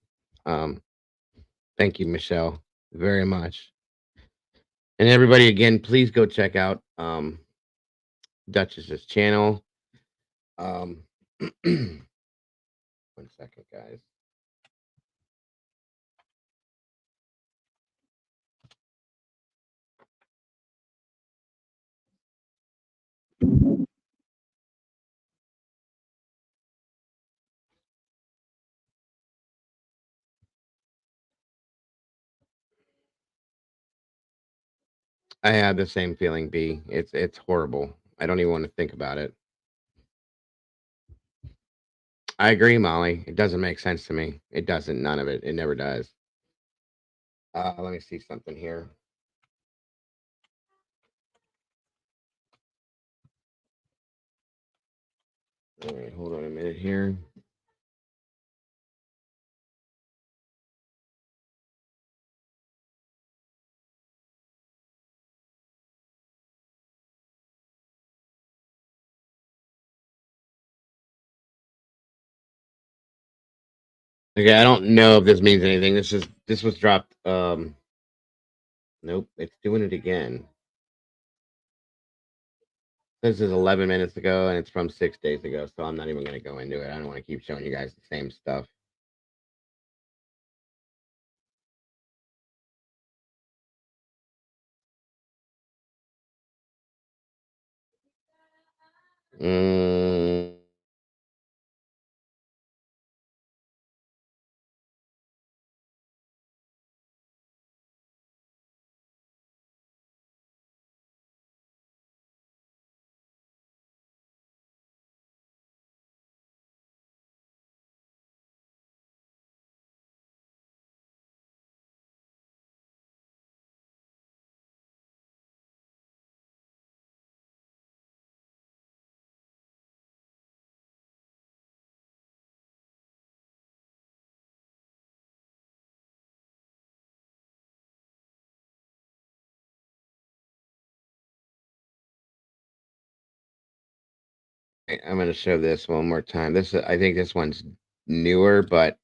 Thank you, Michelle, very much. And everybody, again, please go check out Duchess's channel. 1 second, guys. I have the same feeling, B. It's horrible. I don't even want to think about it. I agree, Molly. It doesn't make sense to me. It doesn't. None of it. It never does. Let me see something here. All right, hold on a minute here. Okay, I don't know if this means anything. This was dropped. Nope, it's doing it again. This is 11 minutes ago, and it's from 6 days ago. So I'm not even going to go into it. I don't want to keep showing you guys the same stuff. Mm. I'm going to show this one more time. I think this one's newer, but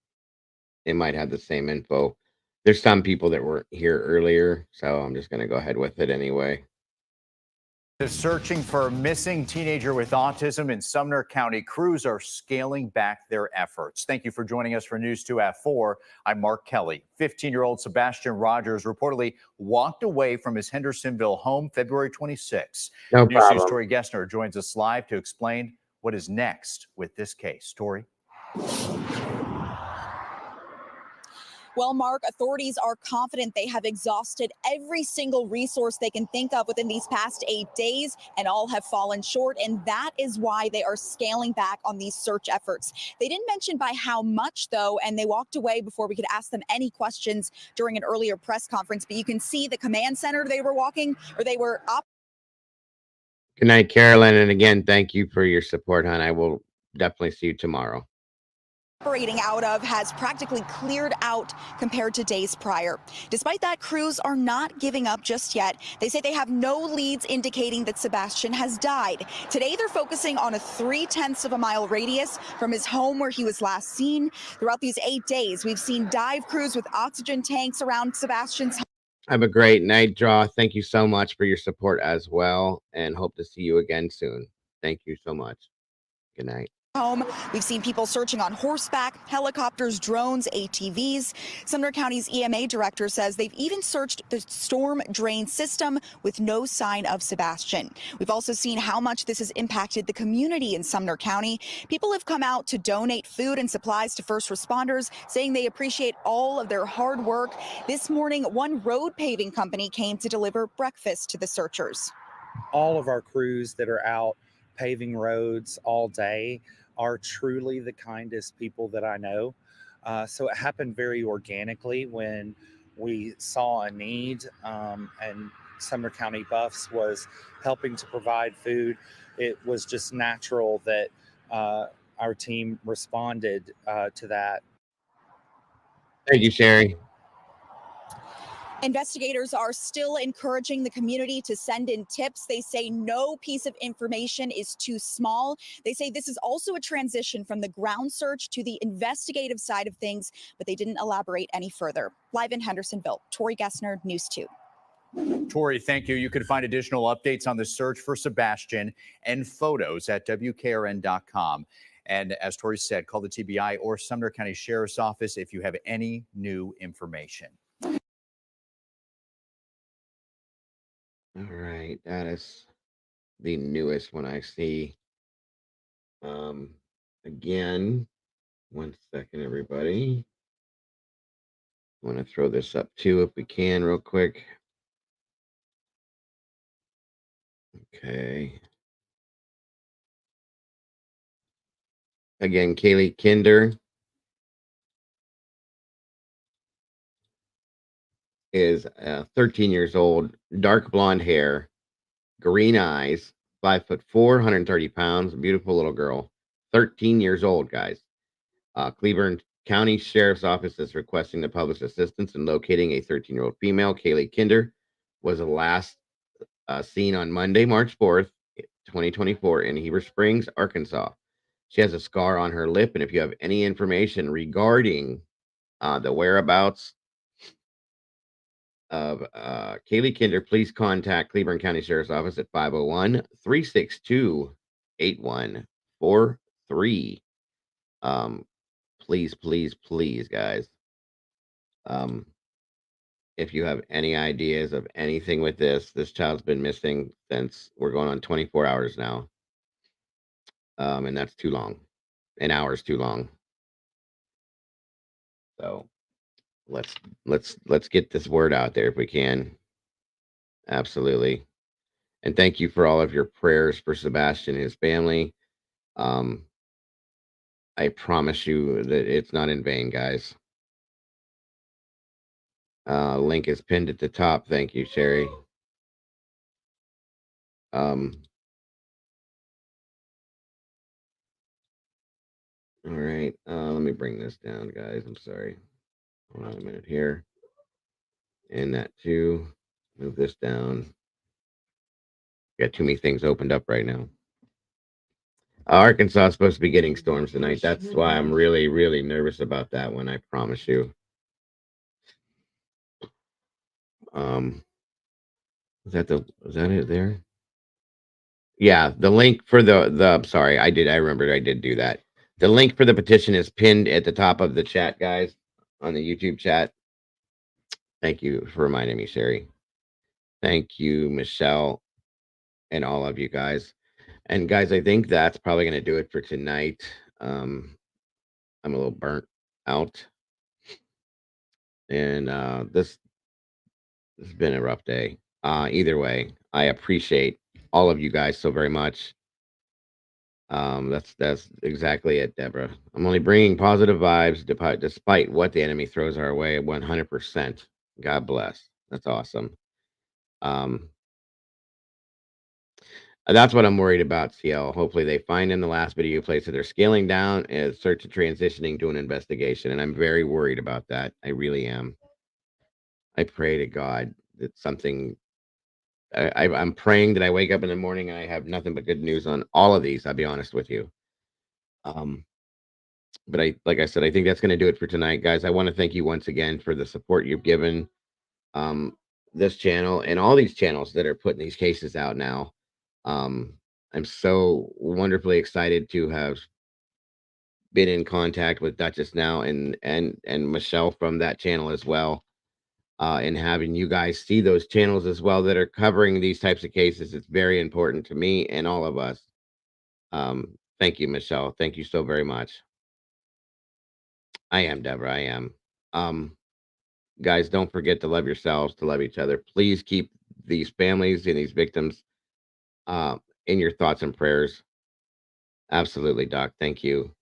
it might have the same info. There's some people that weren't here earlier, so I'm just going to go ahead with it anyway. Is searching for a missing teenager with autism in Sumner County. Crews are scaling back their efforts. Thank you for joining us for News 2 at 4. I'm Mark Kelly. 15-year-old Sebastian Rogers reportedly walked away from his Hendersonville home February 26. No News 2's problem. Tori Gessner joins us live to explain what is next with this case. Tori. Well, Mark, authorities are confident they have exhausted every single resource they can think of within these past 8 days, and all have fallen short. And that is why they are scaling back on these search efforts. They didn't mention by how much, though, and they walked away before we could ask them any questions during an earlier press conference. But you can see the command center they were up. Good night, Carolyn. And again, thank you for your support, hon. I will definitely see you tomorrow. Operating out of has practically cleared out compared to days prior. Despite that, crews are not giving up just yet. They say they have no leads indicating that Sebastian has died. Today, they're focusing on a 0.3 of a mile radius from his home where he was last seen. Throughout these 8 days, we've seen dive crews with oxygen tanks around Sebastian's home. Have a great night, Draw. Thank you so much for your support as well, and hope to see you again soon. Thank you so much. Good night. Home. We've seen people searching on horseback, helicopters, drones, ATVs. Sumner County's EMA director says they've even searched the storm drain system with no sign of Sebastian. We've also seen how much this has impacted the community in Sumner County. People have come out to donate food and supplies to first responders, saying they appreciate all of their hard work. This morning, one road paving company came to deliver breakfast to the searchers. All of our crews that are out paving roads all day are truly the kindest people that I know. So it happened very organically when we saw a need, and Sumner County Buffs was helping to provide food. It was just natural that our team responded to that. Thank you, Sherry. Investigators are still encouraging the community to send in tips. They say no piece of information is too small. They say this is also a transition from the ground search to the investigative side of things, but they didn't elaborate any further. Live in Hendersonville, Tori Gessner, News 2. Tori, thank you. You can find additional updates on the search for Sebastian and photos at WKRN.com. And as Tori said, call the TBI or Sumner County Sheriff's Office if you have any new information. All right, that is the newest one I see. Again, 1 second, everybody. I want to throw this up too, if we can, real quick. Okay. Again, Kaylee Kinder is 13 years old, dark blonde hair, green eyes, 5'4", 130 pounds, beautiful little girl, 13 years old, guys. Cleveland County Sheriff's Office is requesting the public's assistance in locating a 13-year-old female. Kaylee Kinder was last seen on Monday, March 4th, 2024 in Heber Springs, Arkansas. She has a scar on her lip, and if you have any information regarding the whereabouts of Kaylee Kinder, please contact Cleveland County Sheriff's Office at 501-362-8143. Please, please, please, guys. If you have any ideas of anything with this child's been missing since we're going on 24 hours now. And that's too long. An hour is too long. So let's get this word out there if we can. Absolutely. And thank you for all of your prayers for Sebastian and his family. I promise you that it's not in vain, guys. Link is pinned at the top. Thank you, Sherry. All right. Let me bring this down, guys. I'm sorry. Hold on a minute here. And that too. Move this down. Got too many things opened up right now. Arkansas is supposed to be getting storms tonight. That's why I'm really, really nervous about that one. I promise you. Is that it there? Yeah, the link for the sorry, I remembered I did do that. The link for the petition is pinned at the top of the chat, guys, on the YouTube chat. Thank you for reminding me, Sherry. Thank you, Michelle, and all of you guys. And guys, I think that's probably going to do it for tonight. I'm a little burnt out, and this has been a rough day. Either way, I appreciate all of you guys so very much. That's exactly it, Deborah. I'm only bringing positive vibes despite what the enemy throws our way. 100%. God bless. That's awesome. That's what I'm worried about, CL. Hopefully they find in the last video you played, so they're scaling down and start to transitioning to an investigation. And I'm very worried about that. I really am. I pray to God that something. I'm praying that I wake up in the morning and I have nothing but good news on all of these. I'll be honest with you. But like I said, I think that's going to do it for tonight, guys. I want to thank you once again for the support you've given this channel and all these channels that are putting these cases out now. I'm so wonderfully excited to have been in contact with Duchess now and Michelle from that channel as well. And having you guys see those channels as well that are covering these types of cases. It's very important to me and all of us. Thank you, Michelle. Thank you so very much. I am, Deborah. I am. Guys, don't forget to love yourselves, to love each other. Please keep these families and these victims in your thoughts and prayers. Absolutely, Doc. Thank you.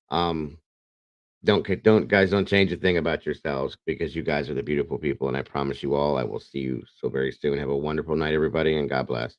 Don't change a thing about yourselves, because you guys are the beautiful people, and I promise you all I will see you so very soon. Have a wonderful night, everybody, and God bless.